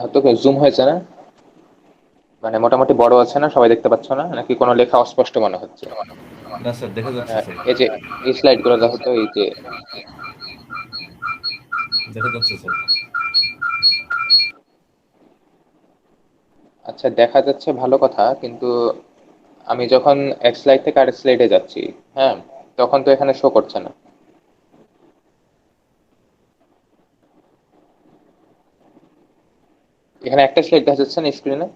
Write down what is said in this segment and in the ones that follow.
হয়তো জুম হয়েছে না? মানে মোটামুটি বড় আছে না? সবাই দেখতে পাচ্ছ না নাকি কোনো লেখা অস্পষ্ট মনে হচ্ছে? না স্যার, দেখা যাচ্ছে স্যার। এই যে এই স্লাইড গুলো দেখো তো, এই যে। দেখা যাচ্ছে স্যার। আচ্ছা, দেখা যাচ্ছে ভালো কথা, কিন্তু আমি যখন এক স্লাইড থেকে আরেক স্লাইডে যাচ্ছি, হ্যাঁ, তখন তো এখানে শো করছে না। এখানে একটা স্লাইড দেখা যাচ্ছে না স্ক্রিনে?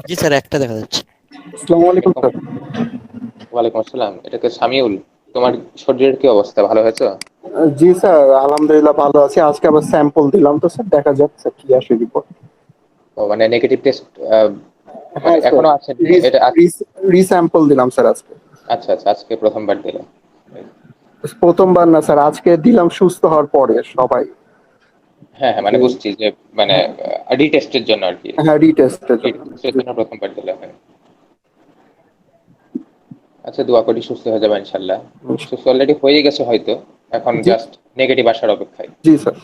জি স্যার, একটা দেখা যাচ্ছে। আসসালামু আলাইকুম এরকম। স্যার। ওয়ালাইকুম আসসালাম, এটাকে সামিউল। তোমার শরীরের কি অবস্থা, ভালো হয়েছে? জি স্যার, আলহামদুলিল্লাহ ভালো আছি। আজকে আবার স্যাম্পল দিলাম তো স্যার, দেখা যাক স্যার কি আসে রিপোর্ট। ও মানে নেগেটিভ টেস্ট? মানে হ্যাঁ স্যার, এখনো আসেনি এটা রিস্যাম্পল দিলাম স্যার আজকে। আচ্ছা আচ্ছা, আজকে প্রথমবার দিলে? প্রথমবার না স্যার, আজকে দিলাম সুস্থ হওয়ার পরে সবাই। হ্যাঁ হ্যাঁ, মানে যে বুঝছি যে মানে হ্যাঁ, রিটেস্টের জন্য আর কি। হ্যাঁ রিটেস্টের জন্য। রিটেস্টের জন্য প্রথমবার দিলে, হ্যাঁ। আচ্ছা, দোয়া করি সুস্থ হয়ে যাবে ইনশাল্লাহ। সুস্থ অলরেডি হয়ে গেছে হয়তো, এখন জি জাস্ট নেগেটিভ আসার অপেক্ষায়। জি স্যার।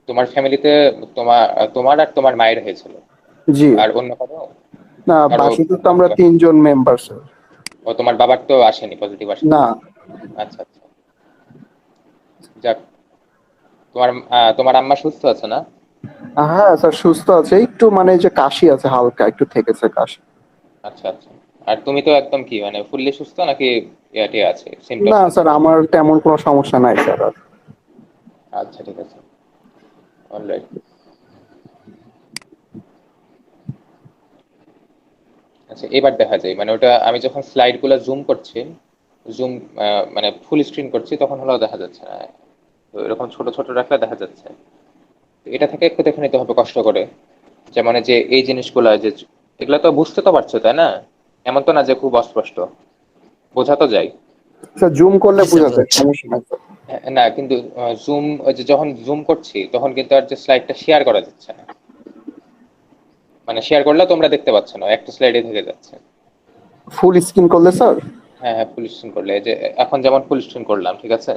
তোমার ফ্যামিলিতে তোমার তোমার আর তোমার মায়ের হয়েছিল? জি আর অন্য কারো? না, কারো বাসাতে তো আমরা পজিটিভ আসে? 3জন মেম্বার স্যার। ও, তোমার বাবার তো আসেনি, পজিটিভ আসেনি? না। আচ্ছা আচ্ছা, যাক। তোমার আম্মা সুস্থ আছে না? হ্যাঁ স্যার, সুস্থ আছে, একটু মানে যে কাশি আছে, হালকা একটু থেকেছে কাশি। আচ্ছা আচ্ছা। আর তুমি তো একদম কি মানে ফুললি সুস্থ নাকি ইয়াটি আছে, না সিমটমস আছে? স্যার, আমার তেমন কোনো সমস্যা নাই স্যার আর। আচ্ছা, ঠিক আছে। অলরাইট। আচ্ছা, এবার দেখা যায় মানে ওটা আমি যখন স্লাইড গুলো জুম করছি, জুম মানে ফুল স্ক্রিন করছি, তখন হলেও দেখা যাচ্ছে না। তো এরকম ছোট ছোট রাখলে দেখা যাচ্ছে। তো এটা থেকে একটু দেখে নিতে হবে কষ্ট করে, যে মানে যে এই জিনিসগুলো যে এগুলো তো বুঝতে তো পারছো তাই না? এমন তো না যে খুব অস্পষ্ট, বোঝা তো যায়। স্যার জুম করলে জি স্যার, বোঝা বোঝা যায়, যাচ্ছে। সমস্যা নাই স্যার। না কিন্তু জুম, যখন জুম করছি তখন কিন্তু আর যে স্লাইডটা শেয়ার করা যাচ্ছে না। মানে শেয়ার করলে তোমরা দেখতে পাচ্ছ না, একটা স্লাইডে থেকে যাচ্ছে। ফুল স্ক্রিন করলে স্যার? হ্যাঁ হ্যাঁ, ফুল স্ক্রিন করলে, এই যে এখন যেমন ফুল স্ক্রিন করলাম, ঠিক আছে,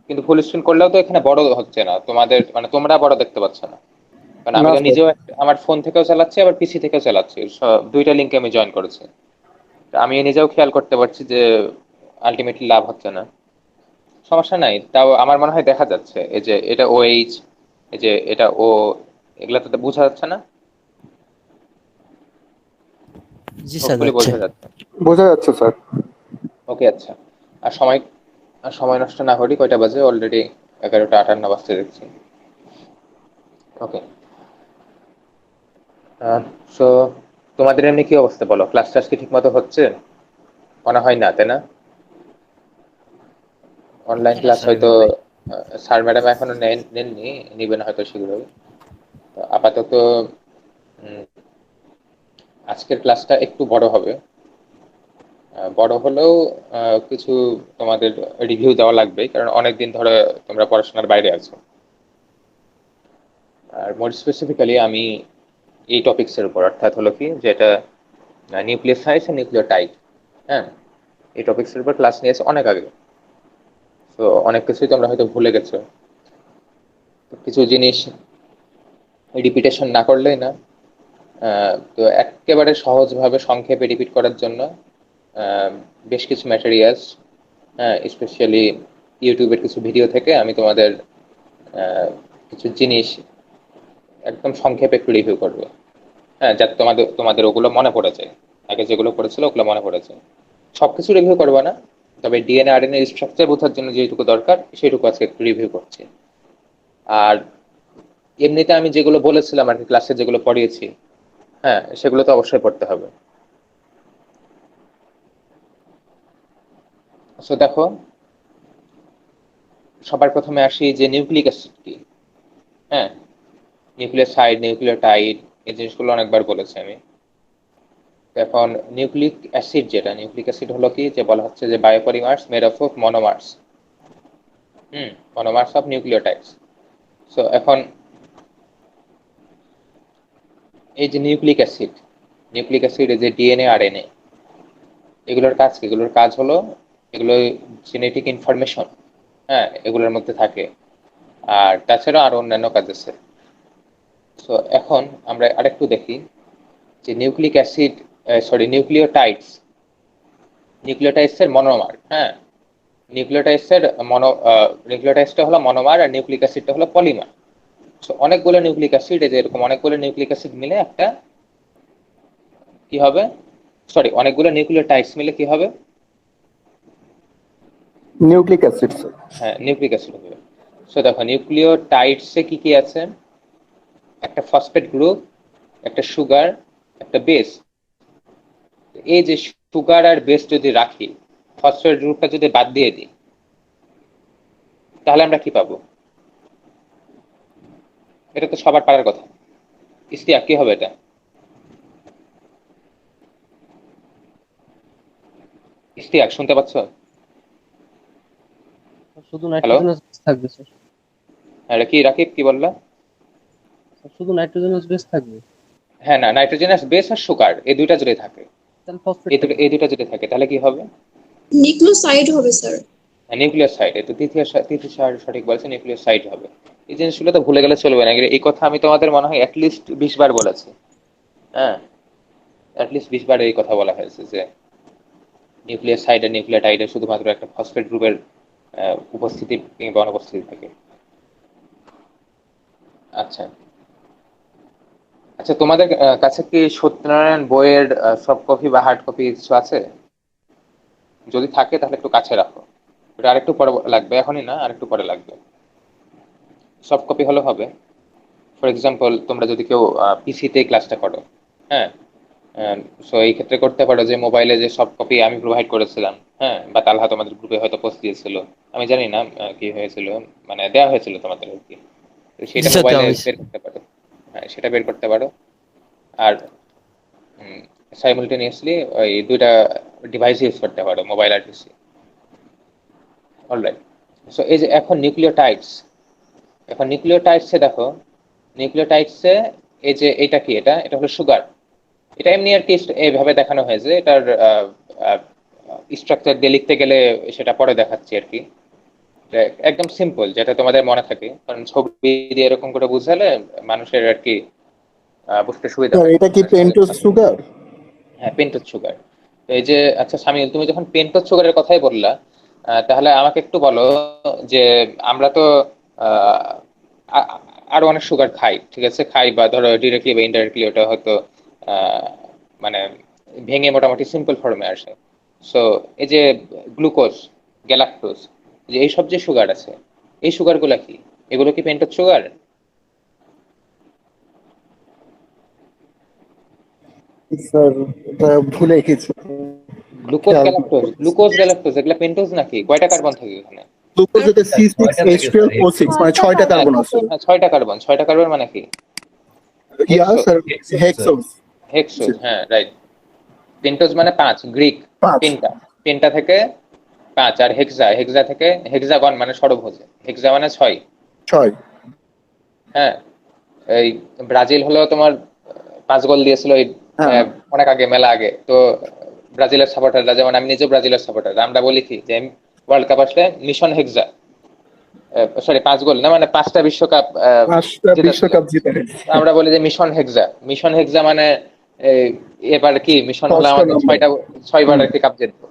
কিন্তু ফুল স্ক্রিন করলেও তো এখানে বড় হচ্ছে না তোমাদের, মানে তোমরা বড় দেখতে পাচ্ছ না। কারণ আমি না তো স্যার। নিজেও আমার ফোন থেকেও চালাচ্ছি, আবার পিসি থেকেও চালাচ্ছি, দুইটা লিঙ্কে আমি জয়েন করেছি। তো আমি নিজেও খেয়াল করতে পারছি যে আলটিমেটলি লাভ হচ্ছে না। সমস্যা নাই, তাও আমার মনে হয় দেখা যাচ্ছে, এই যে এটা ও এইচ, এই যে এটা ও, এগুলা তো বোঝা যাচ্ছে না? জি স্যার, হোপফুলি যাচ্ছে। বোঝা যাচ্ছে। বোঝা যাচ্ছে স্যার। ওকে, আচ্ছা। আর সময় নষ্ট না করি, কয়টা বাজে অলরেডি? 11টা 58 বাজতে দেখছি। ওকে। সো তোমাদের এমনি কি অবস্থা বলো, ক্লাস টাস কি ঠিক মতো হচ্ছে? মনে হয় না, তাই না? অনলাইন জি না ক্লাস স্যার, হয়তো এভাবে। স্যার ম্যাডাম এখনো নেননি, নিবেন হয়তো শীঘ্রই। তো আপাতত উম, আজকের ক্লাসটা একটু বড় হবে। বড় হলেও কিছু তোমাদের রিভিউ দেওয়া লাগবে, কারণ অনেকদিন ধরে তোমরা পড়াশোনার বাইরে আছো। আর মোর স্পেসিফিক্যালি আমি এই টপিক্সের উপর, অর্থাৎ হলো কি যেটা নিউক্লিওসাইডস আর নিউক্লিওটাইড, হ্যাঁ, এই টপিক্সের উপর ক্লাস নিয়েছে অনেক আগে। তো অনেক কিছুই তোমরা হয়তো ভুলে গেছো। তো কিছু জিনিস রিপিটেশন না করলেই না। তো একেবারে সহজভাবে সংক্ষেপে রিপিট করার জন্য আহ, বেশ কিছু ম্যাটেরিয়ালস, হ্যাঁ, স্পেশালি ইউটিউবের কিছু ভিডিও থেকে আমি তোমাদের আহ, কিছু জিনিস একদম সংক্ষেপে একটু রিভিউ করবো। হ্যাঁ, যাতে তোমাদের তোমাদের ওগুলো মনে পড়ে যায়, আগে যেগুলো পড়েছিল ওগুলো মনে পড়ে যায়। সবকিছু রিভিউ করবো না, তবে ডিএনএ আরএনএ স্ট্রাকচার বোঝার জন্য যেটুকু দরকার সেটুকু আজকে একটু রিভিউ করছি। আর এমনিতে আমি যেগুলো বলেছিলাম আর কি, ক্লাসে যেগুলো পড়িয়েছি, হ্যাঁ, সেগুলো তো অবশ্যই পড়তে হবে। সো দেখো, সবার প্রথমে আসি যে নিউক্লিক অ্যাসিড কি। হ্যাঁ, নিউক্লিওসাইড, নিউক্লিওটাইড, এই জিনিসগুলো অনেকবার বলেছি আমি। তো এখন নিউক্লিক অ্যাসিড, যেটা নিউক্লিক অ্যাসিড হলো কি, যে বলা হচ্ছে যে biopolymers made of monomers, monomers of nucleotides. So এখন এই যে নিউক্লিক অ্যাসিড, এই যে ডিএনএ আরএনএ, এগুলোর কাজ কি? এগুলোর কাজ হলো, এগুলো জেনেটিক ইনফরমেশন, হ্যাঁ, এগুলোর মধ্যে থাকে। আর তাছাড়া আরো অন্যান্য কাজ আছে। সো এখন আমরা আরেকটু দেখি যে নিউক্লিক অ্যাসিড নিউক্লিওটাইডসের মনোমার। হ্যাঁ, নিউক্লিওটাইডসটা হলো মনোমার আর নিউক্লিক অ্যাসিডটা হলো পলিমার। সো অনেকগুলো নিউক্লিক অ্যাসিড, এই যে এরকম অনেকগুলো নিউক্লিক অ্যাসিড মিলে একটা কি হবে, অনেকগুলো নিউক্লিওটাইডস মিলে কি হবে? Nucleic acid sir. হ্যাঁ, নিউক্লিক অ্যাসিড হবে। সো দেখো নিউক্লিওটাইডসে কি কি আছে? একটা ফসফেট গ্রুপ, একটা সুগার, একটা বেস। এই যে সুগার আর বেস যদি রাখি, ফসফেট গ্রুপটা যদি বাদ দিয়ে দিই, তাহলে আমরা কি পাবো? এটা তো সবার পারার কথা। ইস্তিয়াক, কি হবে এটা? ইস্তিয়াক, শুনতে পাচ্ছ? শুধু হ্যালো, নাইট্রোজেনাস বেস থাকবে স্যার। এটা কি রাকিব, কি বললা? স্যার, শুধু নাইট্রোজেনাস বেস থাকবে, হ্যাঁ, না, নাইট্রোজেনাস বেস আর সুগার এই দুইটা যদি থাকে, তাহলে ফসফেট এই দুটো থাকবে। এই দুইটা যদি থাকে তাহলে কি হবে? নিউক্লিওসাইড হবে স্যার। নিউক্লিওসাইড। এই তো তৃতীয় সঠিক বলছে, নিউক্লিওসাইড হবে। এই জিনিসগুলো তো ভুলে গেলে চলবে না। এই কথা আমি তোমাদের মনে হয় অ্যাটলিস্ট 20 বার বলেছি। হ্যাঁ, অ্যাটলিস্ট 20 বার এই কথা বলা হয়েছে যে নিউক্লিওসাইড আর নিউক্লিওটাইডে শুধুমাত্র একটা ফসফেট গ্রুপের উপস্থিতি কিংবা অনুপস্থিতি থাকে। আচ্ছা আচ্ছা, তোমাদের কাছে কি সত্যনারায়ণ বইয়ের সফট কপি বা হার্ড কপি কিছু আছে? যদি থাকে তাহলে একটু কাছে রাখো। ওটা আরেকটু পরে লাগবে, এখনই না, আরেকটু পরে লাগবে। সফট কপি হলে হবে। ফর এক্সাম্পল, তোমরা যদি কেউ পিসিতে ক্লাসটা করো, হ্যাঁ, সো এই ক্ষেত্রে করতে পারো যে মোবাইলে যে সফট কপি আমি প্রোভাইড করেছিলাম, হ্যাঁ, বা তালহা তোমাদের গ্রুপে হয়তো পোস্ট দিয়েছিল, আমি জানি না কি হয়েছিল, মানে দেওয়া হয়েছিল তোমাদের আর কি। তো সেটা জি স্যার, মোবাইলে দেওয়া হয়েছে। বের করতে পারো। হ্যাঁ, সেটা বের করতে পারো। আর সাইমultaneously ওই দুইটা ডিভাইস ইউজ করতে পারো, মোবাইল আর পিসি। অলরাইট। সো এই যে এখন নিউক্লিওটাইডসে দেখো, নিউক্লিওটাইডসে এই যে এটা কি, এটা হলো সুগার। এটা এমনি আর কি এইভাবে দেখানো হয়েছে, এটার স্ট্রাকচার দিয়ে লিখতে গেলে সেটা পরে দেখাচ্ছি আর কি। এটা একদম সিম্পল, যেটা তোমাদের মনে থাকে, কারণ ছবি দিয়ে এরকম করে বুঝালে মানুষের আর কি বুঝতে সুবিধা স্যার হয়। এটা কি পেন্টোজ সুগার? হ্যাঁ, পেন্টোজ সুগার। তো এই যে, আচ্ছা সামিউল, তুমি যখন পেন্টোজ সুগারের কথাই বললা, তাহলে আমাকে একটু বলো যে আমরা তো আহ, আ- আরো অনেক সুগার খাই, ঠিক আছে, খাই বা ধরো ডিরেক্টলি বা ইনডাইরেক্টলি ওটা হয়তো আহ, মানে ভেঙে মোটামুটি সিম্পল ফর্মে আসে। সো এই যে গ্লুকোজ, গ্যালাক্টোজ, যে এইসব যে সুগার আছে, এই সুগারগুলো কি, এগুলো কি পেন্টোজ সুগার? স্যার এটা ভুলে গেছি, খেয়াল গ্লুকোজ গ্যালাক্টোজ এগুলা পেন্টোজ নাকি? কয়টা কার্বন থাকে এখানে? গ্লুকোজেতে সি সিক্স ছয়টা এইচ থেকে টুয়েলভ ও সিক্স মানে 6টা হ্যাঁ, কার্বন আছে। হ্যাঁ, 6টা কার্বন। 6টা কার্বন মানে কি? Yeah hexo, sir, hexose sir. Hexose. Hexose, হ্যাঁ, রাইট। পেন্টোজ মানে 5, গ্রিক 5 পেন্টা, পেন্টা থেকে 5। আর হেক্সা থেকে হেক্সাগন মানে ষড়ভুজ, হেক্সা মানে 6। 6। হ্যাঁ, এই ব্রাজিল হলো তোমার 5 গোল দিয়েছিল এই হ্যাঁ অনেক আগে, মেলা আগে। তো ব্রাজিলের সাপোর্টাররা, যেমন আমি নিজে ব্রাজিলের সাপোর্টার, আমরা বলি কি যে ওয়ার্ল্ড কাপ আসলে মিশন হেক্সা, সরি 5 গোল না, মানে 5টা বিশ্বকাপ 5টা জিতেছিল। বিশ্বকাপ জিতে গেছে। আমরা বলি যে মিশন হেক্সা, মিশন হেক্সা মানে এই, এবার কি মিশন হলো 6টা আমাদের নাম্বার। 6বার একটি কাপ জিতবো,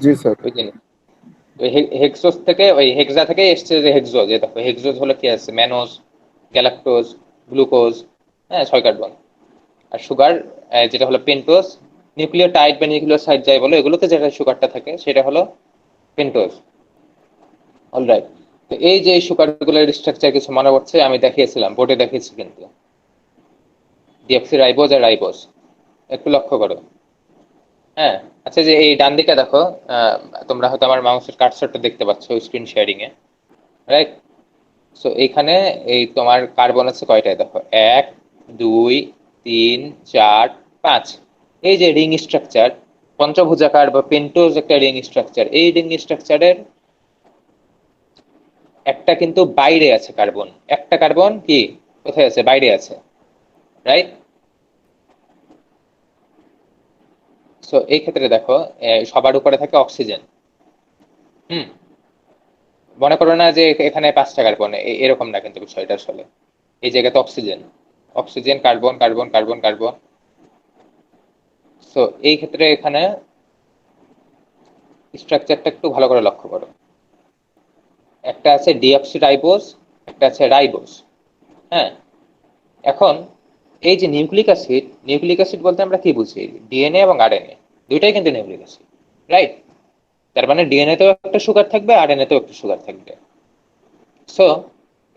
জি স্যার। ওই জিনিস। ওই হেক্সোস থেকে, ওই হেক্সা থেকে এসছে যে হেক্সোজ। যে দেখো হেক্সোজ হলো কি আছে, ম্যানোজ, গ্যালাক্টোজ, গ্লুকোজ, হ্যাঁ, 6 কার্বন। আর সুগার যেটা হলো পেন্টোজ, নিউক্লিওটাইড বা নিউক্লিওসাইড যাই বলো, এগুলোতে যেটা সুগারটা থাকে সেটা হলো পেন্টোজ। অলরাইট। তো এই যে সুগারগুলোর স্ট্রাকচার কিছু মনে পড়ছে? আমি দেখিয়েছিলাম, বোর্ডে দেখিয়েছি কিন্তু, ডিঅক্সি রাইবোজ আর রাইবোজ, একটু লক্ষ্য করো। হ্যাঁ, আচ্ছা, যে এই ডান দিকে দেখো, আহ, তোমরা হয়তো আমার মাউসের কার্সরটা দেখতে পাচ্ছ স্ক্রিন শেয়ারিং এ, রাইট? সো এইখানে এই তোমার কার্বন আছে কয়টায় দেখো, 1, 2, 3, 4, 5। এই যে রিং স্ট্রাকচার, পঞ্চভুজাকার বা পেন্টোজ একটা রিং স্ট্রাকচার, এই রিং স্ট্রাকচারের একটা কিন্তু বাইরে আছে কার্বন, একটা কার্বন কি কোথায় আছে, বাইরে আছে, রাইট? সো এই ক্ষেত্রে দেখো, সবার উপরে থাকে অক্সিজেন। হুম, মনে করো না যে এখানে 5টা কার্বন, এরকম না কিন্তু বিষয়টা আসলে। এই জায়গাতে oxygen, oxygen, carbon, carbon, carbon, carbon. So এই ক্ষেত্রে এখানে স্ট্রাকচারটা একটু ভালো করে লক্ষ্য করো। একটা আছে ডিঅক্সিরাইবোজ, একটা আছে রাইবোজ। হ্যাঁ, এখন এই যে নিউক্লিক অ্যাসিড বলতে আমরা কি বুঝি? ডিএনএ এবং আরএনএ দুইটাই কিন্তু নিউক্লিক অ্যাসিড, রাইট? তার মানে ডিএনএ তেও একটা সুগার থাকবে, আরএনএ তেও একটা সুগার থাকবে। সো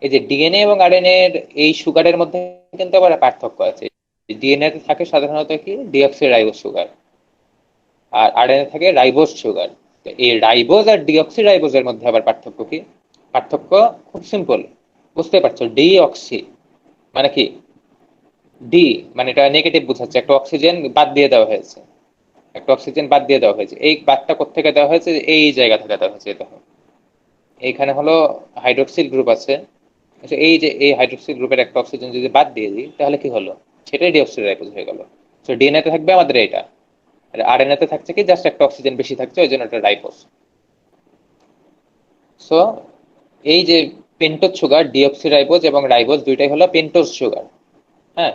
এই যে ডিএনএ এবং আরএনএ এর এই সুগারের মধ্যে কিন্তু আবার পার্থক্য আছে। ডিএনএ তে থাকে সাধারণত কি ডিঅক্সিরাইবোজ সুগার, আর আরএনএ থাকে রাইবোজ সুগার। তো এই রাইবোজ আর ডিঅক্সিরাইবোজের মধ্যে আবার পার্থক্য কি? পার্থক্য খুব সিম্পল, বুঝতে পারছো? ডিঅক্সি মানে কি? ডি মানে এটা নেগেটিভ বোঝাচ্ছে, একটা অক্সিজেন বাদ দিয়ে দেওয়া হয়েছে, একটা অক্সিজেন বাদ দিয়ে দেওয়া হয়েছে। এই বাদটা কোত্থেকে দেওয়া হয়েছে? এই জায়গা থেকে দেওয়া হয়েছে। দেখো এইখানে হলো হাইড্রোক্সিল গ্রুপ আছে। আচ্ছা, এই যে এই হাইড্রোক্সিল গ্রুপের একটা অক্সিজেন যদি বাদ দিয়ে দিই তাহলে কি হলো? সেটাই ডিঅক্সিরাইবোজ হয়ে গেল। তো ডিএনএ তে থাকবে আমাদের এটা, আর আরএনএ তে থাকছে কি জাস্ট একটা অক্সিজেন বেশি থাকছে, ওই জন্য এটা রাইবোজ। সো এই যে পেন্টোজ সুগার, ডিঅক্সিরাইবোজ এবং রাইবোজ দুইটাই হলো পেন্টোজ সুগার। হ্যাঁ,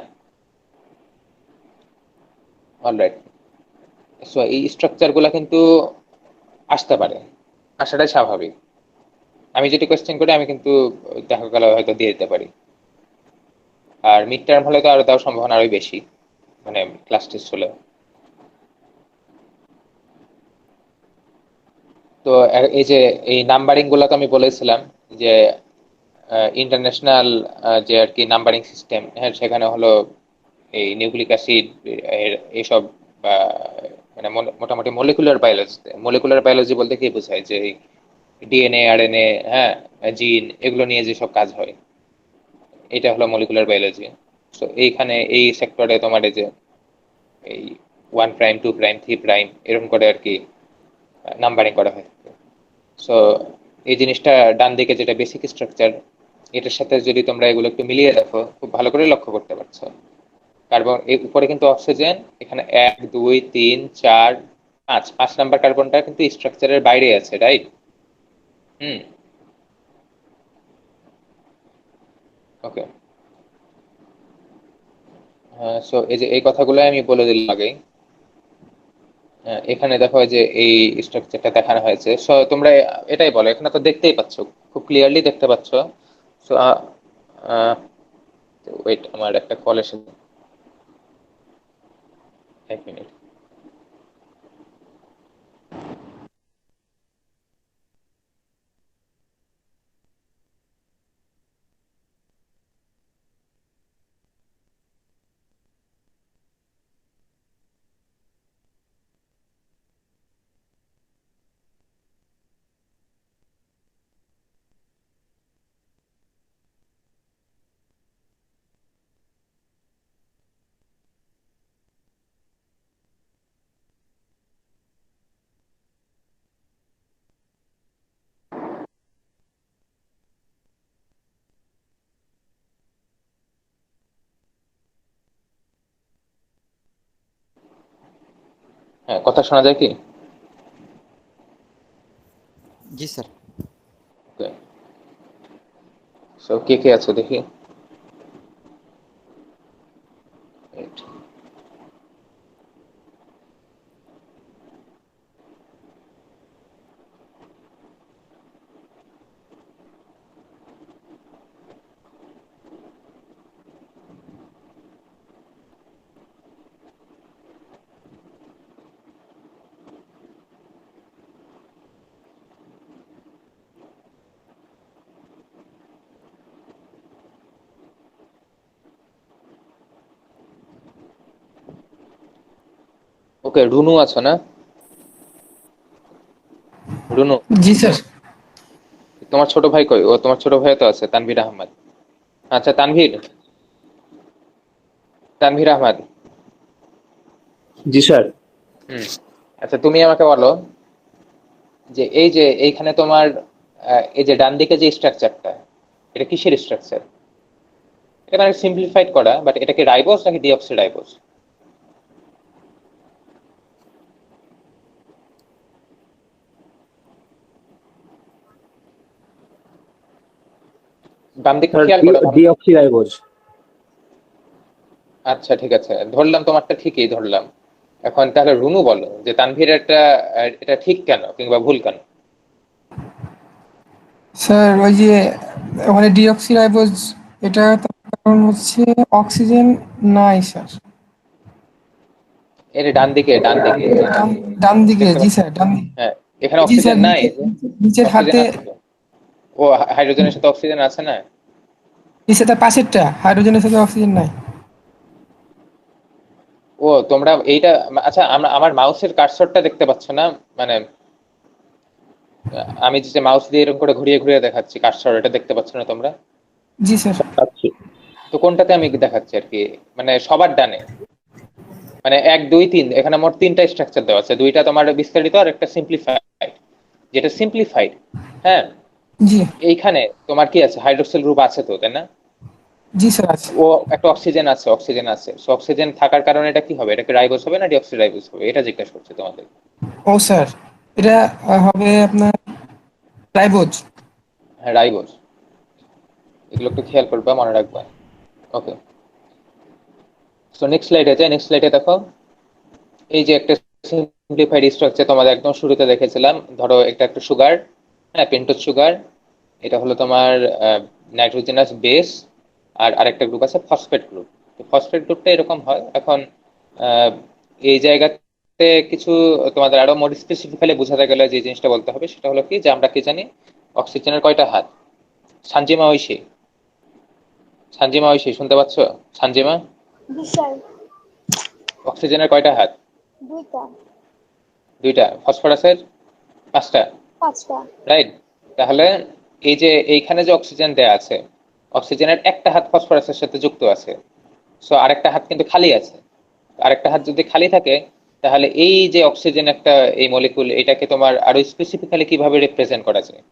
অলরাইট। সো এই স্ট্রাকচার গুলা কিন্তু আসতে পারে, আসাটাই স্বাভাবিক। আমি যেটি কোয়েশ্চেন করি আমি কিন্তু দেখা গেল হয়তো দিয়ে দিতে পারি। আর মিড টার্ম হলে তো আরো দেওয়ার সম্ভাবনা আরো বেশি, মানে ক্লাস টেস্ট হলে। তো এই যে এই নাম্বারিং গুলা তো আমি বলেছিলাম যে ইন্টারন্যাশনাল যে আর কি নাম্বারিং সিস্টেম, হ্যাঁ, সেখানে হলো এই নিউক্লিক অ্যাসিড এইসব মানে মোটামুটি মলিকুলার বায়োলজি বলতে কি বোঝায়? যে ডিএনএ, আরএনএ, হ্যাঁ, জিন, এগুলো নিয়ে যেসব কাজ হয় এটা হলো মলিকুলার বায়োলজি। তো এইখানে এই সেক্টরে তোমার এই যে এই 1 প্রাইম, 2 প্রাইম, 3 প্রাইম এরকম করে আর কি নাম্বারিং করা হয়। সো এই জিনিসটা ডান দিকে যেটা বেসিক স্ট্রাকচার, এটার সাথে যদি তোমরা এগুলো একটু মিলিয়ে দেখো খুব ভালো করে লক্ষ্য করতে পারছো। কার্বন এর উপরে কিন্তু অক্সিজেন, এখানে 1, 2, 3, 4, 5 নাম্বার কার্বনটা কিন্তু স্ট্রাকচারের বাইরে আছে, রাইট? হুম, ওকে। সো এই যে এই কথাগুলো আমি বলে দিলাম আগেই। এখানে দেখো যে এই স্ট্রাকচারটা দেখানো হয়েছে। সো তোমরা এটাই বলো, এখানে তো দেখতেই পাচ্ছ, খুব ক্লিয়ারলি দেখতে পাচ্ছ। সো ওয়েট, আমার একটা কল এসে, 1 মিনিট। হ্যাঁ, কথা শোনা যায় কি? জি স্যার। ওকে। সো কে কে আছো দেখি। Wait. ওকে, রুনু আছো না? রুনু, জি স্যার। তোমার ছোট ভাই কই? ও তোমার ছোট ভাই তো আছে, তানভীর আহমদ। আচ্ছা, তানভীর, তানভীর আহমদ। জি স্যার। হুম, আচ্ছা তুমি আমাকে বলো যে এই যে এইখানে তোমার এই যে ডান দিকে যে স্ট্রাকচারটা, এটা কিসের স্ট্রাকচার? এটা মানে সিম্পলিফাইড করা, বাট এটা কি রাইবোজ নাকি ডিঅক্সিরাইবোজ? বাম দিকে স্যার খেয়াল করো, ডিঅক্সিরাইবোজ। আচ্ছা ঠিক আছে, ধরলাম তোমারটা ঠিকই ধরলাম। এখন তাহলে রুনু বলো যে তানভীর এটা ঠিক কেন কিংবা ভুল কেন? স্যার ওই যে ওখানে ডিঅক্সিরাইবোজ, এটা তার কারণ হচ্ছে অক্সিজেন নাই স্যার। এর ডান দিকে, ডান দিকে ডান ডান দিকে, দেখতে জি পাচ্ছ? স্যার ডান দিকে। হ্যাঁ, এখানে জি স্যার, অক্সিজেন নাই। নিচের অক্সিজেন হাতে। আছে তো। ও, হাইড্রোজেনের সাথে অক্সিজেন আছে না? জি স্যার, তার পাশেরটা হাইড্রোজেনের সাথে অক্সিজেন নাই। ও তোমরা এইটা, আচ্ছা আমার মাউসের কার্সরটা দেখতে পাচ্ছ না? মানে আমি যে মাউস দিয়ে এরকম করে ঘুরিয়ে ঘুরিয়ে দেখাচ্ছি কার্সর, এটা দেখতে পাচ্ছ না তোমরা? জি স্যার। তো কোনটাতে আমি দেখাচ্ছি আর কি, মানে সবার ডানে, মানে 1 2 3, এখানে মোট 3টা স্ট্রাকচার দেওয়া আছে, 2টা তোমার বিস্তারিত আর একটা সিম্পলিফাইড। যেটা সিম্পলিফাইড, হ্যাঁ, জি এইখানে তোমার কি আছে, হাইড্রোক্সিল গ্রুপ আছে তো, তাই না? জি স্যার আছে। ও একটা অক্সিজেন আছে, অক্সিজেন আছে, সো অক্সিজেন থাকার কারণে এটা কি হবে, এটা কি রাইবোজ হবে না ডিঅক্সিরাইবোজ হবে, এটা জিজ্ঞাসা করছে তোমাদের। ও স্যার, এটা হবে আপনার রাইবোজ। হ্যাঁ, রাইবোজ। এগুলো একটু খেয়াল করবা, মনে রাখবা। ওকে, সো নেক্সট স্লাইডে যাই। নেক্সট স্লাইডে দেখো, এই যে একটা সিম্পলিফাইড স্ট্রাকচার তোমাদের একদম শুরুতে দেখেছিলাম। ধরো এটা একটা সুগার, হ্যাঁ, পেন্টোজ সুগার। এটা হলো তোমার নাইট্রোজেনাস বেস, আর আরেকটা গ্রুপ আছে ফসফেট গ্রুপ। ফসফেট গ্রুপটা এরকম হয়। এখন আহ, এই জায়গাতে কিছু তোমাদের আরো মোর স্পেসিফিক্যালি বোঝাতে গেলে যে জিনিসটা বলতে হবে সেটা হলো কি, যে আমরা কি জানি অক্সিজেনের কয়টা হাত? সানজিমা ঐশী, সানজিমা ঐশী শুনতে পাচ্ছ? সানজিমা, জি স্যার। অক্সিজেনের কয়টা হাত? দুইটা। 2টা। ফসফরাসের 5টা, পাঁচটা। রাইট? তাহলে এই যে এইখানে যে অক্সিজেন দেয়া আছে, অক্সিজেনের একটা হাত ফসফরাসের সাথে যুক্ত আছে, সো আরেকটা হাত কিন্তু খালি আছে। আরেকটা হাত যদি খালি থাকে, তাহলে এই যে অক্সিজেন একটা এই মলিকুল, এটাকে তোমার আরো স্পেসিফিক্যালি কিভাবে রিপ্রেজেন্ট করা যায়,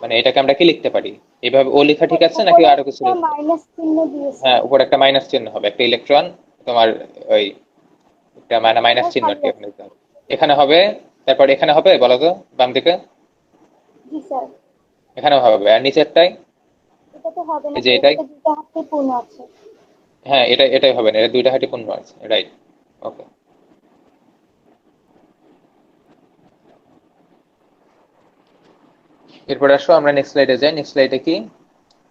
মানে এটাকে আমরা কি লিখতে পারি? এইভাবে ও লেখা ঠিক আছে নাকি উপরে আরো কিছু? একটা মাইনাস চিহ্ন দিয়েছে। হ্যাঁ, উপর একটা মাইনাস চিহ্ন হবে, একটা ইলেকট্রন তোমার ওই একটা মাইনাস আর চিহ্ন আর খালি কি আছে। এখানে হবে। তারপর এখানে হবে, বলো তো বাম দিকে? জি স্যার। এখানেও হবে, আর নিচেরটাই? এটা তো হবে না এই যে স্যার, এটাই, এটাতে দুইটা হাতে পূর্ণ আছে। হ্যাঁ এটাই হবে না, এটা 2টা হাঁটি পূর্ণ আছে, রাইট? ওকে, এরপর আসো আমরা নেক্সট স্লাইডে যাই। নেক্সট স্লাইডে কি,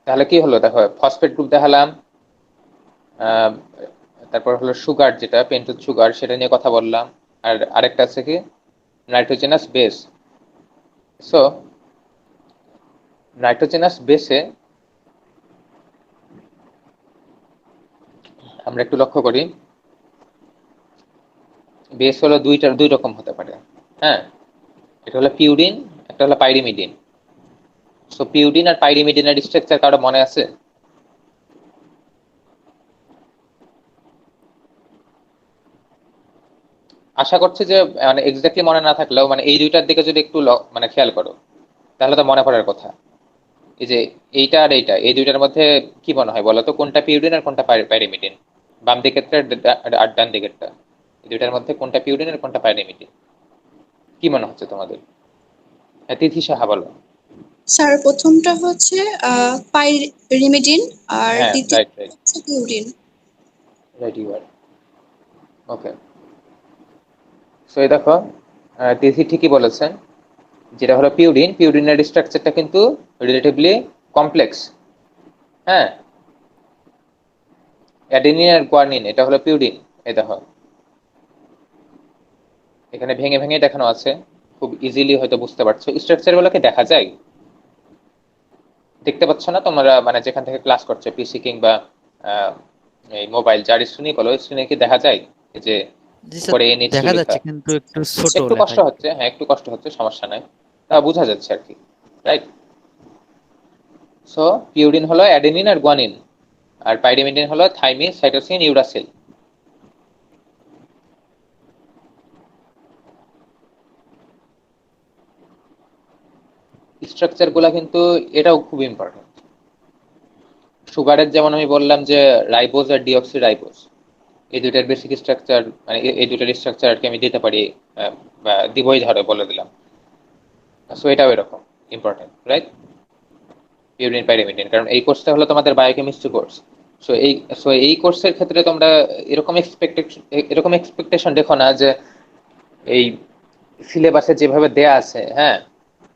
তাহলে কি হলো দেখো, ফসফেট গ্রুপ দেখালাম, আহ, তারপর হলো সুগার, যেটা পেন্টোজ সুগার, সেটা নিয়ে কথা বললাম। আর আরেকটা আছে কি, নাইট্রোজেনাস বেস। সো নাইট্রোজেনাস বেসে আমরা একটু লক্ষ্য করি, বেস হলো দুই রকম হতে পারে, হ্যাঁ। এটা হলো পিউরিন, একটা হলো পাইরিমিডিন। সো পিউরিন আর পাইরিমিডিনের স্ট্রাকচার কারো মনে আছে? আশা করছি যে মানে এক্স্যাক্টলি মনে না থাকলেও মানে এই দুইটার দিকে যদি একটু মানে খেয়াল করো, তাহলে তো মনে পড়ার কথা। এই যে এইটা আর এইটা, এই দুইটার মধ্যে কি মনে হয় বলো তো, কোনটা পিউরিন আর কোনটা পাইরিমিডিন? বাম দিকেরটা আর ডান দিকেরটা, এই দুইটার মধ্যে কোনটা পিউরিন আর কোনটা পাইরিমিডিন, কি মনে হচ্ছে তোমাদের? হ্যাঁ, তিথি সাহা বলো। স্যার প্রথমটা হচ্ছে পাইরিমিডিন আর হ্যাঁ, রাইট দ্বিতীয়টা রাইট হচ্ছে purine. Right, you are okay. So এই দেখো, তিথি ঠিকই বলেছেন, যেটা হলো পিউরিন, পিউরিনের স্ট্রাকচারটা কিন্তু রিলেটিভলি কমপ্লেক্স, হ্যাঁ। অ্যাডেনিন আর গুয়ানিন, এটা হলো পিউরিন। এই দেখো, এখানে ভেঙে ভেঙে দেখানো আছে, খুব ইজিলি হয়তো বুঝতে পারছো। স্ট্রাকচার গুলোকে দেখা যায়, দেখতে পাচ্ছ না তোমরা? মানে যেখান থেকে ক্লাস করছো, পিসি কিংবা আহ, এই মোবাইল, যার স্ক্রিনে বলো, স্ক্রিনে কি দেখা যায় এই যে জি স্যার, পরে NH2 দেখা লেখা? যাচ্ছে কিন্তু একটু ছোট একটু লেখা। কষ্ট হচ্ছে, হ্যাঁ একটু কষ্ট হচ্ছে, সমস্যা নাই, তা বোঝা যাচ্ছে আর কি, রাইট? সো পিউরিন হলো অ্যাডেনিন আর গুয়ানিন, আর পাইরিমিডিন হলো থাইমিন, সাইটোসিন, ইউরাসিল। স্ট্রাকচার গুলা কিন্তু এটাও খুব ইম্পর্টেন্ট। সুগারের যেমন আমি বললাম যে রাইবোজ আর ডিঅক্সি রাইবোজ, এই দুইটার বেসিক স্ট্রাকচার, মানে এই দুইটার স্ট্রাকচার আর কি আমি দিতে পারি, বা দিবই, ধরে বলে দিলাম। সো এটাও এরকম ইম্পর্টেন্ট, রাইট? পিউরিন পাইরিমিডিন, কারণ এই কোর্সটা হলো তোমাদের বায়োকেমিস্ট্রি কোর্স। সো এই কোর্সের ক্ষেত্রে তোমরা এরকম এক্সপেকটেশন দেখো না যে এই সিলেবাসে যেভাবে দেয়া আছে, হ্যাঁ,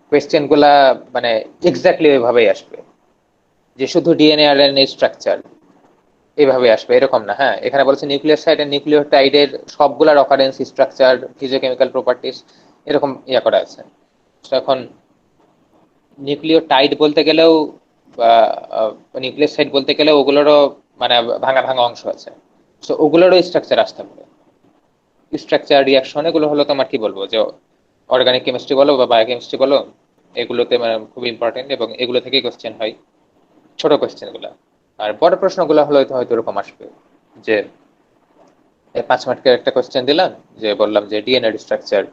কোয়েশ্চেন গুলা মানে এক্স্যাক্টলি ওইভাবেই আসবে, যে শুধু ডিএনএ আর এনএ স্ট্রাকচার এইভাবে আসবে এরকম না। হ্যাঁ, এখানে বলছে নিউক্লিওসাইড আর নিউক্লিওটাইডের সবগুলার অকারেন্স, স্ট্রাকচার, ফিজিওকেমিক্যাল প্রপার্টিস এরকম করা আছে। তো এখন নিউক্লিওটাইড বলতে গেলেও বা নিউক্লিওসাইড বলতে গেলেও ওগুলোরও মানে ভাঙা ভাঙা অংশ আছে। সো ওগুলোরও স্ট্রাকচার আসতে পারে। স্ট্রাকচার, রিয়াকশন, এগুলো হলো তোমার কি বলবো যে অর্গানিক কেমিস্ট্রি বলো বা বায়োকেমিস্ট্রি বলো, এগুলোতে মানে খুব ইম্পর্টেন্ট, এবং এগুলো থেকেই কোশ্চেন হয়, ছোট কোশ্চেন গুলা। আর বড় প্রশ্নগুলো হলো হয়তো এরকম আসবে যে 5 মার্কের একটা কোশ্চেন দিলাম, যে বললাম যে ডিএনএ স্ট্রাকচার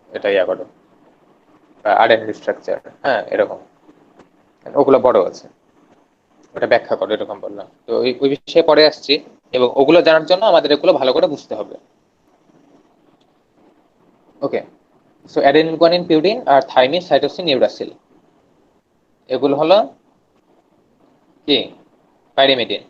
এটা করো, বা আরএনএ স্ট্রাকচার, হ্যাঁ এরকম, ওগুলো বড় আছে, ওটা ব্যাখ্যা করো, এরকম বললাম। তো ওই বিষয়ে পরে আসছি, এবং ওগুলো জানার জন্য আমাদের এগুলো ভালো করে বুঝতে হবে। ওকে, সো অ্যাডেনিন, গুয়ানিন, পিউরিন আর থাইমিন, সাইটোসিন, ইউরাসিল, এগুলো হলো কি পাইরিমিডিন।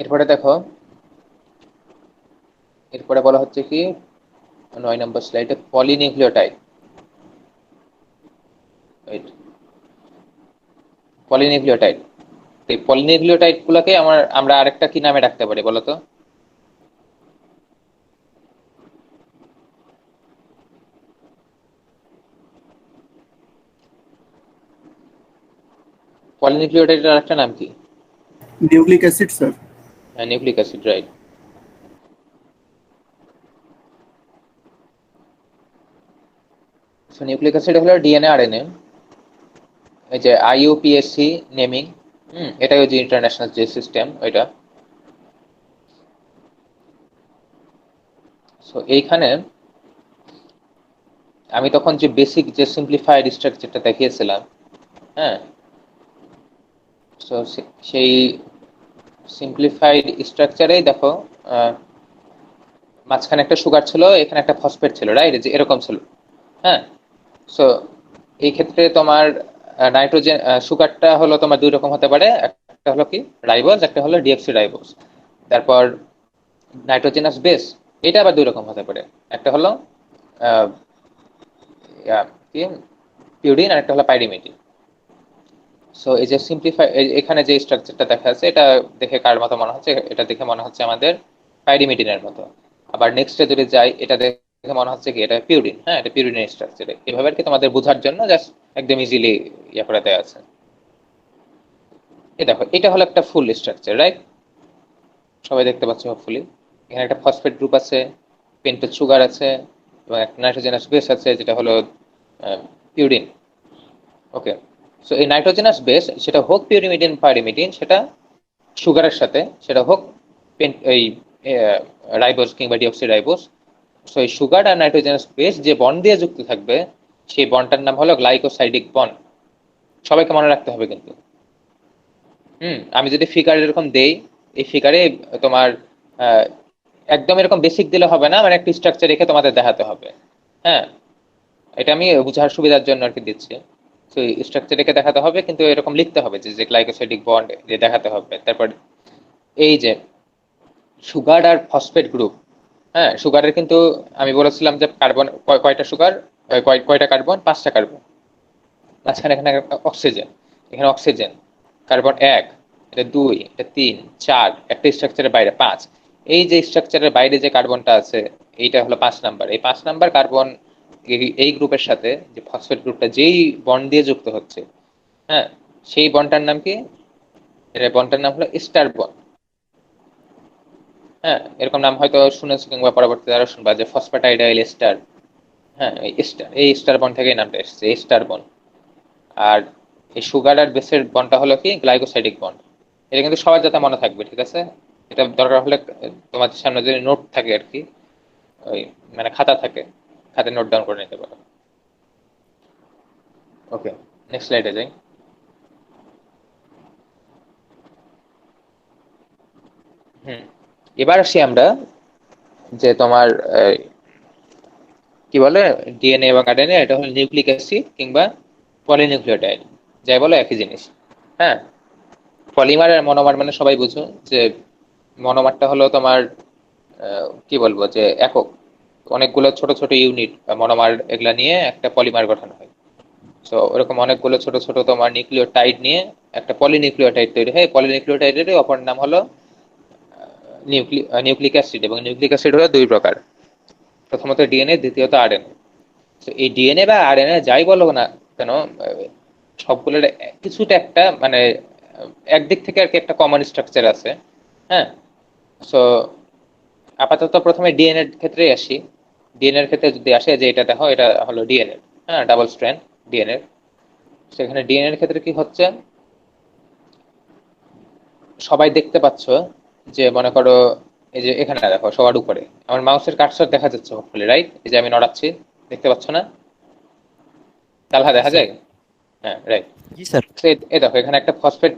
এরপরে দেখো, এরপরে বলা হচ্ছে কি 9 নম্বর স্লাইডে পলিনিউক্লিওটাইড। পলিনিউক্লিওটাইড, এই পলিনিউক্লিওটাইড গুলোকে আমরা আরেকটা কি নামে রাখতে পারি বলো তো? পলিনিউক্লিওটাইডের আরেকটা নাম কি? Nucleic acid sir. হ্যাঁ, nucleic acid, right. So nucleic acid হলো ডিএনএ আরএনএ, এই যে আইইউপিএসসি নেমিং, এটাই হচ্ছে ইন্টারন্যাশনাল যে সিস্টেম ওইটা। সো এইখানে আমি তখন যে বেসিক যে সিম্পলিফাইড স্ট্রাকচারটা দেখিয়েছিলাম, হ্যাঁ, সো সেই সিম্পলিফাইড স্ট্রাকচারেই দেখো মাঝখানে একটা সুগার ছিল, এখানে একটা ফসফেট ছিল, রাইট, যে এরকম ছিল। হ্যাঁ, সো এই ক্ষেত্রে তোমার নাইট্রোজেন সুগারটা হলো তোমার দুই রকম হতে পারে, একটা হলো কি রাইবোজ, একটা হলো ডিঅক্সি রাইবোজ। তারপর নাইট্রোজেনাস বেস, এটা আবার দুই রকম হতে পারে, একটা হলো কি পিউরিন, আর একটা হলো পাইরিমিডিন। সো এই যে সিম্পলিফাই, এখানে যে স্ট্রাকচারটা দেখা আছে, এটা দেখে কার মতো মনে হচ্ছে? এটা দেখে মনে হচ্ছে আমাদের পাইরিমিডিনের মতো। আবার নেক্সটে যদি যাই, এটা দেখে মনে হচ্ছে কি এটা পিউরিন। হ্যাঁ, এটা পিউরিনের স্ট্রাকচারে, এভাবে আর কি তোমাদের বোঝার জন্য জাস্ট একদম ইজিলি করে দেওয়া আছে। এই দেখো, এটা হলো একটা ফুল স্ট্রাকচার, রাইট? সবাই দেখতে পাচ্ছ হোপফুলি। এখানে একটা ফসফেট গ্রুপ আছে, পেন্টোজ সুগার আছে, এবং একটা নাইট্রোজেনাস বেস আছে, যেটা হলো পিউরিন। ওকে, সো এই নাইট্রোজেনাস বেস, সেটা হোক পিউরিমিডিন, পাইরিমিডিন, সেটা সুগারের সাথে, সেটা হোক এই রাইবোজ কিংবা ডিঅক্সি রাইবোজ। সো এই সুগার আর নাইট্রোজেনাস বেস যে বন্ড দিয়ে যুক্ত থাকবে, সেই বন্ডটার নাম হলো গ্লাইকোসাইডিক বন্ড। সবাইকে মনে রাখতে হবে কিন্তু। আমি যদি ফিগার এরকম দেই, এই ফিগারে তোমার একদম এরকম বেসিক দিলে হবে না, মানে একটা স্ট্রাকচার রেখে তোমাদের দেখাতে হবে। হ্যাঁ, এটা আমি বোঝার সুবিধার জন্য আর কি দিচ্ছি। তো স্ট্রাকচার রেখে দেখাতে হবে, কিন্তু এরকম লিখতে হবে যে গ্লাইকোসাইডিক বন্ড দিয়ে দেখাতে হবে। তারপর এই যে সুগার আর ফসফেট গ্রুপ, হ্যাঁ, সুগারের কিন্তু আমি বলেছিলাম যে কার্বন কয়টা সুগার, কয়টা কার্বন, 5টা কার্বন, মাঝখানে এখানে অক্সিজেন, এখানে অক্সিজেন, কার্বন 1, এটা 2, এটা 3, 4, একটা স্ট্রাকচারের বাইরে 5। এই যে স্ট্রাকচারের বাইরে যে কার্বনটা আছে, এইটা হলো 5 নাম্বার। এই 5 নাম্বার কার্বন এই গ্রুপের সাথে যে ফসফেট গ্রুপটা যেই বন্ড দিয়ে যুক্ত হচ্ছে, হ্যাঁ, সেই বন্ডটার নাম কি? এর বন্ডটার নাম হলো স্টার বন্ড। হ্যাঁ, এরকম নাম হয়তো শুনেছো, কিংবা পরবর্তীতে আরো শুনবা যে ফসফেটাইডাইল এস্টার। হ্যাঁ, এই স্টার বন্ড থেকে নামটা এসেছে, এই স্টার বন্ড। আর এই সুগার আর বেসের বন্ডটা হলো কি গ্লাইকোসাইডিক বন্ড। এটা কিন্তু সবার যাতে মনে থাকবে, ঠিক আছে? এটা দরকার হলে তোমাদের সামনে যদি নোট থাকে আর কি, ওই মানে খাতা থাকে, খাতে নোট ডাউন করে নিতে পারো। ওকে, নেক্সট স্লাইডে যাই। হুম, এবার আসি আমরা যে তোমার কি বলে ডিএনএ এবং আরএনএ, এটা হলো নিউক্লিক অ্যাসিড কিংবা পলিনিউক্লিওটাইড, যাই বলো একই জিনিস। হ্যাঁ, পলিমার আর মনোমার মানে সবাই বুঝো যে মনোমারটা হলো তোমার কি বলবো যে একক, অনেকগুলো ছোট ছোট ইউনিট বা মনোমার এগুলা নিয়ে একটা পলিমার গঠন হয়। সো ওরকম অনেকগুলো ছোট ছোট তোমার নিউক্লিওটাইড নিয়ে একটা পলিনিউক্লিওটাইড তৈরি হয়। পলিনিউক্লিওটাইডের অপর নাম হলো নিউক্লিক অ্যাসিড, এবং নিউক্লিক অ্যাসিড হলো দুই প্রকার, প্রথমত ডিএনএ, দ্বিতীয়ত আরএনএ। তো এই ডিএনএ বা আরএনএ যাই বলো না কেন, সবগুলোর কিছুটা একটা মানে একদিক থেকে আর কি একটা কমন স্ট্রাকচার আছে। হ্যাঁ, সো আপাতত প্রথমে ডিএনএ এর ক্ষেত্রে আসি। ডিএনএ এর ক্ষেত্রে যদি আসে যে এটা দেখো, এটা হলো ডিএনএ, হ্যাঁ, ডাবল স্ট্র্যান্ড ডিএনএ। সেখানে ডিএনএ এর ক্ষেত্রে কি হচ্ছে, সবাই দেখতে পাচ্ছ যে মনে করো এই যে এখানে দেখো সবার উপরে আমার মাউসের কার্সর দেখা যাচ্ছে হোপফুলি, রাইট? এই যে আমি নড়াচ্ছি, দেখতে পাচ্ছ না? তালহা দেখা যায়? হ্যাঁ, রাইট। জি স্যার। এই দেখো এখানে একটা ফসফেট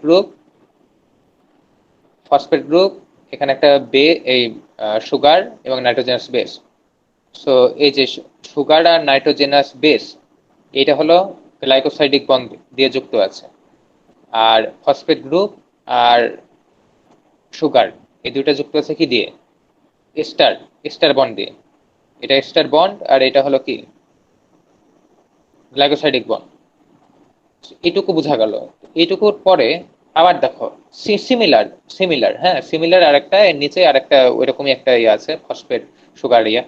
গ্রুপ, এখানে একটা এই সুগার এবং নাইট্রোজেনাস বেস। সো এই যে সুগার আর নাইট্রোজেনাস বেস, এটা হলো গ্লাইকোসাইডিক বন্ড দিয়ে যুক্ত আছে। আর ফসফেট গ্রুপ আর সুগার এই দুইটা যুক্ত আছে কি দিয়ে? এস্টার, এস্টার বন্ড দিয়ে। এটা এস্টার বন্ড আর এটা হলো কি গ্লাইকোসাইডিক বন্ড। এইটুকু বোঝা গেল। এইটুকুর পরে আবার দেখো সিমিলার, হ্যাঁ সিমিলার আরেকটা এর নিচে আরেকটা ওইরকমই একটা ইয়ে আছে, ফসফেট সুগার ইয়ে।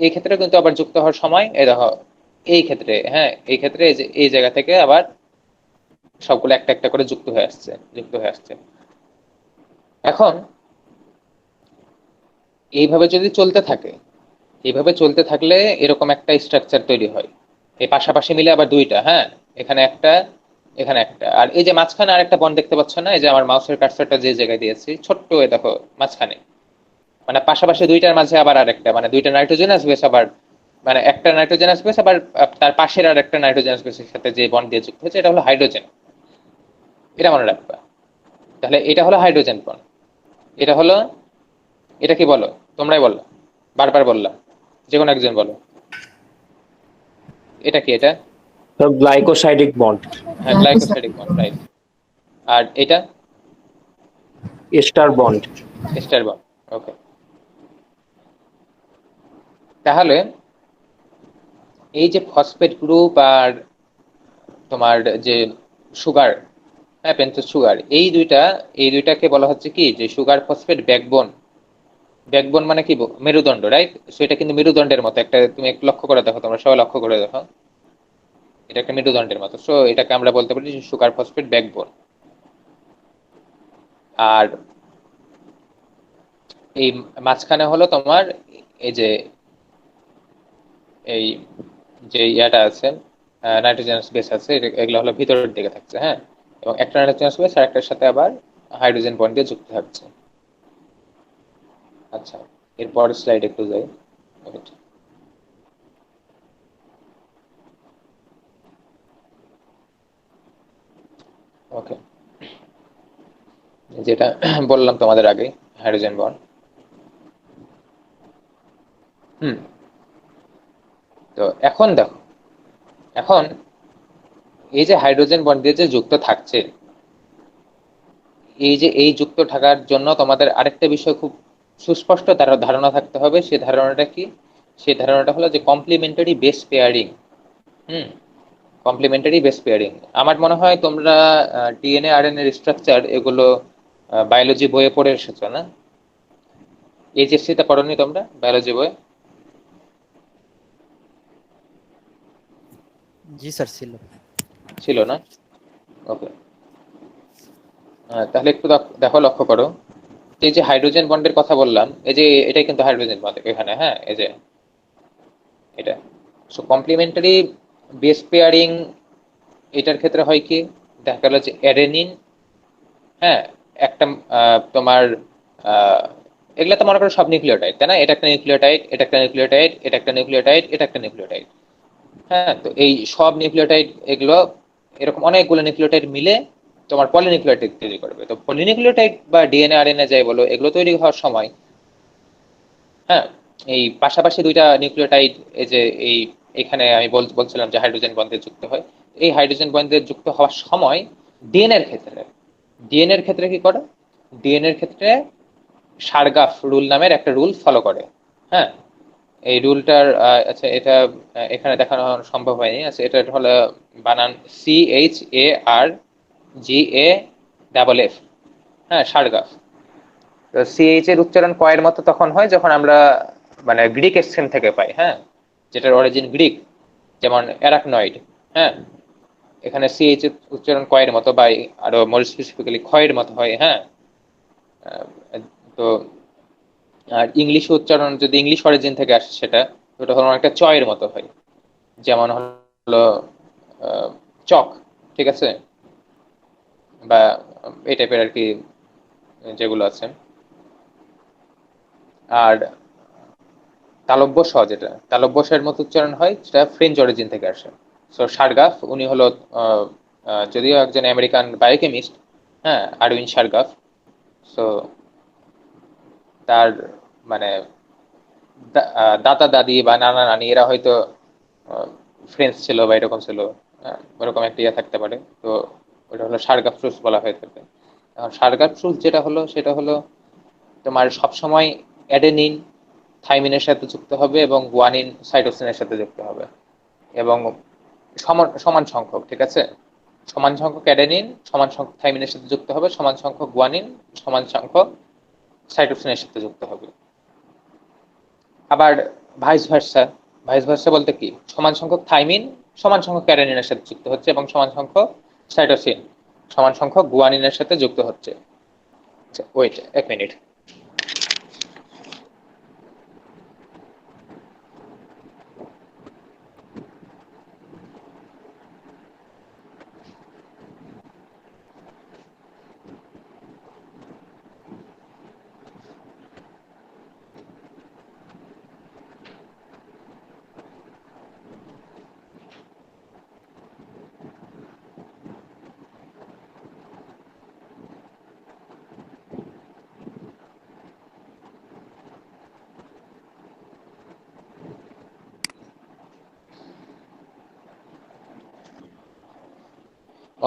এই ক্ষেত্রে কিন্তু আবার যুক্ত হওয়ার সময় এই দেখো এই ক্ষেত্রে, হ্যাঁ এই ক্ষেত্রে এই জায়গা থেকে আবার সবগুলো একটা একটা করে যুক্ত হয়ে আসছে। এখন এইভাবে যদি চলতে থাকে, এইভাবে চলতে থাকলে এরকম একটা স্ট্রাকচার তৈরি হয়। এই পাশাপাশি মিলে আবার দুইটা, হ্যাঁ এখানে একটা, এখানে একটা, আর এই যে মাঝখানে আরেকটা বন্ড দেখতে পাচ্ছ না? এই যে আমার মাউসের কার্সারটা যে জায়গায় দিয়েছি ছোট্ট, এই দেখো মাঝখানে, মানে পাশাপাশি দুইটার মাঝে আবার আরেকটা, মানে দুইটা নাইট্রোজেনাস বেস, আবার মানে একটা নাইট্রোজেনাস বেস আবার তার পাশের আর একটা নাইট্রোজেনাস বেসের সাথে যে বন্ড দিয়ে যুক্ত হয়েছে, এটা হলো হাইড্রোজেন। এটা মনে রাখবা। তাহলে এটা হলো হাইড্রোজেন বন্ড। এটা হলো, এটা কি বলো? তোমরাই বললো, বারবার বললাম, যে কোনো একজন বলো। এটা কি? এটা গ্লাইকোসাইডিক বন্ড। হ্যাঁ, গ্লাইকোসাইডিক বন্ড, রাইট। আর এটা এস্টার বন্ড। এস্টার বন্ড, ওকে। তাহলে এই যে ফসফেট গ্রুপ আর তোমার যে সুগার, হ্যাঁ পেন্টোজ সুগার, এই দুইটাকে বলা হচ্ছে কি যে সুগার ফসফেট ব্যাকবোন। ব্যাকবোন মানে কি? মেরুদণ্ড, রাইট? সো এটা কিন্তু মেরুদণ্ডের মতো একটা, তুমি একটু লক্ষ্য করে দেখো, তোমরা সবাই লক্ষ্য করে দেখো, এটা একটা মেরুদণ্ডের মতো। সো এটাকে আমরা বলতে পারি সুগার ফসফেট ব্যাকবোন। আর এই মাঝখানে হলো তোমার এই যে এই যে ইয়াটা আছে, নাইট্রোজেনাস বেস আছে, এগুলো হলো ভিতরের দিকে থাকছে, হ্যাঁ, এবং একটা নাইট্রোজেনাস বেস আর একটার সাথে আবার হাইড্রোজেন বন্ড দিয়ে যুক্ত থাকছে। আচ্ছা, এরপর স্লাইড একটু যাই। ওকে, যেটা বললাম তোমাদের আগে, হাইড্রোজেন বন্ড। তো এখন দেখো, এখন এই যে হাইড্রোজেন বন্ড দিয়ে যে যুক্ত থাকছে, এই যে এই যুক্ত থাকার জন্য তোমাদের আরেকটা বিষয় খুব সুস্পষ্ট ধারণা থাকতে হবে। সেই ধারণাটা কি? সেই ধারণাটা হলো যে complementary base pairing. Complementary base pairing. আমার মনে হয় তোমরা ডিএনএ আরএনএ এর স্ট্রাকচার এগুলো বায়োলজি বইয়ে পড়ে এসেছো না? এইচএসসিতে পড়োনি তোমরা বায়োলজি বই? জি স্যার, ছিল না? ওকে, তাহলে একটু দেখো, লক্ষ্য করো, এই যে হাইড্রোজেন বন্ডের কথা বললাম, এই যে এটাই কিন্তু হাইড্রোজেন বন্ড এখানে, হ্যাঁ এই যে এটা। সো কমপ্লিমেন্টারি বেস পেয়ারিং এটার ক্ষেত্রে হয় কি, দেখা গেল যে অ্যাডেনিন, হ্যাঁ একটা তোমার এগুলা তো মনে করো সব নিউক্লিওটাইড, তাই না? এটা একটা নিউক্লিওটাইড, এটা একটা নিউক্লিওটাইড, এটা একটা নিউক্লিওটাইড, এটা একটা নিউক্লিওটাইড, হ্যাঁ। তো এই সব নিউক্লিওটাইড এগুলো এরকম অনেকগুলো নিউক্লিওটাইড মিলে তোমার পলিনিউক্লিওটাইড তৈরি করবে। তো পলিনিউক্লিওটাইড বা ডিএনএ আরএনএ যাই বলো, এগুলো তৈরি হওয়ার সময়, হ্যাঁ, এই পাশাপাশি দুইটা নিউক্লিওটাইড, এই যে এখানে আমি বলছিলাম যে হাইড্রোজেন বন্ধে যুক্ত হয়, এই হাইড্রোজেন বন্ধে যুক্ত হওয়ার সময় ডিএনএর ক্ষেত্রে কি করে, ডিএনএর ক্ষেত্রে সারগাফ রুল নামের একটা রুল ফলো করে। হ্যাঁ, এই রুলটার আচ্ছা এটা এখানে দেখানো সম্ভব হয়নি। আচ্ছা, এটা হলো বানান CHARGAFF। হ্যাঁ, সারগাফ। তো সিএইচ এর উচ্চারণ কয়ের মতো তখন হয় যখন আমরা মানে গ্রিক এক্সেন থেকে পাই, হ্যাঁ, যেটার অরিজিন গ্রিক, যেমন অ্যারাকনয়েড। হ্যাঁ, এখানে সিএইচ এর উচ্চারণ কয়ের মতো বা আরো মোর স্পেসিফিক্যালি ক্ষয়ের মতো হয়। হ্যাঁ, তো আর ইংলিশ উচ্চারণ যদি ইংলিশ অরিজিন থেকে আসে সেটা, ওটা হলো অনেকটা চয়ের মতো হয়, যেমন হলো চক, ঠিক আছে, বা এই টাইপের আর কি যেগুলো আছে। আর তালব্য স, যেটা তালব্য স-এর মতো উচ্চারণ হয়, সেটা ফ্রেঞ্চ অরিজিন থেকে আসে। সো সারগাফ উনি হলো যদিও একজন আমেরিকান বায়োকেমিস্ট, হ্যাঁ, আরউইন সারগাফ। সো তার মানে দাদা দাদি বা নানা নানি এরা হয়তো ফ্রেঞ্চ ছিল বা এরকম ছিল, ওরকম একটা ইয়ে থাকতে পারে। তো ওটা হলো সারগাফ ফ্রুটস বলা হয়ে থাকে। এখন সারগাফ ফ্রুটস যেটা হলো সেটা হলো তোমার সবসময় অ্যাডেনিন থাইমিনের সাথে যুক্ত হবে এবং গুয়ানিন সাইটোসিনের সাথে যুক্ত হবে, এবং সমান সংখ্যক, ঠিক আছে, সমান সংখ্যক অ্যাডেনিন সমান সংখ্যক থাইমিনের সাথে যুক্ত হবে, সমান সংখ্যক গুয়ানিন সমান সংখ্যক সাইটোসিনের সাথে যুক্ত হবে। আবার ভাইস ভার্সা বলতে কি, সমান সংখ্যক থাইমিন সমান সংখ্যক অ্যাডেনিনের সাথে যুক্ত হচ্ছে এবং সমান সংখ্যক সাইটোসিন সমান সংখ্যক গুয়ানিনের সাথে যুক্ত হচ্ছে। ওয়েট এক মিনিট।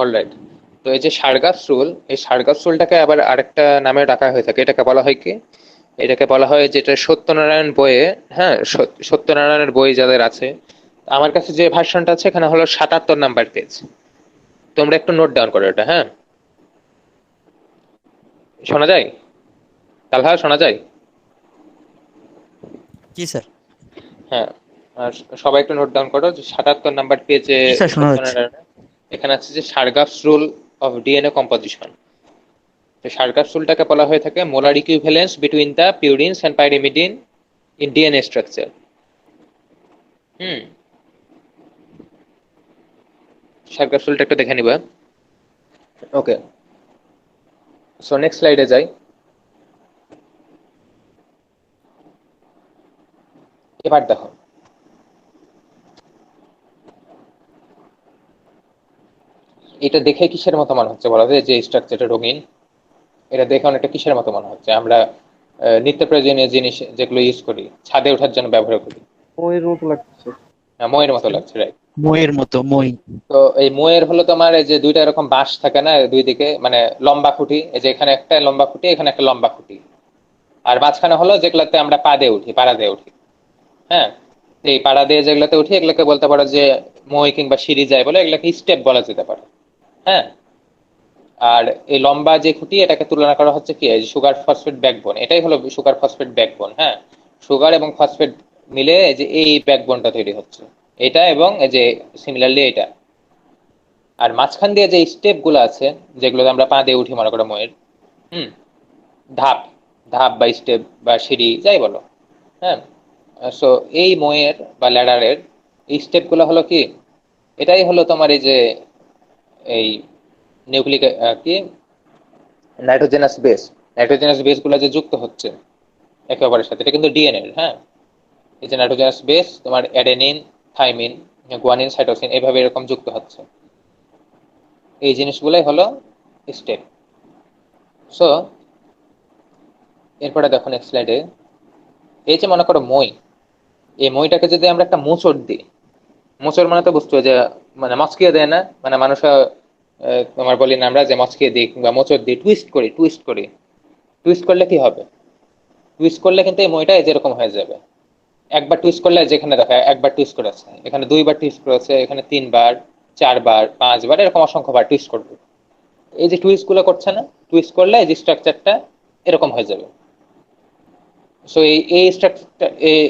অলরাইট। তো এই যে সারগাস রুল, এই সারগাস রুলটাকে আবার আরেকটা নামে ডাকা হয়ে থাকে। এটাকে বলা হয় কি, এটাকে বলা হয় যেটা সত্যনারায়ণ বইয়ে, হ্যাঁ, সত্যনারায়ণের বই যাদের আছে, আমার কাছে যে ভার্সনটা আছে এখানে হলো ৭৭ নাম্বার পেজ। তোমরা একটু নোট ডাউন করো এটা। হ্যাঁ, শোনা যায়? তালহা শোনা যায়? জি স্যার। হ্যাঁ, আর সবাই একটু নোট ডাউন করো যে ৭৭ নাম্বার পেজে জি স্যার, শোনা যাচ্ছে। এখানে আছে যে Chargaff's rule of DNA composition. তো সারগাস রুলটাকে বলা হয়ে থাকে molar equivalence between the purines and pyrimidine in DNA structure. Chargaff's রুলটা একটু দেখে নিবা। ওকে, সো নেক্সট স্লাইডে যাই। এবার দেখো, এটা দেখে কিসের মতো মনে হচ্ছে বলো, যে স্ট্রাকচারটা রঙিন, এটা দেখে অনেকটা কিসের মতো মনে হচ্ছে? আমরা নিত্য প্রয়োজনীয় জিনিস যেগুলো ইউজ করি, ছাদে ওঠার জন্য ব্যবহার করি, ওর মতো লাগছে। ময়ের মতো লাগছে, রাইট? মইয়ের মতো মই। তো এই ময়ের হলো তোমার এই যে দুইটা এরকম বাঁশ থাকে না দুই দিকে, মানে লম্বা খুঁটি, এই যে এখানে একটা লম্বা খুঁটি, এখানে একটা লম্বা খুঁটি, আর মাঝখানে হলো যেগুলাতে আমরা পাড়া দিয়ে উঠি। হ্যাঁ, এই পাড়া দিয়ে যেগুলাতে উঠি এগুলোকে বলতে পারো যে মই কিংবা সিঁড়ি যায় বলে, এগুলোকে স্টেপ বলা যেতে পারে। হ্যাঁ, আর এই লম্বা যে খুঁটি এটাকে তুলনা করা হচ্ছে কি, সুগার ফসফেট ব্যাকবোন, এটাই হলো সুগার ফসফেট ব্যাকবোন। হ্যাঁ, সুগার এবং ফসফেট মিলে এই যে এই ব্যাকবোনটা তৈরি হচ্ছে, এটা এবং এই যে সিমিলারলি এটা। আর মাঝখান দিয়ে যে স্টেপ গুলো আছে যেগুলো আমরা পা দিয়ে উঠি, মনে করো ময়ের ধাপ ধাপ বা স্টেপ বা সিঁড়ি যাই বলো। হ্যাঁ, সো এই ময়ের বা ল্যাডারের এই স্টেপ গুলো হলো কি, এটাই হলো তোমার এই যে এই নিউক্লিক কি নাইট্রোজেনাস বেস গুলো যে যুক্ত হচ্ছে একে অপরের সাথে, এটা কিন্তু ডিএনএ। হ্যাঁ, এই যে নাইট্রোজেনাস বেস তোমার অ্যাডেনিন থাইমিন গুয়ানিন সাইটোসিন এইভাবে এরকম যুক্ত হচ্ছে। এই জিনিসগুলাই হলো স্টেপ। সো এরপরে দেখো নেক্সট স্লাইডে, এই যে মনে করো মই, এই মইটাকে যদি আমরা একটা মোচড় দিই, মোচড় মানে তো বুঝতে যে মানে মচকিয়ে দেয় না, মানে মানুষ তোমার বলি না আমরা যে মচকিয়ে দিই কিংবা মোচড় দিই, টুইস্ট করি, টুইস্ট করলে কি হবে? টুইস্ট করলে কিন্তু এই মইটা যেরকম হয়ে যাবে। একবার টুইস্ট করলে, যেখানে দেখো একবার টুইস্ট করেছে, এখানে 2বার টুইস্ট করেছে, এখানে 3বার, 4বার, 5বার, এরকম অসংখ্যবার টুইস্ট করবে। এই যে টুইস্ট গুলো করছে না, টুইস্ট করলে এই যে স্ট্রাকচারটা এরকম হয়ে যাবে। সো এই স্ট্রাকচারটা,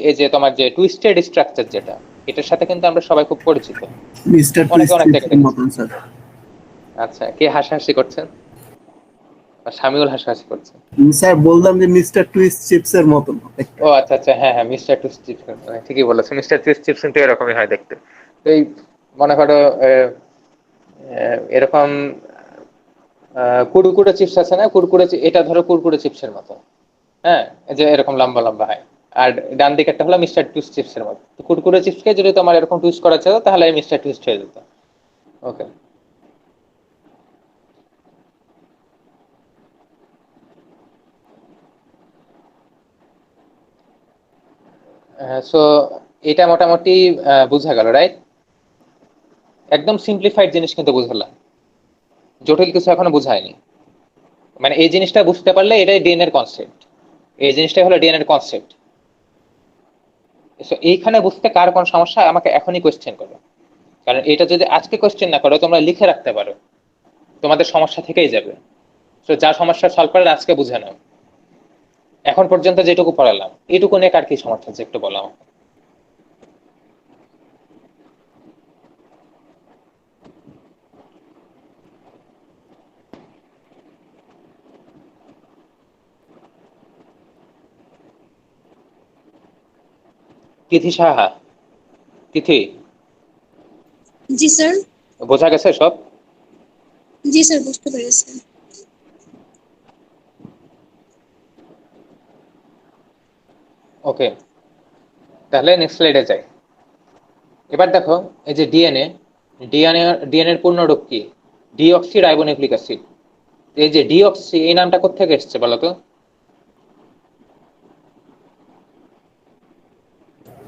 এই যে তোমার যে টুইস্টেড স্ট্রাকচার যেটা, এটার সাথে কিন্তু আমরা সবাই খুব পরিচিত, মিস্টার অনেকে অনেক জায়গায় টুইস্টের দেখেছি। মতন স্যার। আচ্ছা, কে হাসাহাসি করছেন? শামিউল হাসাহাসি করছে। স্যার বললাম যে মিস্টার টুইস্ট চিপসের মতন। ও আচ্ছা আচ্ছা, হ্যাঁ হ্যাঁ, মিস্টার টুইস্ট চিপস, ঠিকই বলেছো, মিস্টার টুইস্ট চিপস কিন্তু এরকমই হয় দেখতে। তো এই মনে করো এরকম কুড়কুড়ে চিপস আছে না, এটা ধরো কুড়কুড়ে চিপসের মতো, হ্যাঁ, এই যে এরকম লম্বা লম্বা হয়। আর ডান দিকে একটা হলো মিস্টার টুইস্ট চিপসের মতো। তো কুড়কুড়ে চিপসকে যদি তোমার এরকম টুইস্ট করা চাও, তাহলে এই মিস্টার টুইস্ট হয়ে যেত। ওকে, সো এটা মোটামুটি বোঝা গেল, রাইট? একদম সিম্পলিফাইড জিনিস কিন্তু বুঝলাম, জটিল কিছু এখনো বুঝায়নি। মানে এই জিনিসটা বুঝতে পারলে এটাই ডিএনএর কনসেপ্ট, এই জিনিসটাই হলো ডিএনএর কনসেপ্ট। এইখানে বুঝতে কার কোন সমস্যা আমাকে এখনই কোয়েশ্চেন করো, কারণ এটা যদি আজকে কোয়েশ্চেন না করো, তোমরা লিখে রাখতে পারো, তোমাদের সমস্যা থেকেই যাবে। তো যা সমস্যা সলভ করে আজকে বুঝে নাও। এখন পর্যন্ত যেটুকু পড়ালাম, এইটুকু নিয়ে কার কি সমস্যা আছে একটু বলো আমাকে। তিথি সাহা, তিথি, জি স্যার। বোঝা গেছে সব? জি স্যার, বুঝতে পেরেছি। ওকে, তাহলে নেক্সট স্লাইডে যাই। এবার দেখো, এই যে ডিএনএ, ডিএনএর পূর্ণরূপ কি? Deoxy ribonucleic acid. এই যে ডিঅক্সি, এই নামটা কোত্থেকে এসছে বলো তো?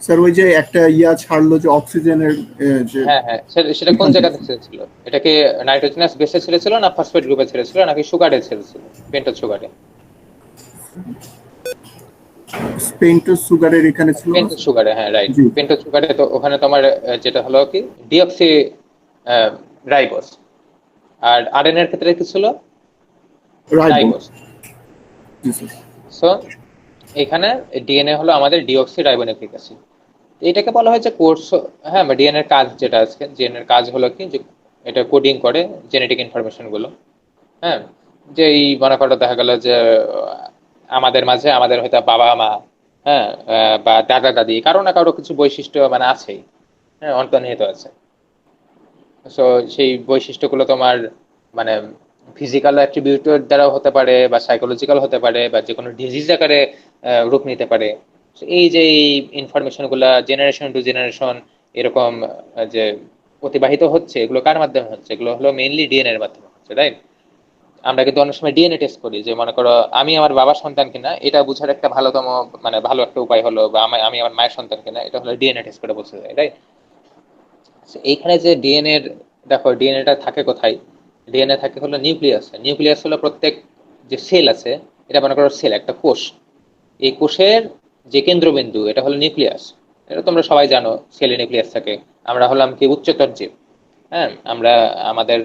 স্যার ওই যে একটা ছাড়লো যে অক্সিজেনের যে হ্যাঁ হ্যাঁ, সেটা কোন জায়গা থেকে ছেড়েছিল? এটা কি নাইট্রোজেনাস বেসে ছেড়েছিল, না ফসফেট গ্রুপে ছেড়েছিল, নাকি সুগারে ছেড়েছিল, পেন্টোজ সুগারে? পেন্টোজ সুগারের এখানে ছিল। পেন্টোজ সুগারে, হ্যাঁ রাইট, জি। পেন্টোজ সুগারে। তো ওখানে তোমার যেটা হলো কি ডিঅক্সি রাইবোস। আর আরএনএ এর ক্ষেত্রে কি ছিল? রাইবোস। জি স্যার। সো এখানে ডিএনএ হলো আমাদের ডিঅক্সি রাইবোনিউক্লিক অ্যাসিড। এটাকে বলা হয় যে কোর্স, হ্যাঁ, ডিএনএ এর কাজ যেটা আছে, ডিএনএ এর কাজ হলো কি যে এটা কোডিং করে জেনেটিক ইনফরমেশন গুলো। হ্যাঁ, যে এই মনে করো দেখা গেল যে আমাদের মাঝে আমাদের হয়তো বাবা মা, হ্যাঁ, বা দাদা দাদি, কারো না কারো কিছু বৈশিষ্ট্য মানে আছেই, হ্যাঁ, অন্তর্নিহিত আছে। সো সেই বৈশিষ্ট্যগুলো তোমার মানে ফিজিক্যাল অ্যাট্রিবিউটের দ্বারাও হতে পারে, বা সাইকোলজিক্যাল হতে পারে, বা যে কোনো ডিজিজ আকারে রূপ নিতে পারে। So এই যে এই ইনফরমেশন গুলা জেনারেশন টু জেনারেশন এরকম যে অতিবাহিত হচ্ছে, এগুলো কার মাধ্যমে হচ্ছে? এগুলো হলো মেইনলি ডিএনএ এর মাধ্যমে হচ্ছে, রাইট? আমরা কিন্তু অনেক সময় ডিএনএ টেস্ট করি, যে মনে করো আমি আমার বাবার সন্তান কিনা, এটা বোঝার একটা ভালোতম মানে ভালো একটা উপায় হলো, বা আমি আমার মায়ের সন্তান কিনা, এটা হলো ডিএনএ টেস্ট করে বোঝা যায়, রাইট? এইখানে যে ডিএনএ এর, দেখো ডিএনএটা থাকে কোথায়? ডিএনএ থাকে হলো নিউক্লিয়াসে। নিউক্লিয়াস হলো প্রত্যেক যে সেল আছে, এটা মনে করো সেল, একটা কোষ। এই কোষের যে কেন্দ্রবিন্দু, এটা হলো নিউক্লিয়াস। এটা তোমরা সবাই জানো, সেলে নিউক্লিয়াস থাকে। আমরা হলাম কি উচ্চতর জীব, হ্যাঁ, আমরা আমাদের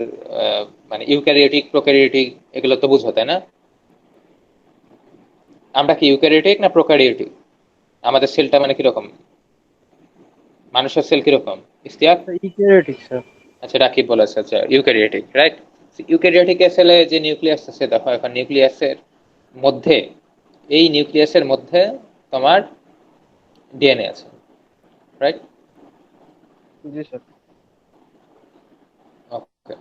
মানে ইউক্যারিওটিক প্রোক্যারিওটিক এগুলো তো বুঝো, তাই না? আমরা কি ইউক্যারিওটিক না প্রোক্যারিওটিক? আমাদের সেলটা মানে কিরকম? মানুষের সেল কিরকম ইস্তিয়াক? Eukaryotic sir. আচ্ছা, রাকিব বলেছে, আচ্ছা ইউক্যারিওটিক, রাইট? ইউক্যারিওটিক সেলে যে নিউক্লিয়াস আছে, দেখো এখন নিউক্লিয়াসের মধ্যে, এই নিউক্লিয়াসের মধ্যে তোমার ডিএনএ আছে, রাইট? জি স্যার। ওকে,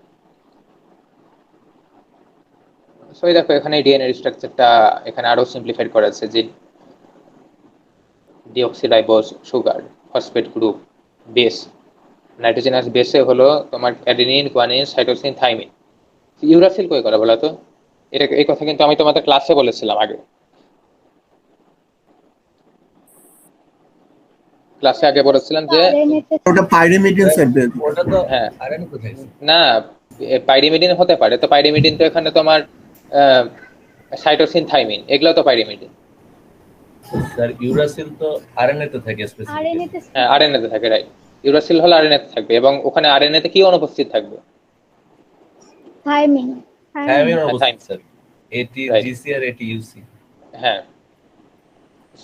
সো এই দেখো এখানে ডিএনএ স্ট্রাকচারটা এখানে আরো সিম্পলিফাইড করা আছে, যে deoxyribose sugar, phosphate group, base, nitrogenous বেসে হলো তোমার adenine, guanine, cytosine, thymine. Uracil কই করে বলো তো? এটা এই কথা কিন্তু আমি তোমাদের ক্লাসে বলেছিলাম আগে। ক্লাসে আগে বলেছিলাম যে RNA তে ওটা পাইরিমিডিন সেট দিয়ে দিবে। ওটা তো হ্যাঁ আরএনএ কোথায় আছে? না, পাইরিমিডিন হতে পারে, তো পাইরিমিডিন তো এখানে তোমার সাইটোসিন থাইমিন এগুলো তো পাইরিমিডিন। স্যার ইউরাসিল তো আরএনএ তে থাকে RNA স্পেসিফিক্যালি। তে হ্যাঁ আরএনএ তে থাকে, রাইট। ইউরাসিল হলো আরএনএ তে থাকবে এবং ওখানে আরএনএ তে কি অনুপস্থিত থাকবে? থাইমিন থায়ামিন হ্যাঁ, অবস্থিত থাইমিন, স্যার। এটি রাইট। জিসি আর এটি ইউসি। হ্যাঁ,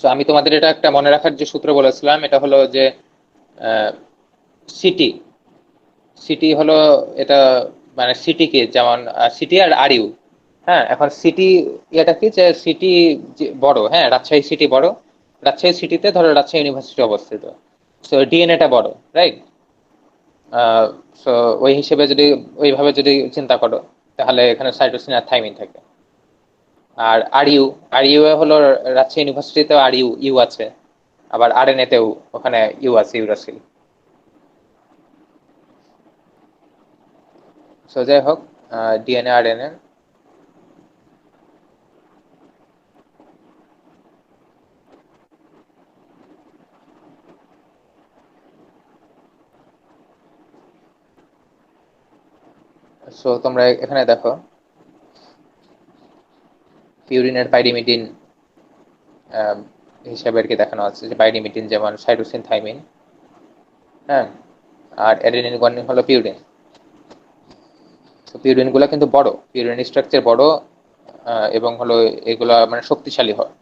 তো আমি তোমাদের এটা একটা মনে রাখার যে সূত্র বলেছিলাম, এটা হলো যে সিটি সিটি হলো এটা, মানে সিটি কি, যেমন সিটি আর আর ইউ। হ্যাঁ, এখন সিটি এটা কি, যে সিটি বড়, হ্যাঁ রাজশাহী সিটি বড়, রাজশাহী সিটিতে ধরো রাজশাহী ইউনিভার্সিটি অবস্থিত, সো ডিএনএটা বড়, রাইট। সো ওই হিসেবে যদি ওইভাবে যদি চিন্তা করো, তাহলে এখানে সাইটোসিন আর থাইমিন থাকে। আর আর ইউ হলো রাজশাহী ইউনিভার্সিটিতেও আর ইউ ইউ আছে, আবার আরএনএ তেও ওখানে ইউ আছে, ইউরাসিল। সো যাই হোক, ডিএনএ আরএনএ সো তোমরা এখানে দেখো পিউরিনের পাইরিমিডিন হিসাবে আর কি দেখানো আছে, যে পাইরিমিডিন যেমন সাইটোসিন থাইমিন, হ্যাঁ, আর অ্যাডেনিন গুয়ানিন হলো পিউরিন। তো পিউরিন গুলো কিন্তু বড়, পিউরিন স্ট্রাকচার বড়, এবং হলো এগুলা মানে শক্তিশালী হয়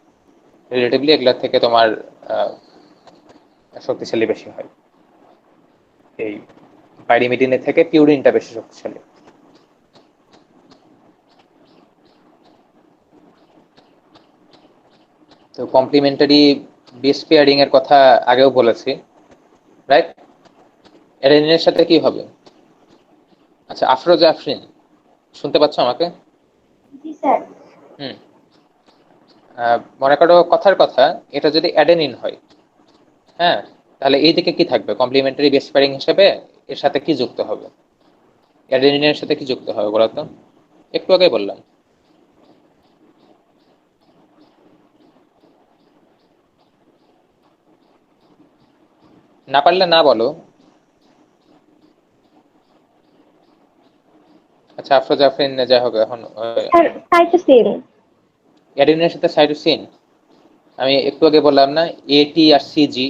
রিলেটিভলি, এগুলোর থেকে তোমার শক্তিশালী বেশি হয়। এই পাইরিমিডিনের থেকে পিউরিনটা বেশি শক্তিশালী। তো কমপ্লিমেন্টারি বেস পেয়ারিং এর কথা আগেও বলেছি, রাইট। অ্যাডেনিনের সাথে কি হবে? আচ্ছা, আফরোজাফরিন, শুনতে পাচ্ছ আমাকে? জি স্যার হুম। মনে করো কথার কথা, এটা যদি অ্যাডেনিন হয়, হ্যাঁ, তাহলে এই দিকে কি থাকবে কমপ্লিমেন্টারি বেস পেয়ারিং হিসেবে? এর সাথে কি যুক্ত হবে? অ্যাডেনিনের সাথে কি যুক্ত হবে বলো তো? একটু আগে বললাম। না পারলে না বলো। আচ্ছা, আফরোজাফরিন যাই হোক, এখন স্যার সাইটোসিন অ্যাডেনিনের সাথে সাইটোসিন, আমি একটু আগে বললাম না এটি আর সিজি,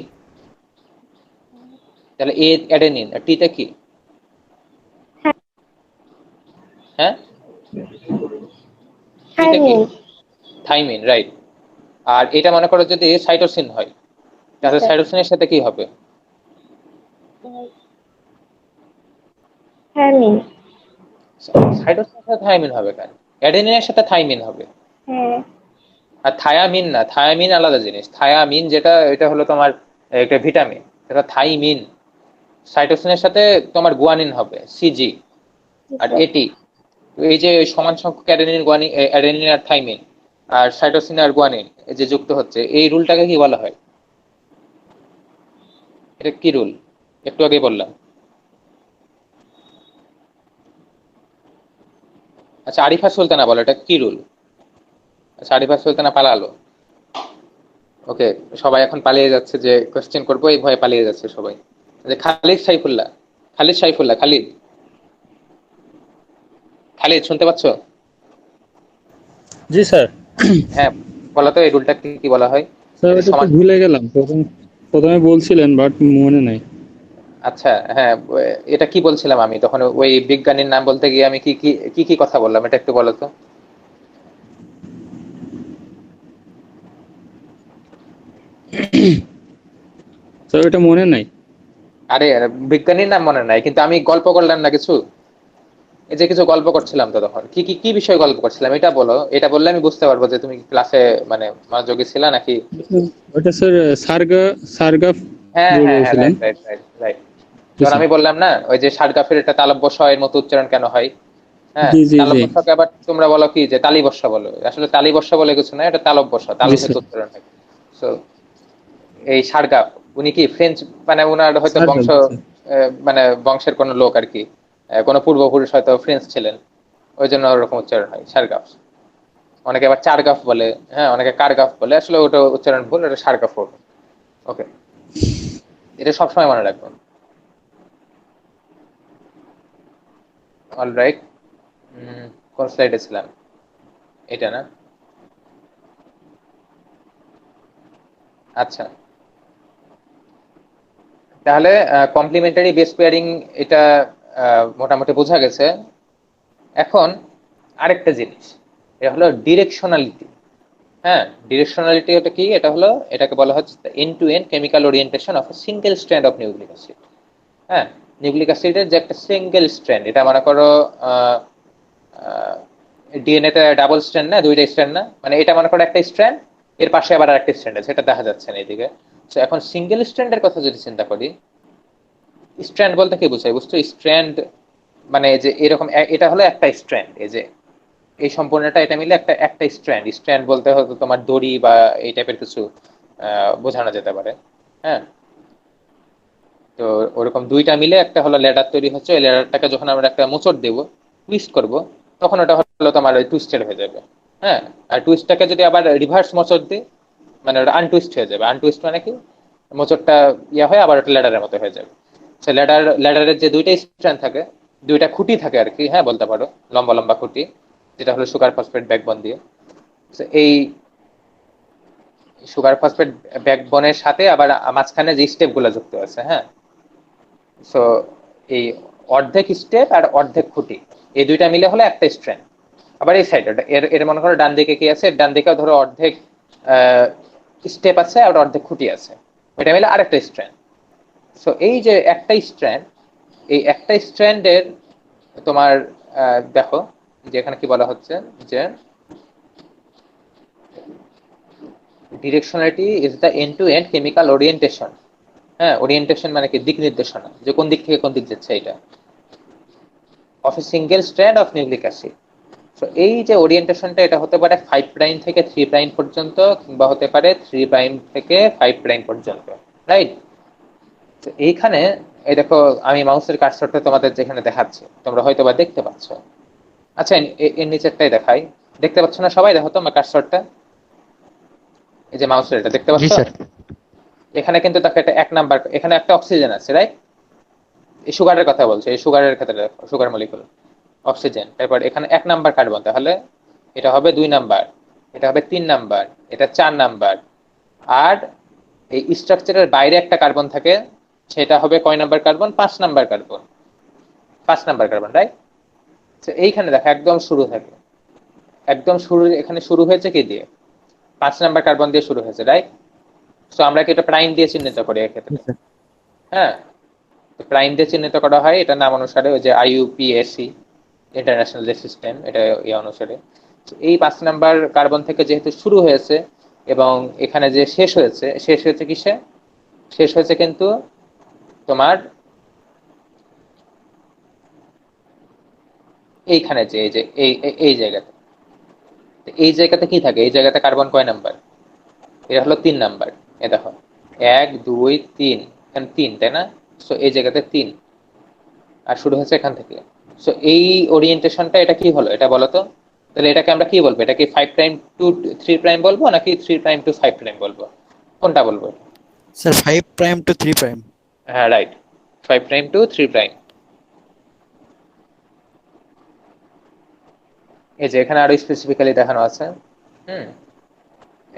তাহলে এ অ্যাডেনিন আর টিটা কি? হ্যাঁ, টিটা কি? Thymine thymine, right. আর এটা মনে করো যদি সাইটোসিন হয়, তাহলে সাইটোসিনের সাথে কি হবে? থাইমিন সাইটোসিনের সাথে থাইমিন হবে কেন? অ্যাডেনিনের সাথে থাইমিন হবে। হ্যাঁ আর থায়ামিন না, থায়ামিন আলাদা জিনিস। থায়ামিন যেটা, এটা হলো তোমার একটা ভিটামিন, এটা থাইমিন। সাইটোসিনের সাথে তোমার গুয়ানিন হবে, সিজি। আর এটি, এই যে সমান সংখ্যক অ্যাডেনিন গুয়ানিন, অ্যাডেনিন আর থাইমিন আর সাইটোসিন আর গুয়ানিন এই যে যুক্ত হচ্ছে, এই রুলটাকে কি বলা হয়? এটা কি রুল? একটু আগে বললাম। আচ্ছা, আরিফা সুলতানা বলো এটা কি রুল? আচ্ছা, আরিফা সুলতানা পালালো। ওকে, সবাই এখন পালিয়ে যাচ্ছে, যে কোশ্চেন করবো এই ভয়ে পালিয়ে যাচ্ছে সবাই। যে খালিদ সাইফুল্লাহ, খালিদ শুনতে পাচ্ছ? জি স্যার। হ্যাঁ, বলো তো এই রুলটা কি কি বলা হয়? স্যার এটা ওটা তো সমান। ভুলে গেলাম, প্রথমে বলছিলেন বাট মনে নাই। আচ্ছা, হ্যাঁ, এটা কি বলছিলাম আমি তখন? ওই বিজ্ঞানীর নাম বলতে গিয়ে আমি কি কি কি কি কথা বললাম, এটা একটু বলো তো। স্যার ওটা মনে নাই। আরে বিজ্ঞানীর নাম মনে নাই, কিন্তু আমি গল্প করলাম না কিছু, এই যে কিছু গল্প করছিলাম, তো তখন কি কি কি বিষয়ে গল্প করছিলাম এটা বলো। এটা বললে আমি বুঝতে পারবো যে তুমি ক্লাসে মানে মনোযোগী ছিলা নাকি। ওটা স্যার সারগা হ্যাঁ হ্যাঁ হ্যাঁ, বলছিলেন। Right right right right. যখন আমি বললাম না ওই যে সারগাফের এটা তালব্য শ এর মতো উচ্চারণ কেন হয়? হ্যাঁ, জি জি জি তালব্য শকে আবার তোমরা বলো কি যে তালিবর্ষ বলো, আসলে তালিবর্ষ বলে কিছু না, এটা তালব্য শ, জি তালব্য স্যার। উচ্চারণ হয়। সো এই সারগাফ, উনি কি ফ্রেঞ্চ, মানে উনার হয়তো সারগাফ, বংশ, জি স্যার। মানে বংশের কোনো লোক আর কি, কোনো পূর্বপুরুষ হয়তো ফ্রেঞ্চ ছিলেন। ওই জন্য ওরকম উচ্চারণ হয় সারগাফ। অনেকে আবার চারগাফ বলে, হ্যাঁ অনেকে কারগাফ বলে, আসলে ওটা উচ্চারণ ভুল, ওটা সারগাফ হবে। ওকে, এটা সবসময় মনে রাখবেন। অলরাইট, কোন স্লাইডে ছিলাম? এটা না? আচ্ছা, তাহলে কমপ্লিমেন্টারি বেস পেয়ারিং এটা মোটামুটি বোঝা গেছে। এখন আরেকটা জিনিস, এটা হলো ডিরেকশনালিটি। হ্যাঁ, ডিরেকশনালিটি এটা কি? এটা হলো, এটাকে বলা হচ্ছে end to end chemical orientation of a single strand of nucleic acid. হ্যাঁ, নিউক্লিক অ্যাসিডের যে একটা সিঙ্গেল স্ট্র্যান্ড, এটা মনে করো ডিএনএ তে ডাবল স্ট্র্যান্ড না, দুইটা স্ট্র্যান্ড না, মানে এটা মনে করো একটা স্ট্র্যান্ড, এর পাশে আবার আরেকটা স্ট্র্যান্ড আছে, এটা দেখা যাচ্ছে না এদিকে। তো এখন সিঙ্গেল স্ট্র্যান্ডের কথা যদি চিন্তা করি, স্ট্র্যান্ড বলতে কি বোঝায় বুঝছো? স্ট্র্যান্ড মানে যে এরকম এটা হলো একটা স্ট্র্যান্ড, এই যে এই সম্পূর্ণটা এটা মিলে একটা একটা স্ট্র্যান্ড। স্ট্র্যান্ড বলতে হয়তো তোমার দড়ি বা এই টাইপের কিছু বোঝানো যেতে পারে। হ্যাঁ, তো ওরকম দুইটা মিলে একটা হলো ল্যাডার তৈরি হচ্ছে। ওই ল্যাডারটাকে যখন আমরা একটা মোচড় দেব, টুইস্ট করব, তখন ওটা হলো তোমার ওই টুইস্টেড হয়ে যাবে। হ্যাঁ, আর টুইস্টটাকে যদি আবার রিভার্স মোচড় দিই, মানে ওটা আনটুইস্ট হয়ে যাবে। আনটুইস্ট মানে কি? মোচড়টা ইয়া হয়ে আবার ওটা ল্যাডারের মতো হয়ে যাবে। সে ল্যাডারের যে দুইটা স্ট্র্যান্ড থাকে, দুইটা খুঁটি থাকে আর কি, হ্যাঁ বলতে পারো, লম্বা লম্বা খুঁটি, যেটা হলো সুগার ফসফেট ব্যাকবোন দিয়ে। এই সুগার ফসফেট ব্যাকবোনের সাথে আবার মাঝখানে যে স্টেপ গুলো যুক্ত আছে, হ্যাঁ, সো এই অর্ধেক স্টেপ আর অর্ধেক খুঁটি, এই দুইটা মিলে হলো একটা স্ট্র্যান্ড। আবার এই সাইড এর এর মনে করো ডান দিকে কি আছে, ডান দিকে ধরো অর্ধেক স্টেপ আছে আর অর্ধেক খুঁটি আছে, এটা মিলে আরেকটা স্ট্র্যান্ড। সো এই যে একটা স্ট্র্যান্ড, এই একটা স্ট্র্যান্ডের তোমার দেখো যে এখানে কি বলা হচ্ছে যে directionality is the end to end chemical orientation. হ্যাঁ, ওরিয়েন্টেশন মানে কি? দিক নির্দেশনা, যে কোন দিক থেকে কোন দিক যাচ্ছে এটা, of a single strand of nucleic acid. তো এই যে ওরিয়েন্টেশনটা, এটা হতে পারে 5 প্রাইম থেকে 3 প্রাইম পর্যন্ত, কিংবা হতে পারে 3 প্রাইম থেকে 5 প্রাইম পর্যন্ত, রাইট? তো এইখানে এই দেখো, আমি মাউসের কার্সরটা তোমাদের যেখানে দেখাচ্ছি, তোমরা হয়তো বা দেখতে পাচ্ছ। আচ্ছা, এর নিচেরটাই দেখাই, দেখতে পাচ্ছ না সবাই? দেখো তো আমার কার্সরটা, এই যে মাউসের, এটা দেখতে জি পাচ্ছ? স্যার। এখানে কিন্তু দেখো এটা 1 নাম্বার, এখানে একটা অক্সিজেন আছে, রাইট? এই সুগারের কথা বলছে, এই সুগারের ক্ষেত্রে দেখো, সুগার মলিকুল, অক্সিজেন, তারপর এখানে 1 নাম্বার কার্বন, তাহলে এটা হবে 2 নাম্বার, এটা হবে 3 নাম্বার, এটা 4 নাম্বার। আর এই স্ট্রাকচারের বাইরে একটা কার্বন থাকে, সেটা হবে কয় number carbon? 5 number carbon, 5 number carbon, right? তো এইখানে দেখো একদম শুরু থাকে, একদম শুরু, এখানে শুরু হয়েছে কি দিয়ে? 5 নাম্বার কার্বন দিয়ে শুরু হয়েছে, রাইট? তো আমরা কি এটা প্রাইম দিয়ে চিহ্নিত করি এক্ষেত্রে? হ্যাঁ, প্রাইম দিয়ে চিহ্নিত করা হয় এটা নাম অনুসারে, ওই যে IUPAC ইন্টারন্যাশনাল যে সিস্টেম, এটা এই অনুসারে। এই 5 নাম্বার কার্বন থেকে যেহেতু শুরু হয়েছে, এবং এখানে যে শেষ হয়েছে, শেষ হয়েছে কিসে? শেষ হয়েছে কিন্তু তোমার এইখানে যে এই যে এই জায়গাতে, এই জায়গাতে কি থাকে? এই জায়গাতে কার্বন কয় নাম্বার? এটা হলো 3 নাম্বার। এ দেখো 1 2 3, এখানে 3, তাই না? সো এই জায়গাতে 3, আর শুরু হচ্ছে এখান থেকে। সো এই ওরিয়েন্টেশনটা এটা কি হলো এটা বলো তো? তাহলে এটাকে আমরা কি বলবো? এটা কি 5 প্রাইম টু 3 প্রাইম বলবো, নাকি 3 প্রাইম টু 5 প্রাইম বলবো? কোনটা বলবো? Sir 5 prime to 3 prime. হ্যাঁ, রাইট, 5 প্রাইম টু 3 প্রাইম। এই যে এখানে আরো স্পেসিফিক্যালি দেখানো আছে।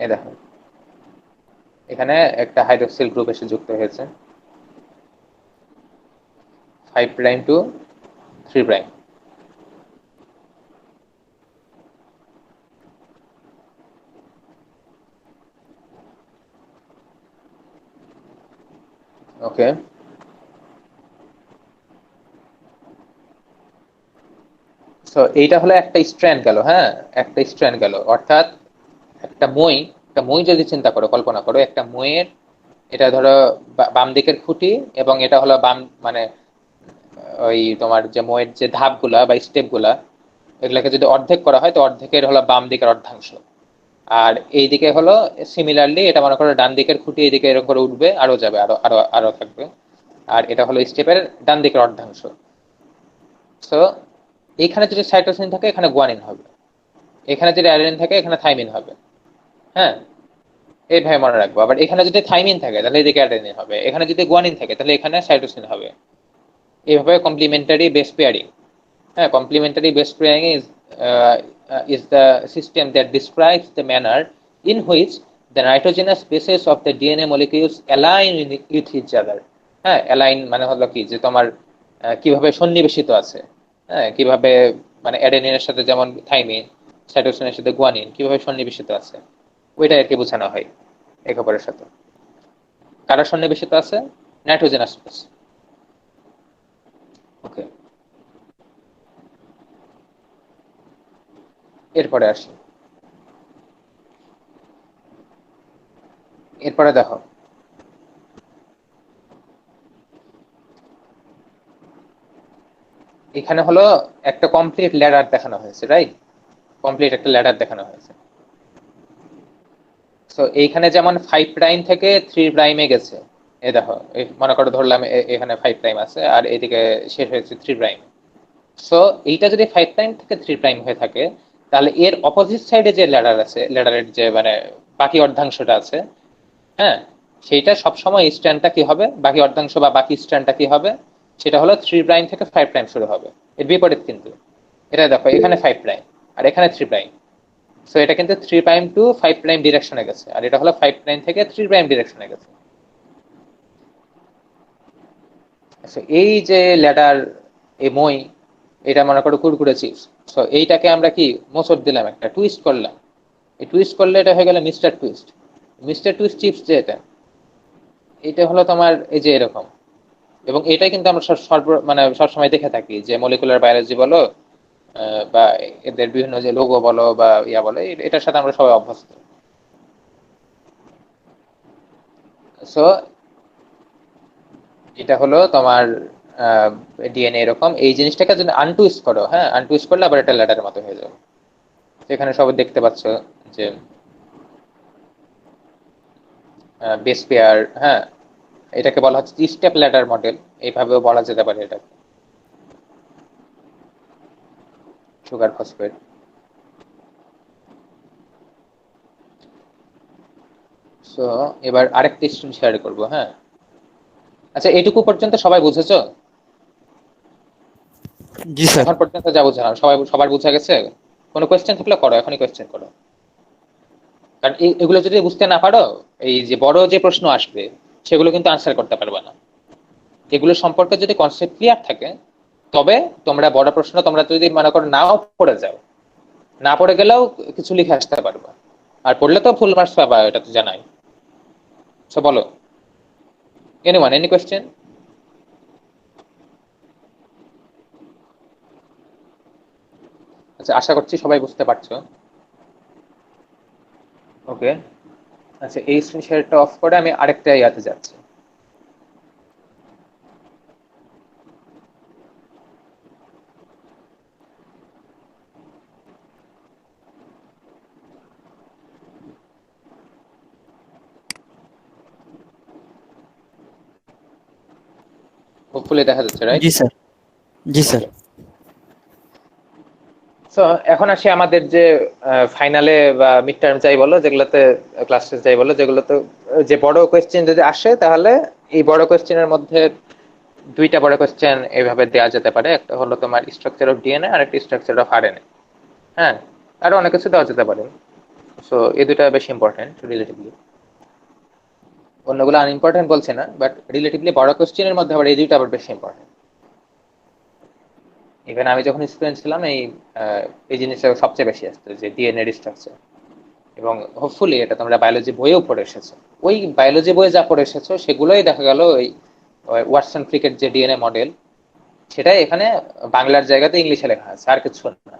এই দেখো এখানে একটা হাইড্রোক্সিল গ্রুপ এসে যুক্ত হয়েছে, 5 prime to 3 prime. Okay, so এইটা হলো একটা স্ট্র্যান্ড গেল। হ্যাঁ, একটা স্ট্র্যান্ড গেল, অর্থাৎ একটা মই যদি চিন্তা করো, কল্পনা করো একটা মইয়ের, এটা ধরো বাম দিকের খুঁটি, এবং এটা হলো বাম মানে ওই তোমার যে মইয়ের যে ধাপগুলা বা স্টেপগুলা, এগুলাকে যদি অর্ধেক করা হয়, তো অর্ধেকের হলো বাম দিকের অর্ধাংশ। আর এইদিকে হলো সিমিলারলি, এটা মনে করো ডান দিকের খুঁটি, এইদিকে এরকম করে উঠবে, আরো যাবে, আরো আরো আরো থাকবে। আর এটা হলো স্টেপের ডান দিকের অর্ধাংশ। সো এইখানে যদি সাইটোসিন থাকে এখানে গুয়ানিন হবে, এখানে যদি অ্যাডেনিন থাকে এখানে থাইমিন হবে। হ্যাঁ, এইভাবে মনে রাখবো। আবার এখানে যদি থাইমিন থাকে তাহলে এদিকে অ্যাডেনিন হবে, এখানে যদি গুয়ানিন থাকে তাহলে এখানে সাইটোসিন হবে। এইভাবে কমপ্লিমেন্টারি বেস পেয়ারিং। হ্যাঁ, complementary base pairing is the system that describes the manner in which the nitrogenous bases of the DNA molecules align with each other. হ্যাঁ, অ্যালাইন মানে হলো কি যে তোমার কিভাবে সন্নিবেশিত আছে, হ্যাঁ, কিভাবে মানে অ্যাডেনিনের সাথে যেমন থাইমিন, সাইটোসিনের সাথে গুয়ানিন কিভাবে সন্নিবেশিত আছে, ওইটা আর কি বোঝানো হয় একে অপরের সাথে। কারা সন্নিবেশিত আছে? Nitrogenous base. ওকে, এরপরে আসি। এরপরে দেখো এখানে হলো একটা কমপ্লিট ল্যাডার দেখানো হয়েছে, রাইট? কমপ্লিট একটা ল্যাডার দেখানো হয়েছে। সো এইখানে যেমন 5 প্রাইম থেকে 3 প্রাইমে গেছে, এই দেখো মনে করো ধরলাম এখানে 5 প্রাইম আছে আর এদিকে শেষ হয়েছে 3 প্রাইম। সো এইটা যদি 5 প্রাইম থেকে 3 প্রাইম হয়ে থাকে তাহলে এর অপোজিট সাইডে যে ল্যাডার আছে, ল্যাডারের যে মানে বাকি অর্ধাংশটা আছে, হ্যাঁ, সেইটা সবসময় স্ট্র্যান্ডটা কি হবে, বাকি অর্ধাংশ বা বাকি স্ট্র্যান্ডটা কি হবে, সেটা হলো 3 প্রাইম থেকে 5 প্রাইম শুরু হবে। এর বিপরীত কিন্তু এটা দেখো এখানে 5 প্রাইম আর এখানে 3 প্রাইম। সো এটা কিন্তু 3 প্রাইম টু 5 প্রাইম ডিরেকশনে গেছে, আর এটা হলো 5 প্রাইম থেকে 3 প্রাইম ডিরেকশনে গেছে। আচ্ছা, এই যে ল্যাডার, এই মই, এটা মনে করো কুরকুরে চিপস। সো এইটাকে আমরা কি মোচড় দিলাম, একটা টুইস্ট করলাম। এই টুইস্ট করলে এটা হয়ে গেল mister twist. Mister twist chips যে এটা হলো তোমার এই যে এরকম। এবং এটাই কিন্তু আমরা মানে সবসময় দেখে থাকি যে মলিকুলার বায়োলজি বলো বা এদের বিভিন্ন যে লোগো বলো বা ইয়া বলো, এটার সাথে আমরা সবাই অভ্যস্ত। সো এটা হলো তোমার ডিএনএ এরকম। এই জিনিসটাকে যদি আনটুইস্ট করো, হ্যাঁ, আনটুইস্ট করলে আবার এটা ল্যাডারের মতো হয়ে যাবে। এখানে সবাই দেখতে পাচ্ছ যে বেস পেয়ার, হ্যাঁ, এটাকে বলা হচ্ছে স্টেপ ল্যাডার মডেল, এইভাবেও বলা যেতে পারে এটা। Sugar phosphate. সো এবার আরেকটা স্ক্রিন শেয়ার করব। হ্যাঁ, আচ্ছা, এটুকু পর্যন্ত সবাই বুঝেছো? জি স্যার। এখন পর্যন্ত যা বুঝলাম সবার বুঝা গেছে? কোনো কোয়েশ্চেন থাকলে করো, এখনই কোয়েশ্চেন করো। কারণ এগুলো যদি বুঝতে না পারো, এই যে বড় যে প্রশ্ন আসবে সেগুলো কিন্তু আনসার করতে পারবে না। এগুলো সম্পর্কে যদি কনসেপ্ট ক্লিয়ার থাকে তবে তোমরা বড় প্রশ্ন তোমরা যদি মনে করো নাও পড়ে যাও, না পড়ে গেলেও কিছু লিখে আসতে পারবে, আর পড়লে তো ফুল মার্কস পাবা, এটা তো জানাই। সো বলো, এনিওয়ান, এনি কোয়েশ্চেন? আচ্ছা, আশা করছি সবাই বুঝতে পারছো। ওকে, আচ্ছা, এই স্ক্রিন শেয়ারটা অফ করে আমি আরেকটা ইয়াতে যাচ্ছি। হোপফুলি দেখা যাচ্ছে, রাইট? জি স্যার। জি স্যার। সো এখন আসি আমাদের যে ফাইনালে বা মিড টার্ম যাই বলো, যেগুলোতে ক্লাস টেস্ট যাই বলো, যেগুলোতে যে বড় কোয়েশ্চেন যদি আসে তাহলে এই বড় কোয়েশ্চেনের মধ্যে দুইটা বড় কোয়েশ্চেন এইভাবে দেওয়া যেতে পারে। একটা হলো তোমার স্ট্রাকচার অফ ডিএনএ আর একটা স্ট্রাকচার অফ আরএনএ। হ্যাঁ, আরো অনেক কিছু দেওয়া যেতে পারে। সো এই দুটা বেশি ইম্পর্টেন্ট রিলেটিভলি, অন্যগুলো আনইম্পর্টেন্ট বলছে না, বাট রিলেটিভলি বড় কোয়েশ্চেনের মধ্যে আবার এই দুইটা আবার বেশি ইম্পর্টেন্ট। ইভেন আমি যখন স্টুডেন্ট ছিলাম এই জিনিসটা সবচেয়ে বেশি আসতো, যে ডিএনএ স্ট্রাকচার। এবং হোপফুলি এটা তোমরা বায়োলজি বইয়েও পড়ে এসেছো। ওই বায়োলজি বইয়ে যা পড়ে এসেছো সেগুলোই দেখা গেল ওই ওয়াটসন ক্রিকেট যে ডিএনএ মডেল, সেটাই এখানে বাংলার জায়গাতে ইংলিশে লেখা আছে, আর কিছু না।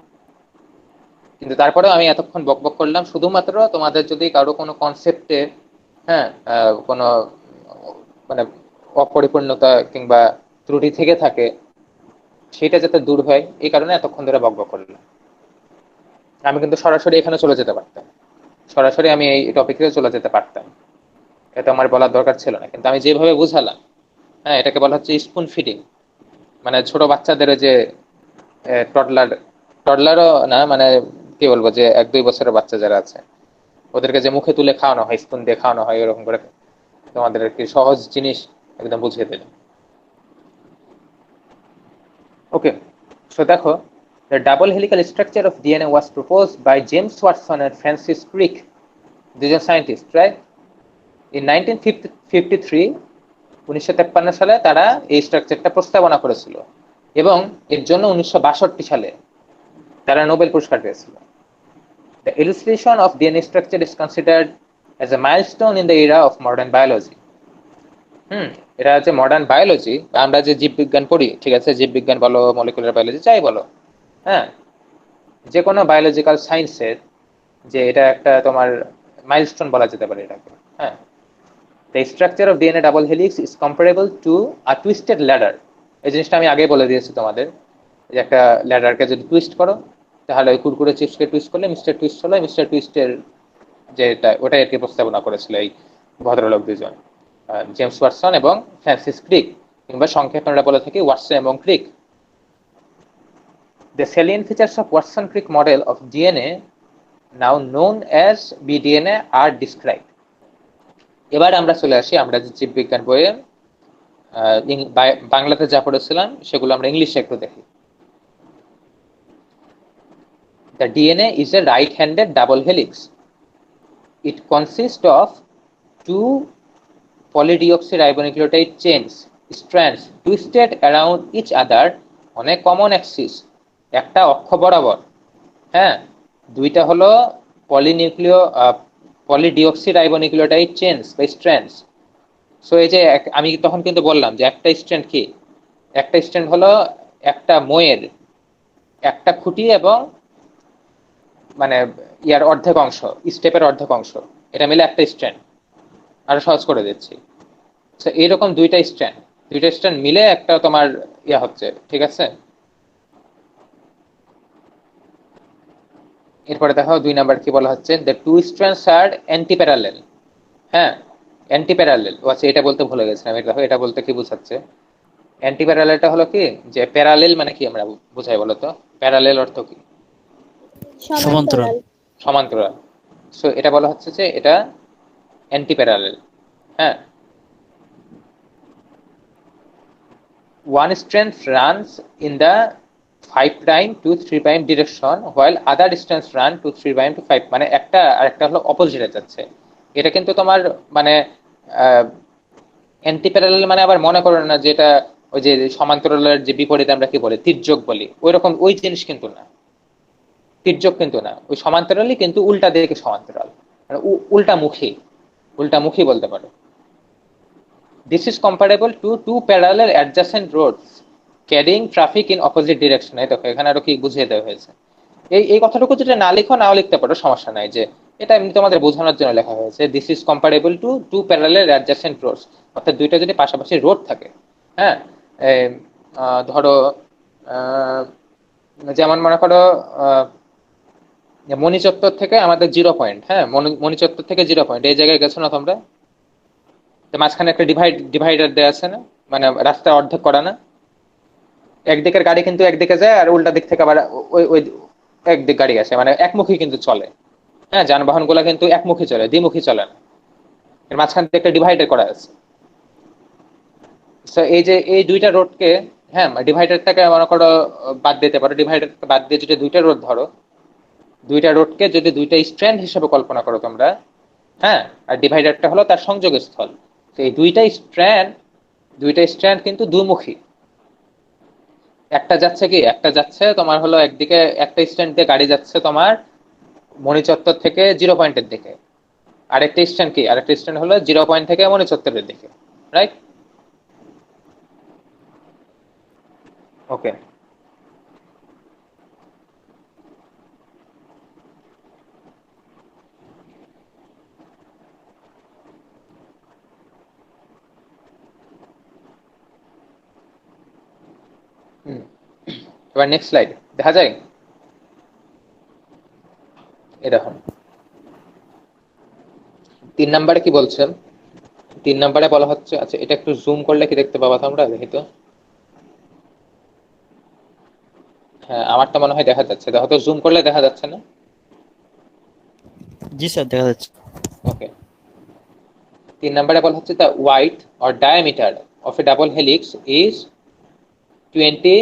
কিন্তু তারপরেও আমি এতক্ষণ বকবক করলাম শুধুমাত্র তোমাদের যদি কারো কোনো কনসেপ্টে, হ্যাঁ, কোনো মানে অপরিপূর্ণতা কিংবা ত্রুটি থেকে থাকে সেটা যাতে দূর হয়, এই কারণে এতক্ষণ ধরে বকবক করলাম। আমি কিন্তু সরাসরি এখানে চলে যেতে পারতাম, সরাসরি আমি এই টপিকে চলে যেতে পারতাম, এটা আমার বলার দরকার ছিল না। কিন্তু আমি যেভাবে বুঝালাম, হ্যাঁ, এটাকে বলা হচ্ছে স্পুন ফিডিং। মানে ছোট বাচ্চাদের যে টডলার, টডলারও না, মানে কি বলবো, যে 1-2 বছরের বাচ্চা যারা আছে ওদেরকে যে মুখে তুলে খাওয়ানো হয়, স্পুন দিয়ে খাওয়ানো হয়, এরকম করে তোমাদের আর কি সহজ জিনিস একদম বুঝিয়ে দিলাম। ওকে, সো দেখো, the double helical structure of DNA was proposed by James Watson and Francis Crick, দুজন সায়েন্টিস্ট, রাইট? in 1953 1953 সালে তারা এই স্ট্রাকচারটা প্রস্তাবনা করেছিল এবং এর জন্য 1962 সালে তারা নোবেল পুরস্কার পেয়েছিল। The elucidation of DNA structure is considered as a milestone in the era of modern biology. এটা হচ্ছে মডার্ন বায়োলজি, আমরা যে জীববিজ্ঞান পড়ি, ঠিক আছে, জীববিজ্ঞান বলো, মলিকুলার বায়োলজি যাই বলো, হ্যাঁ, যে কোনো বায়োলজিক্যাল সায়েন্সের যে এটা একটা তোমার মাইলস্টোন বলা যেতে পারে এটাকে। হ্যাঁ, the structure of DNA double helix is comparable to a twisted ladder. এই জিনিসটা আমি আগেই বলে দিয়েছি তোমাদের, যে একটা ল্যাডারকে যদি টুইস্ট করো তাহলে ওই কুরকুরে চিপসকে টুইস্ট করলে মিস্টার টুইস্ট হলো। মিস্টার টুইস্টের যেটা ওটাই আর কি প্রস্তাবনা করেছিল এই ভদ্রলোক দুজন, জেমস ওয়াটসন এবং ফ্রান্সিস ক্রিক, কিংবা সংক্ষেপে আমরা বলে থাকি ওয়াটসন এবং ক্রিক। The salient features of Watson-Crick model of DNA, now known as bDNA, are described. এবার আমরা চলে আসি আমরা যে জীববিজ্ঞান বইয়ে বাংলাতে যা পড়েছিলাম সেগুলো আমরা ইংলিশে একটু দেখি। The DNA is a right-handed double helix. It consists of 2 polydeoxyribonucleotide chains, strands twisted around each other on a common axis. একটা অক্ষ বরাবর, হ্যাঁ, দুইটা হলো polydeoxyribonucleotide chains বা strands। সো এই যে আমি তখন কিন্তু বললাম যে একটা স্ট্র্যান্ড কি, একটা স্ট্র্যান্ড হলো একটা ময়ের একটা খুঁটি এবং মানে ইয়ার অর্ধেক অংশ, স্টেপের অর্ধেক অংশ, এটা মিলে একটা স্ট্র্যান্ড। আরো সহজ করে দিচ্ছি, তো এইরকম দুইটা স্ট্র্যান্ড মিলে একটা তোমার ইয়া হচ্ছে, ঠিক আছে। এরপরে দেখো 2 নাম্বার কি বলা হচ্ছে, the two strands are anti-parallel। হ্যাঁ, অ্যান্টি-প্যারালেল, ও আচ্ছা এটা বলতে ভুলে গেছিলাম। এটা দেখো, এটা বলতে কি বোঝাচ্ছে, অ্যান্টি-প্যারালেলটা হলো কি, যে প্যারালেল মানে কি আমরা বুঝাই বলো তো, প্যারালেল অর্থ কি? সমান্তরাল। সমান্তরাল। সো এটা বলা হচ্ছে যে এটা অ্যান্টি-প্যারালেল। হ্যাঁ, one strand runs in the 5' to 3' direction while other strands run to 3' to 5, মানে একটা আর একটা হলো অপোজিটে যাচ্ছে। এটা কিন্তু তোমার মানে অ্যান্টি প্যারালেল মানে আবার মনে করো না যেটা ওই যে সমান্তরালের যে বিপরীতে আমরা কি বলি তির্যক বলি, ওইরকম ওই জিনিস কিন্তু না, তির্যক কিন্তু না, ওই সমান্তরালই কিন্তু উল্টা দিকে সমান্তরাল, মানে উল্টামুখী বলতে পারো। This is comparable to 2 parallel adjacent roads carrying traffic in opposite direction. এই দেখো এখানে আরো কি বুঝিয়ে দেওয়া হয়েছে। এই কথাটুকু যেটা না লিখো নাও লিখতে পারো, সমস্যা নাই, যে এটা এমনি তোমাদের বোঝানোর জন্য লেখা হয়েছে। This is comparable to 2 parallel adjacent roads, অর্থাৎ দুইটা যদি পাশাপাশি রোড থাকে, হ্যাঁ, ধরো যেমন মনে করো মণিচত্বর থেকে আমাদের 0 পয়েন্ট, হ্যাঁ, মণিচত্বর থেকে 0 পয়েন্ট, এই জায়গায় গেছো না তোমরা, মাঝখানে একটা ডিভাইডার দেওয়া আছে না, মানে রাস্তা অর্ধেক করা না, একদিকের গাড়ি কিন্তু একদিকে যায় আর উল্টা দিক থেকে আবার ওই একদিক গাড়ি আসে, মানে একমুখী কিন্তু চলে, হ্যাঁ, যানবাহন গুলা কিন্তু একমুখী চলে, দ্বিমুখী চলে না, এর মাঝখান থেকে একটা ডিভাইডার করা আছে। এই যে এই দুইটা রোডকে, হ্যাঁ, ডিভাইডারটাকে মনে করো বাদ দিতে পারো, ডিভাইডার বাদ দিয়ে যদি দুইটা রোড ধরো, দুইটা রোডকে যদি দুইটা স্ট্র্যান্ড হিসেবে কল্পনা করো তোমরা, হ্যাঁ, আর ডিভাইডারটা হলো তার সংযোগস্থল। এই দুইটা স্ট্র্যান্ড কিন্তু দুমুখী, একটা যাচ্ছে তোমার হলো একদিকে, একটা স্ট্যান্ড দিয়ে গাড়ি যাচ্ছে তোমার মণিচত্বর থেকে 0 পয়েন্টের দিকে, আরেকটা স্ট্যান্ড হলো 0 পয়েন্ট থেকে মণিচত্বরের দিকে, রাইট? ওকে, এবার নেক্সট স্লাইড দেখা যায়। এই দেখুন 3 নম্বরে কি বলছেন, 3 নম্বরে বলা হচ্ছে, আচ্ছা এটা একটু জুম করলে কি দেখতে পাবা তোমরা, দেখি তো। হ্যাঁ, আমারটা মনে হয় দেখা যাচ্ছে, দেখো তো জুম করলে দেখা যাচ্ছে না? জি স্যার, দেখা যাচ্ছে। ওকে। 3 নম্বরে বলা হচ্ছে the wide or diameter of A double helix is 20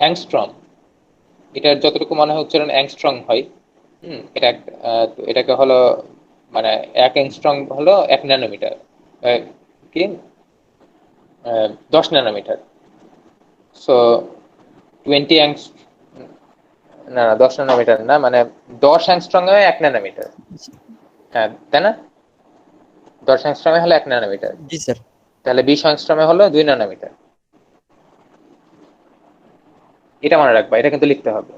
angstrom. এটার যতটুকু মনে হয় উচ্চারণ অ্যাংস্ট্রং হয়। এটা তো এটাকে হলো মানে 1 অ্যাংস্ট্রং হলো 1 ন্যানোমিটার, কি 10 ন্যানোমিটার। সো 20 অ্যাংস না না 10 ন্যানোমিটার না, মানে 10 অ্যাংস্ট্রং এ 1 ন্যানোমিটার। হ্যাঁ, তাই না? 10 অ্যাংস্ট্রমে হলো 1 ন্যানোমিটার, জি স্যার। তাহলে 20 অ্যাংস্ট্রমে হলো 2 ন্যানোমিটার। এটা মনে রাখবা, এটা কিন্তু লিখতে হবে,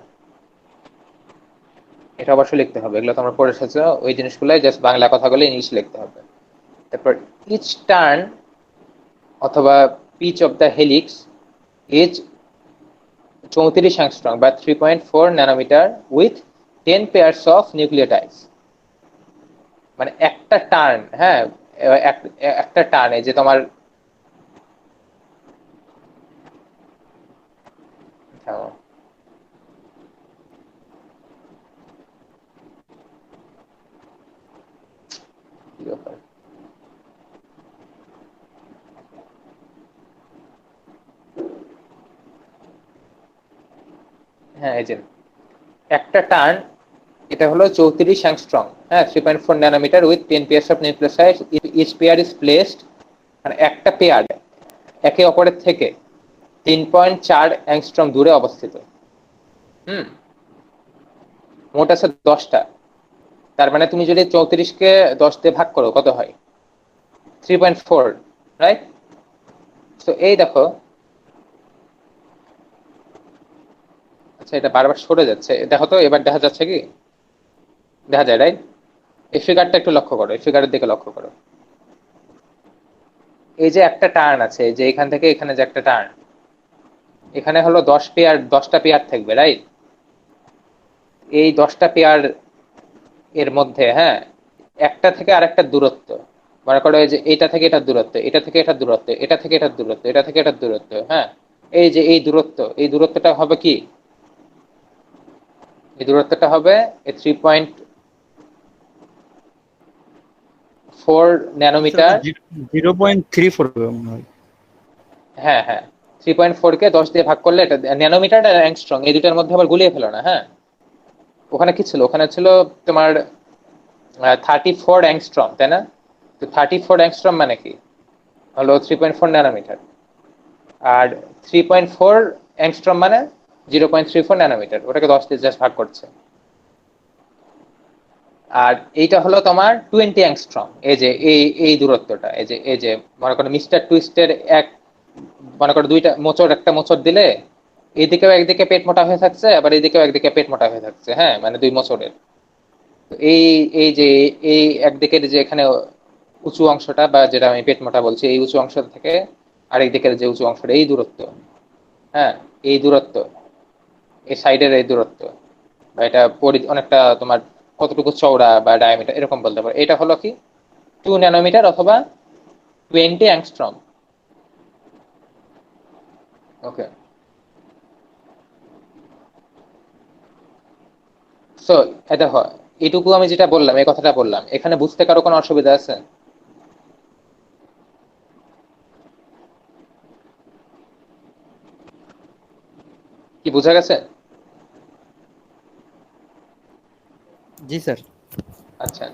এটা অবশ্যই লিখতে হবে। এগুলো তোমরা পড়ে এসেছো, ওই জিনিসগুলাই জাস্ট বাংলা কথাগুলো ইংলিশ লিখতে হবে। তারপর ইচ টার্ন অথবা pitch of the helix is 34 angstrom বা 3.4 nanometre with 10 pairs of nucleotides. মানে একটা টার্ন, হ্যাঁ, একটা টার্নে যে তোমার থামো। কি ব্যাপার? হ্যাঁ, এই যে একটা টার্ন, এটা হলো 34 অ্যাংস্ট্রম, হ্যাঁ, 3.4 nanometre with 10 pairs of nucleosides. Each pair is placed, মানে একটা পেয়ার একে অপরের থেকে 3.4 অ্যাংস্ট্রম দূরে অবস্থিত। হুম, মোট আছে 10টা। তার মানে তুমি যদি 34কে 10 দিয়ে ভাগ করো কত হয়? 3.4, রাইট? তো এই দেখো, আচ্ছা এটা বারবার সরে যাচ্ছে, দেখো তো এবার দেখা যাচ্ছে কি? দেখা যায়, রাইট? এই ফিগারটা একটু লক্ষ্য করো, এই ফিগারের দিকে লক্ষ্য করো। এই যে একটা টার্ন আছে, যে এখান থেকে এখানে যে একটা টার্ন, এখানে হলো 10টা পেয়ার থাকবে, রাইট? এই 10টা পেয়ার এর মধ্যে, হ্যাঁ, একটা থেকে আরেকটা দূরত্ব, মনে করো এই যে এটা থেকে এটার দূরত্ব, এটা থেকে এটার দূরত্ব, এটা থেকে এটার দূরত্ব, এটা থেকে এটার দূরত্ব, হ্যাঁ, এই যে এই দূরত্ব, এই দূরত্বটা হবে কি? এই দূরত্বটা হবে 3.4 ন্যানোমিটার। 0.34 হবে মনে হয়। হ্যাঁ হ্যাঁ, 3.4 কে 10 দিয়ে ভাগ করলে এটা ন্যানোমিটার আর অ্যাংস্ট্রং, এই দুটার মধ্যে আবার গুলিয়ে ফেলো না। হ্যাঁ, ওখানে কি ছিল? ওখানে ছিল তোমার 34 অ্যাংস্ট্রম, তাই না? তো 34 অ্যাংস্ট্রম মানে কি হলো 3.4 ন্যানোমিটার, আর 3.4 অ্যাংস্ট্রম মানে 0.34 ন্যানোমিটার, ওটাকে 10 দিয়ে জাস্ট ভাগ করছে। আর এইটা হলো তোমার 20 অ্যাংস্ট্রম, এই যে এই দূরত্বটা, এই যে মনে করো মিস্টার টুইস্টের এক, মনে করো দুইটা মোচড়, একটা মোচড় দিলে এইদিকেও একদিকে পেট মোটা হয়ে থাকছে, আবার এইদিকেও একদিকে পেট মোটা হয়ে থাকছে, হ্যাঁ, মানে দুই মোচড়ের। তো এই যে এই একদিকের যে এখানে উঁচু অংশটা, বা যেটা আমি পেট মোটা বলছি, এই উঁচু অংশ থেকে আরেক দিকের যে উঁচু অংশটা, এই দূরত্ব, হ্যাঁ, এই দূরত্ব, এই সাইডের এই দূরত্ব, বা এটা অনেকটা তোমার কতটুকু চওড়া বা ডায়ামিটার এরকম বলতে পারো। এটা হলো কি 2 ন্যানোমিটার অথবা 20 অ্যাংস্ট্রম। ওকে, সো দেখো, এটুকু আমি যেটা বললাম, এই কথাটা বললাম, এখানে বুঝতে কারো কোনো অসুবিধা আছে? কি বোঝা গেছে? জি স্যার। আচ্ছা,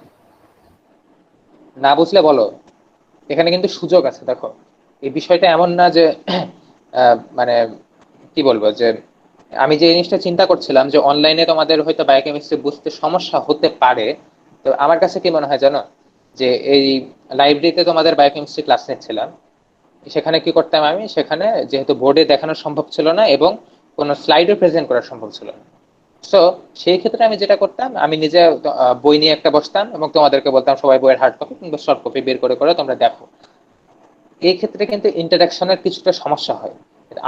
না বুঝলে বলো, এখানে কিন্তু সুযোগ আছে। দেখো, এই বিষয়টা এমন না যে মানে কি বলবো, যে আমি যে জিনিসটা চিন্তা করছিলাম যে অনলাইনে তোমাদের হয়তো বায়োকেমিস্ট্রি বুঝতে সমস্যা হতে পারে, তো আমার কাছে কি মনে হয় জানো, যে এই লাইব্রেরিতে তোমাদের বায়োকেমিস্ট্রি ক্লাস নিচ্ছিলাম, সেখানে কি করতাম আমি, সেখানে যেহেতু বোর্ডে দেখানো সম্ভব ছিল না এবং কোনো স্লাইডও প্রেজেন্ট করা সম্ভব ছিল না, সো সেই ক্ষেত্রে আমি যেটা করতাম, আমি নিজে বই নিয়ে একটা বসতাম এবং তোমাদেরকে বলতাম সবাই বইয়ের হার্ড কপি কিংবা সফট কপি বের করে করে তোমরা দেখো। এই ক্ষেত্রে কিন্তু ইন্টারাকশনের কিছুটা সমস্যা হয়।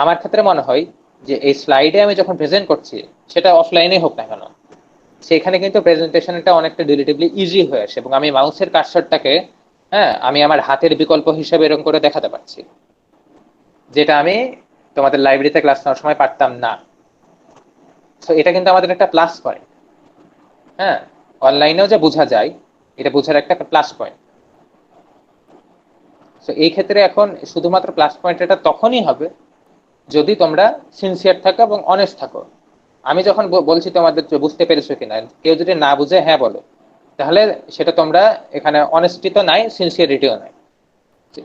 আমার ক্ষেত্রে মনে হয় যে এই স্লাইডে আমি যখন প্রেজেন্ট করছি, সেটা অফলাইনে হোক না কেন, সেখানে কিন্তু প্রেজেন্টেশনটা অনেকটা রিলেটিভলি ইজি হয়ে আসে এবং আমি মাউসের কার্সরটাকে, হ্যাঁ, আমি আমার হাতের বিকল্প হিসেবে এরকম করে দেখাতে পারছি, যেটা আমি তোমাদের লাইব্রেরিতে ক্লাস নেওয়ার সময় পারতাম না। তো এটা কিন্তু আমাদের একটা প্লাস পয়েন্ট। হ্যাঁ, অনলাইনেও যে বোঝা যায়, এটা বোঝার একটা প্লাস পয়েন্ট। তো এই ক্ষেত্রে এখন শুধুমাত্র প্লাস পয়েন্ট এটা তখনই হবে যদি তোমরা সিনসিয়ার থাকো এবং অনেস্ট থাকো। আমি যখন বলছি তোমাদের বুঝতে পেরেছো কিনা, কেউ যদি না বুঝে হ্যাঁ বলো, তাহলে সেটা তোমরা এখানে অনেস্টি তো নাই, সিনসিয়ারিটিও নাই।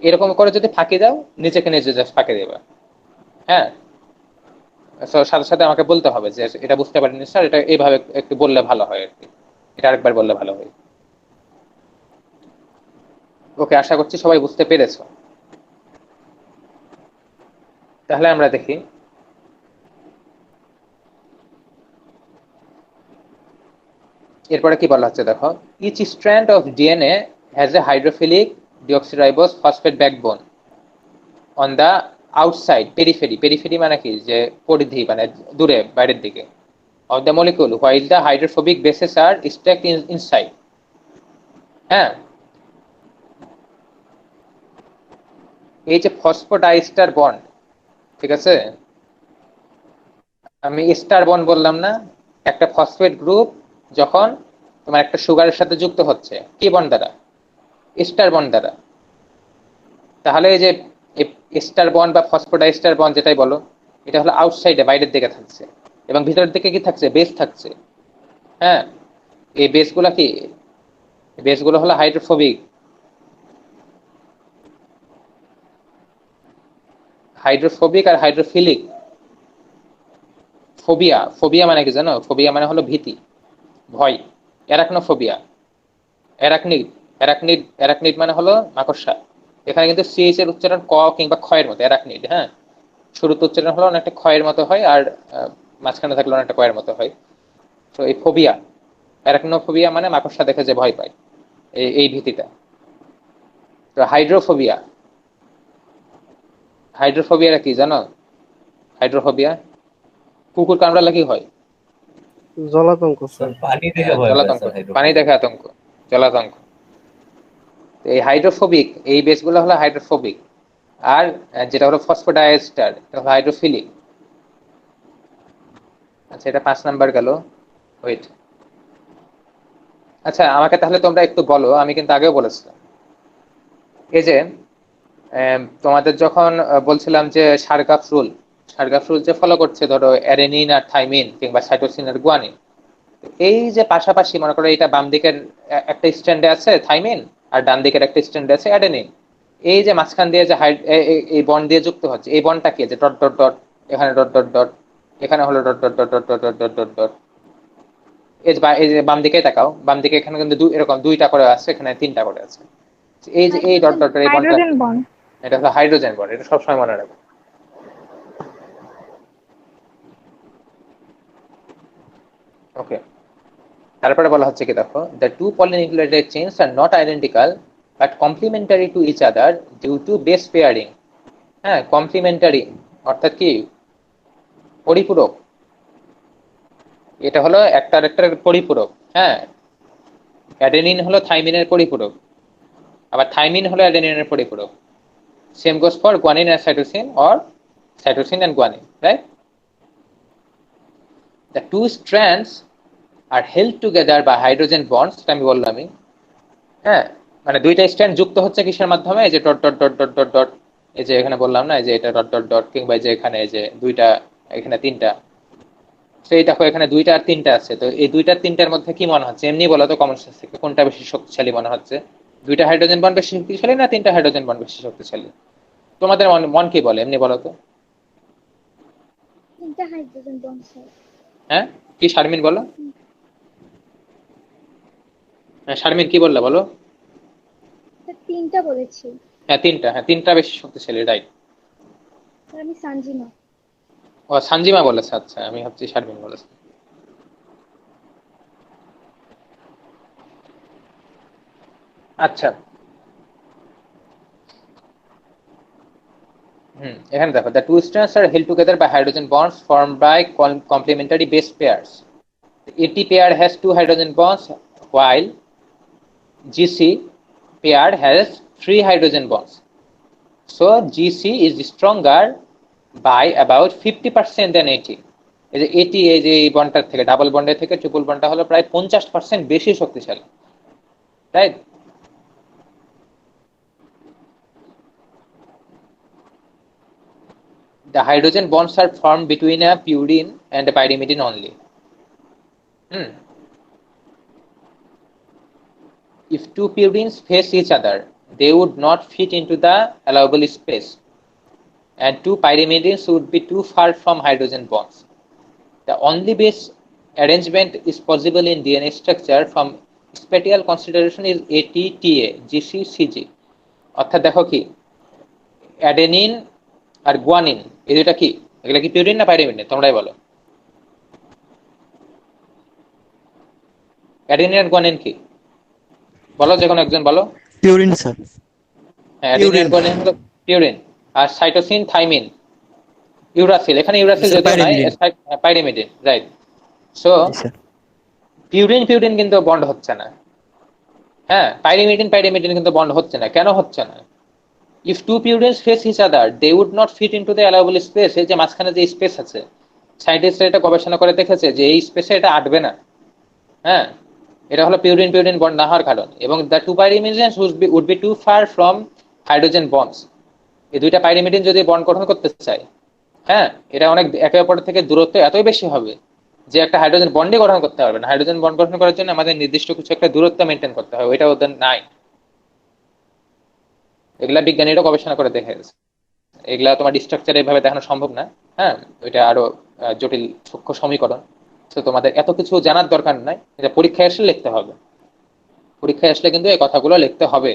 এরকম করে যদি ফাঁকি দাও, নিজেকে নিজে জাস্ট ফাঁকি দেবে। হ্যাঁ, সাথে সাথে আমাকে বলতে হবে যে এটা বুঝতে পারিনি স্যার, এটা এইভাবে একটু বললে ভালো হয় আর কি, এটা আরেকবার বললে ভালো হয়। ওকে, আশা করছি সবাই বুঝতে পেরেছো। তাহলে আমরা দেখি এরপরে কি বলা হচ্ছে। দেখো, each strand of DNA has a hydrophilic deoxyribose phosphate backbone on the outside periphery. Periphery মানে কি, যে পরিধি, মানে দূরে, বাইরের দিকে, of the molecule, while the hydrophobic bases are stacked inside. হ্যাঁ, এই যে ফসফোডাইস্টার বন্ড, ঠিক আছে, আমি স্টার বন্ড বললাম না, একটা ফসফেট গ্রুপ যখন তোমার একটা সুগারের সাথে যুক্ত হচ্ছে, কি বন্ড দ্বারা? স্টার বন্ড দ্বারা। তাহলে এই যে স্টার বন্ড বা ফসফোডাইস্টার বন্ড যেটাই বলো, এটা হলো আউটসাইডে, বাইরের দিকে থাকছে, এবং ভিতরের দিকে কি থাকছে? বেস থাকছে। হ্যাঁ, এই বেসগুলো কি? বেসগুলো হলো হাইড্রোফোবিক। হাইড্রোফোবিক আর হাইড্রোফিলিক। ফোবিয়া, ফোবিয়া মানে কি জানো? ফোবিয়া মানে হলো ভীতি, ভয়। অ্যারাকনোফোবিয়া, অ্যারাকনিড, অ্যারাকনিড, অ্যারাকনিড মানে হলো মাকড়সা। এখানে কিন্তু সিএইচ এর উচ্চারণ ক কিংবা ক্ষয়ের মতো, অ্যারাকনিড। হ্যাঁ, শুরুতে উচ্চারণ হলো অনেকটা ক্ষয়ের মতো হয়, আর মাঝখানে থাকলে অনেকটা কয়ের মতো হয়। তো এই ফোবিয়া, অ্যারাকনোফোবিয়া মানে মাকড়সা দেখে যে ভয় পায়, এই ভীতিটা। তো হাইড্রোফোবিয়া, হাইড্রোফোবিয়াটা কি জানো? হাইড্রোফোবিয়া, কুকুর কামড়ালে কি হয়? জলাতঙ্ক স্যার। পানি দেখে ভয় পায় জলাতঙ্ক, স্যার, হাইড্রোফোবিক। পানি দেখে আতঙ্ক, জলাতঙ্ক। এই হাইড্রোফোবিক, এই বেসগুলো হলো হাইড্রোফোবিক, আর যেটা হলো ফসফোডাইএস্টার, এটা হলো হাইড্রোফিলিক। আচ্ছা, এটা 5 নাম্বার গেল। ওয়েট, আচ্ছা আমাকে তাহলে তোমরা একটু বলো, আমি কিন্তু আগেও বলেছিলাম, এই যে তোমাদের যখন বলছিলাম যে সারগাফ রুল, সারগাফ রুল যে ফলো করছে, ধরো অ্যাডেনিন আর থাইমিন কিংবা সাইটোসিন আর গুয়ানিন, এই যে পাশাপাশি, মনে করো এটা বাম দিকের একটা স্ট্যান্ডে আছে থাইমিন, আর ডান দিকের একটা স্ট্যান্ডে আছে অ্যাডেনিন। এই যে মাঝখান দিয়ে যে এই বন্ড দিয়ে যুক্ত হচ্ছে, এই বন্ডটা কি? যে ডট ডট ডট, এখানে ডট ডট ডট, এখানে হলো dot dot dot dot dot dot dot dot dot. এই যে বাম দিকে তাকাও, বাম দিকে এখানে কিন্তু এরকম 2টা করে আছে, এখানে 3টা করে আছে। এই যে এই ডট ডট, এই বন্ডটা, হাইড্রোজেন বন্ড। এটা হলো হাইড্রোজেন বন্ড। এটা সবসময় মনে রাখবে। ওকে, তারপরে বলা হচ্ছে কি, দেখো, the two polynucleotide chains are not identical but complementary to each other due to base pairing. হ্যাঁ, কমপ্লিমেন্টারি অর্থাৎ কি? পরিপূরক। এটা হলো একটার একটার পরিপূরক। হ্যাঁ, অ্যাডেনিন হলো থাইমিনের পরিপূরক, আবার থাইমিন হলো অ্যাডেনিনের পরিপূরক। Same goes for guanine and cytosine or cytosine and guanine, right? The two strands are held together by hydrogen bonds, এটা আমি বললামই। হ্যাঁ, মানে দুইটা স্ট্র্যান্ড যুক্ত হচ্ছে কিসের মাধ্যমে? এই যে dot dot dot dot dot dot, এই যে এখানে বললাম না, এই যে এটা ডট ডট ডট, কিংবা এই যে এখানে এই যে 2টা, এখানে 3টা। তো এই দেখো, এখানে 2টা আর 3টা আছে। তো এই 2টা আর 3টার মধ্যে কি মনে হচ্ছে? এমনি বলো তো কমন সেন্স থেকে, কোনটা বেশি শক্তিশালী মনে হচ্ছে? 2টা হাইড্রোজেন বন্ড বেশি শক্তিশালী না 3টা হাইড্রোজেন বন্ড বেশি শক্তিশালী? তোমাদের মন কি বলে? এমনি বলো তো। 3টা হাইড্রোজেন বন্ড স্যার। হ্যাঁ, কি শারমিন বলো? হ্যাঁ, শারমিন কি বললা বলো? স্যার 3টা বলেছি। হ্যাঁ, 3টা, হ্যাঁ 3টা বেশি শক্তিশালী, রাইট। স্যার আমি সানজিমা। ও, সানজিমা বলেছে। আচ্ছা, আমি ভাবছি শারমিন বলেছে। আচ্ছা, এখানে দেখো, the two strands are held together by hydrogen bonds formed by complementary base pairs. The AT pair has 2 hydrogen bonds, while GC pair has 3 hydrogen bonds. So GC is stronger by about 50% than AT. এই যে এটি এই যে এই বন্ডটার থেকে double বন্ডের থেকে triple বন্ডটা হলো প্রায় 50% বেশি শক্তিশালী, right? The hydrogen bonds are formed between a purine and a pyrimidine only. If two purines face each other, they would not fit into the allowable space, and two pyrimidines would be too far from hydrogen bonds. The only base arrangement is possible in DNA structure from spatial consideration is ATTA, GCCG. অর্থাৎ দেখো কি, adenine আর guanine এই দুইটা কি, এগুলা কি purine না pyrimidine? তোমরাই বলো। অ্যাডেনিন আর গুয়ানিন কি বলো, যে কোনো একজন বলো। Purine sir. হ্যাঁ, অ্যাডেনিন আর গুয়ানিন হলো পিউরিন। আর সাইটোসিন, থাইমিন, ইউরাসিল, এখানে ইউরাসিল যদিও নাই, pyrimidine, right? So purine purine কিন্তু বন্ড হচ্ছে না, হ্যাঁ, পাইরিমিডিন পাইরিমিডিন কিন্তু বন্ড হচ্ছে না। কেন হচ্ছে না? If two purines face each other, they would not fit into the allowable space. এই যে মাঝখানে যে স্পেস আছে, সায়েন্টিস্টরা এটা গবেষণা করে দেখেছে যে এই স্পেসে এটা আটবে না, হ্যাঁ, এটা হলো পিউরিন পিউরিন বন্ড না হওয়ার কারণ। এবং the two pyrimidines would be too far from hydrogen bonds. এই দুইটা পাইরিমিডিন যদি বন্ড গঠন করতে চায়, হ্যাঁ, এটা অনেক একে অপরের থেকে দূরত্ব এতই বেশি হবে যে একটা হাইড্রোজেন বন্ডে গঠন করতে পারবে না। হাইড্রোজেন বন্ড গঠন করার জন্য আমাদের নির্দিষ্ট কিছু একটা দূরত্ব মেনটেন করতে হবে, ওইটা ওদের নাই। এগুলা বিজ্ঞানীরা গবেষণা করে দেখে গেছে। এগুলা তোমার স্ট্রাকচার এইভাবে দেখানো সম্ভব না, হ্যাঁ, ওইটা আরো জটিল সূক্ষ্ম সমীকরণ। তো তোমাদের এত কিছু জানার দরকার নাই, এটা পরীক্ষায় আসলে লিখতে হবে। পরীক্ষায় আসলে কিন্তু এই কথাগুলো লিখতে হবে,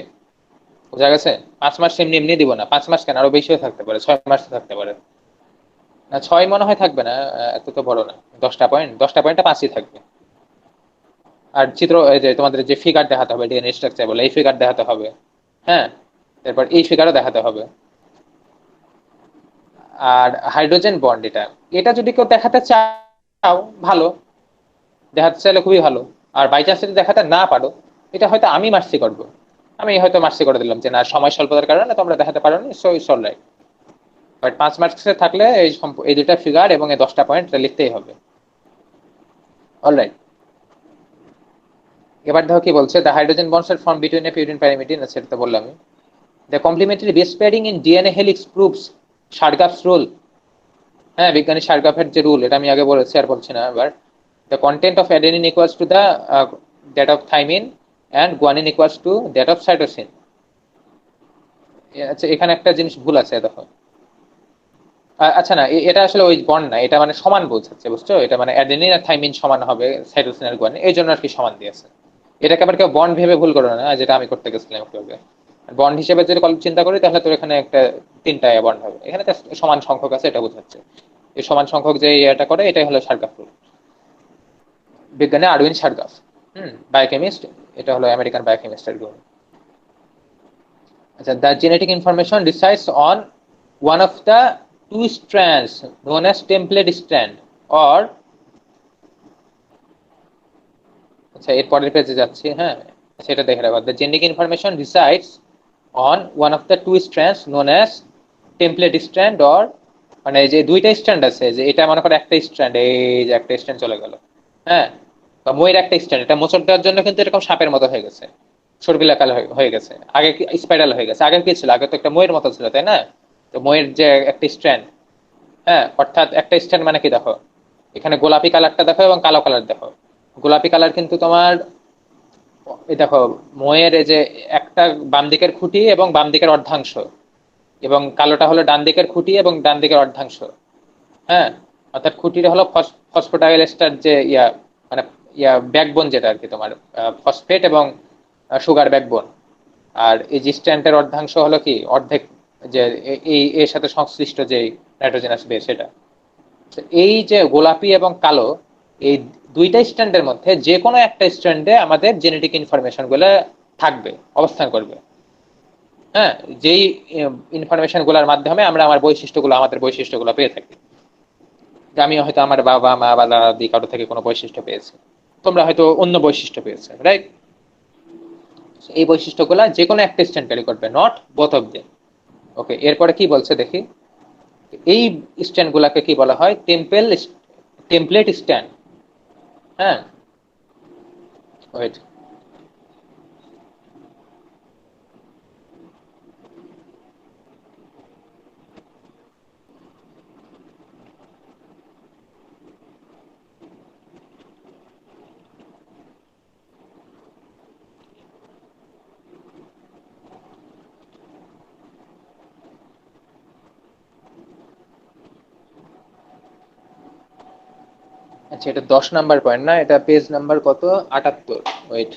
বোঝা গেছে? 5 মাস এমনি এমনি দিব না, 5 মাস কেন, আরো বেশিও থাকতে পারে, 6 মাস থাকতে পারে না, 6 মনে হয় থাকবে না, এত তো বড় না। 10টা পয়েন্টটা 5ই থাকবে। আর চিত্র, এই যে তোমাদের যে ফিগার দেখাতে হবে ডিএনএ স্ট্রাকচার বলে, এই ফিগার দেখাতে হবে, হ্যাঁ, এরপর এই ফিগারও দেখাতে হবে। আর হাইড্রোজেন বন্ড এটা যদি কেউ দেখাতে চাও ভালো, দেখাতে চাইলে খুবই ভালো। আর বাই চান্স যদি দেখাতে না পারো, এটা হয়তো আমি মার্সি করব, আমি হয়তো মার্সি করে দিলাম যে না, সময় স্বল্পতার কারণে তোমরা দেখাতে পারো নি, সো ইটস অলরাইট। বাট 5 মার্কসে থাকলে এই দুটা ফিগার এবং এই 10টা পয়েন্ট লিখতেই হবে, অলরাইট। এবার দেখো কি বলছে, the hydrogen bonds are form between a purine pyrimidine, সেটা তো বললাম। The complementary base pairing in DNA helix proves Chargaff's rule. হ্যাঁ, বিজ্ঞানী শার্গাফের যে রুল, এটা আমি আগে বলেছি, আর বলছি না। এবার the content of adenine equals to the that of thymine and guanine equals to that of cytosine. আচ্ছা, এখানে একটা জিনিস ভুল আছে, দেখো। আচ্ছা না, এটা আসলে ওই বন্ড না, এটা মানে সমান বোঝাচ্ছে, বুঝছো? এটা মানে অ্যাডেনিন আর থাইমিন সমান হবে সাইটোসিন আর গুয়ানিন, এই জন্য আর কি সমান দিয়েছে। এটাকে আবার কেউ বন্ড ভেবে ভুল করো না, যেটা আমি করতে গেছিলাম একটু আগে। বন্ড হিসেবে যদি চিন্তা করি তাহলে তোর এখানে একটা 3টা বন্ড হবে, এখানে সমান সংখ্যক আছে, এটা বোঝাচ্ছে। এই সমান সংখ্যক যে এটা করে, এটাই হলো শার্গাফ রুল। বিজ্ঞানী আরউইন শার্গাফ, বায়োকেমিস্ট, এটা হলো আমেরিকান বায়োকেমিস্টের রুল। আচ্ছা, the genetic information resides on one of the two strands known as template strand or, আচ্ছা এর পরের পেজে যাচ্ছি, হ্যাঁ, সেটা দেখে রাখো। The genetic information resides on one of the two strands known as template strand, or মানে যে দুইটা স্ট্র্যান্ড আছে, যে এটা মনে করো একটা স্ট্র্যান্ড, এই যে একটা স্ট্র্যান্ড চলে গেল, হ্যাঁ, বা ময়ের একটা স্ট্র্যান্ড, এটা মোচড় দেওয়ার জন্য কিন্তু এরকম সাপের মতো হয়ে গেছে, সর্বিলাকার হয়ে গেছে। আগে স্পাইরাল হয়ে গেছে, আগে কি ছিল? আগে তো একটা ময়ের মতো ছিল, তাই না? তো ময়ের যে একটা স্ট্র্যান্ড, হ্যাঁ, অর্থাৎ একটা স্ট্র্যান্ড মানে কি, দেখো এখানে গোলাপি কালারটা দেখো এবং কালো কালার দেখো। গোলাপি কালার কিন্তু তোমার, এই দেখো ময়ের এই যে একটা বাম দিকের খুঁটি এবং বাম দিকের অর্ধাংশ, এবং কালোটা হলো ডান দিকের খুঁটি এবং ডান দিকের অর্ধাংশ, হ্যাঁ, অর্থাৎ খুঁটিটা হলো ফসফোডাইল এস্টার যে মানে ব্যাকবোন, যেটা আর কি তোমার ফসফেট এবং সুগার ব্যাকবোন। আর এই যে স্ট্যান্ডের অর্ধাংশ হলো কি, অর্ধেক, যে এই এর সাথে সংশ্লিষ্ট যে নাইট্রোজেনাস বেস, সেটা। এই যে গোলাপি এবং কালো, এই দুইটা স্ট্র্যান্ডের মধ্যে যে কোনো একটা স্ট্র্যান্ডে আমাদের জেনেটিক ইনফরমেশন গুলো থাকবে, অবস্থান করবে, হ্যাঁ, যেই ইনফরমেশন গুলোর মাধ্যমে আমরা আমাদের বৈশিষ্ট্যগুলো পেয়ে থাকি। আমি হয়তো আমার বাবা মা বা দাদি কারো থেকে কোনো বৈশিষ্ট্য পেয়েছি, তোমরা হয়তো অন্য বৈশিষ্ট্য পেয়েছে, রাইট? এই বৈশিষ্ট্যগুলো যে কোনো একটা স্ট্র্যান্ড ক্যারি করবে, নট বোথ অফ দেম। ওকে, এরপরে কি বলছে দেখি। এই স্ট্র্যান্ড গুলাকে কি বলা হয়? Template stand. হ্যাঁ, ওয়েট, আচ্ছা এটা 10 নাম্বার পয়েন্ট না, এটা পেজ নাম্বার কত, 78। ওয়েট,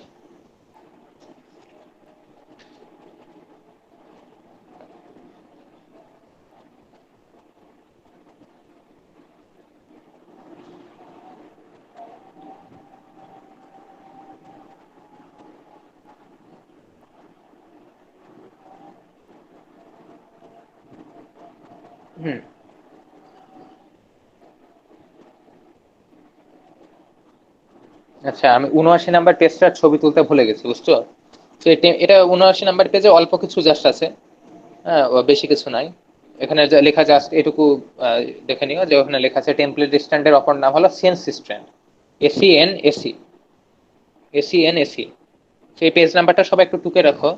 হুম, আচ্ছা আমি 79 নাম্বার পেজটার ছবি তুলতে ভুলে গেছি, বুঝছো? তো এটা 79 নাম্বার পেজে অল্প কিছু জাস্ট আছে, হ্যাঁ ও বেশি কিছু নাই। এখানে যা লেখা জাস্ট এটুকু দেখে নিও যে ওখানে লেখা আছে টেমপ্লেট স্ট্যান্ডের অপর নাম হলো সেন্স স্ট্যান্ড, এসিএন এসি, এসিএন এসি। সেই পেজ নাম্বারটা সবাই একটু টুকে রাখো।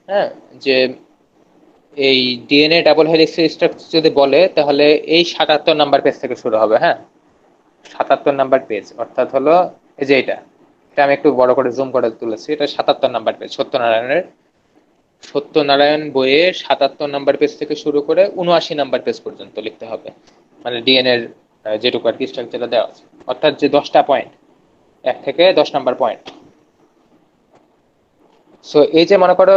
হ্যাঁ, যে এই ডিএনএ ডাবল হেলিক্স স্ট্রাকচার যদি বলে তাহলে এই 77 নাম্বার পেজ থেকে শুরু হবে। হ্যাঁ, 77 নাম্বার পেজ, অর্থাৎ হলো এই যে এটা, এটা আমি একটু বড় করে জুম করে তুলেছি, এটা 77 নাম্বার পেজ সত্যনারায়ণ বইয়ে 77 নাম্বার পেজ থেকে শুরু করে 79 নাম্বার পেজ পর্যন্ত লিখতে হবে, মানে ডিএনএ এর যেটুকু আর কি স্ট্রাকচারটা দেওয়া আছে, অর্থাৎ যে 10টা পয়েন্ট, 1 থেকে 10 নাম্বার পয়েন্ট। সো এই যে মনে করো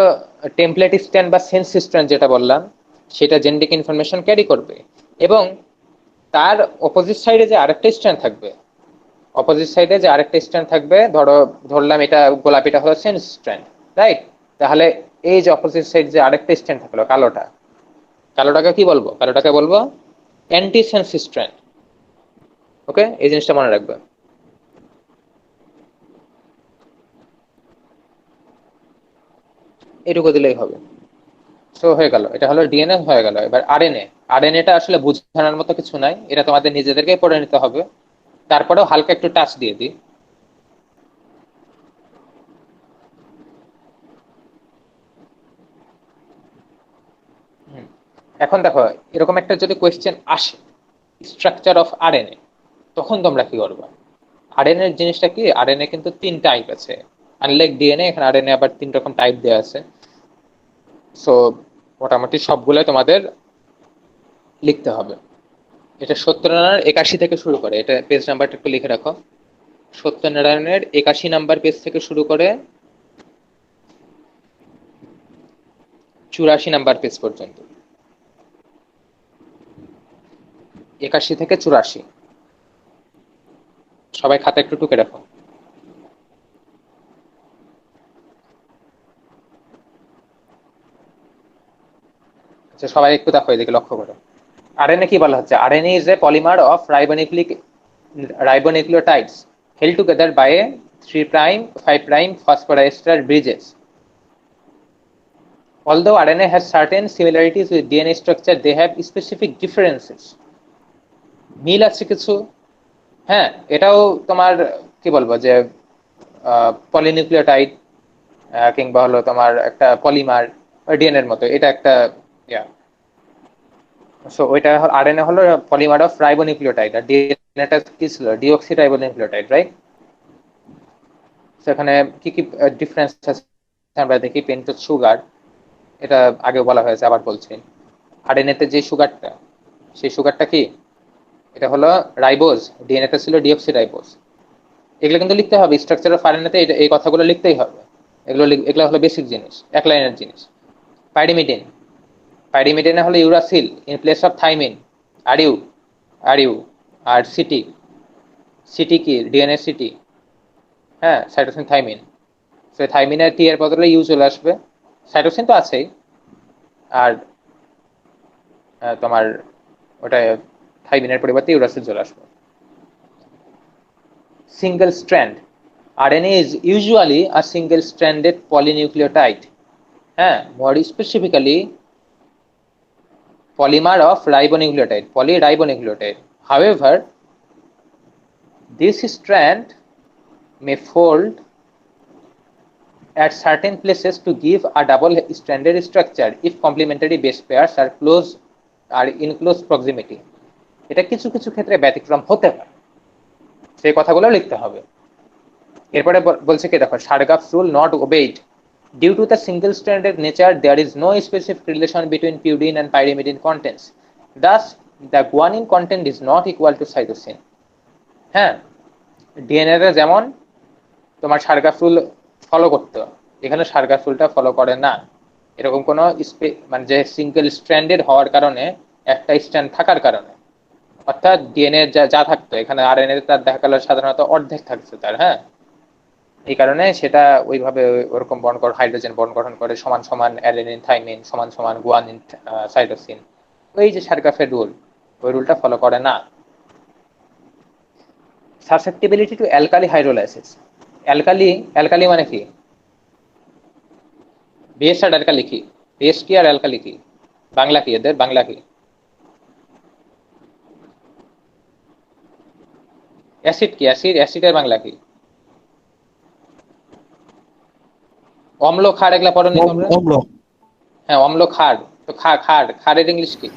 টেমপ্লেট স্ট্যান্ড বা সেন্স স্ট্যান্ড যেটা বললাম, সেটা জেনেটিক ইনফরমেশন ক্যারি করবে, এবং তার অপোজিট সাইডে যে আরেকটা স্ট্যান্ড থাকবে, ধরলাম এটা গোলাপিটা হলো সেন্স স্ট্র্যান্ড, রাইট? তাহলে এই যে অপোজিট সাইড যে আরেকটা স্ট্র্যান্ড থাকলো কালোটাকে কি বলবো? কালোটাকে বলবো অ্যান্টি সেন্স স্ট্র্যান্ড। ওকে, এই জিনিসটা মনে রাখবে। এটুকু দিলেই হবে। সো হয়ে গেল, এটা হলো ডিএনএ হয়ে গেল। এবার আরএনএটা আসলে বোঝানোর মতো কিছু নাই, এটা তোমাদের নিজেদেরকেই পড়ে নিতে হবে। তারপরেও হালকা একটু টাচ দিয়ে দিই। এখন দেখো এরকম একটা যদি কোয়েশ্চেন আসে, স্ট্রাকচার অফ আরএনএ, তখন তোমরা কি করবে? আরএনএ এর জিনিসটা কি, আরএনএ কিন্তু 3 টাইপ আছে, আনলাইক ডিএনএ এখানে আরএনএ আবার 3 রকম টাইপ দেওয়া আছে। সো মোটামুটি সবগুলো তোমাদের লিখতে হবে। এটা সত্যনারায়ণের 81 থেকে শুরু করে, এটা পেজ নাম্বারটা একটু লিখে রাখো। সত্যনারায়ণের 81 নাম্বার পেজ থেকে শুরু করে 84 নাম্বার পেজ পর্যন্ত, 81 থেকে 84। সবাই খাতা একটু টুকে রাখো। আচ্ছা সবাই একটু দেখো, এদিকে লক্ষ্য করো। আরএনএ কি বলা হচ্ছে? RNA is a polymer of ribonucleotides held together by a 3', 5' phosphoester bridges. Although RNA has certain similarities with DNA structure, they have specific differences. মিল আছে কিছু, হ্যাঁ এটাও তোমার কি বলবো যে পলিনিউক্লিওটাইড কিংবা হলো তোমার একটা পলিমার ডিএনএ এর মতো, এটা একটা সো ওইটা আরএনএ হলো পলিমার অফ রাইবোনিউক্লিওটাইড, আর ডিএনএটা কি ছিল? Deoxy ribonucleotide, right? সেখানে কি কি ডিফারেন্স আছে আমরা দেখি। পেন্টোজ সুগার, এটা আগে বলা হয়েছে, আবার বলছি। আরএনএ তে যে সুগারটা, সেই সুগারটা কি? এটা হলো রাইবোজ, ডিএনএ তে ছিল ডিঅক্সি রাইবোজ। এগুলো কিন্তু লিখতে হবে, স্ট্রাকচার অফ আরএনএ তে এই কথাগুলো লিখতেই হবে। এগুলো হলো বেসিক জিনিস, এক লাইনের জিনিস। পাইরিমিডিনে হলো uracil in place of thymine, আর সিটি কি? ডিএনএ সিটি, হ্যাঁ সাইটোসিন থাইমিন। সো থাইমিনের টি এর বদলে ইউ চলে আসবে, সাইটোসিন তো আছেই, আর তোমার ওটা থাইমিনের পরিবর্তে ইউরাসিল চলে আসবে। Single strand RNA is usually a single stranded polynucleotide, more specifically polymer of ribonucleotide, polyribonucleotide. However, This strand may fold at certain places to give a double stranded structure if complementary base pairs are in close proximity. এটা কিছু কিছু ক্ষেত্রে ব্যতিক্রম হতে পারে, সেই কথাগুলো লিখতে হবে। এরপরে বলছে কি দেখো, Shargap's rule not obeyed. Due to the single stranded nature, there is no specific relation between pudine and pyrimidine contents. Thus, the guanine content is not equal to cytosine. হ্যাঁ, ডিএনএ তে যেমন তোমার Shargap's rule ফলো করতে, এখানে Shargap's rule টা follow করে না। এরকম কোনো মানে যে সিঙ্গেল স্ট্র্যান্ডেড হওয়ার কারণে, একটা স্ট্র্যান্ড থাকার কারণে, অর্থাৎ ডিএনএ যা থাকতো এখানে আরএনএ তার দেখা গেল সাধারণত অর্ধেক থাকছে তার, হ্যাঁ, এই কারণে সেটা ওইভাবে ওরকম হাইড্রোজেন বন্ড গঠন করে সমান সমান অ্যাডেনিন থাইমিন সমান সমান গুয়ানিন সাইটোসিন। ওই যে Shargap's রুল, ওই রুলটা ফলো করে না। Susceptibility to alkali hydrolysis. Alkali মানে কি? বেস আর অ্যালকালি কি? বেস কি আর অ্যালকালি কি? বাংলা কি এদের? বাংলা কি? অ্যাসিড কি? অ্যাসিডের বাংলা কি? অম্ল, ক্ষার, এগুলা পড়নি তোমরা? হ্যাঁ, অম্ল, ক্ষার। তো ক্ষারের ইংলিশ কি?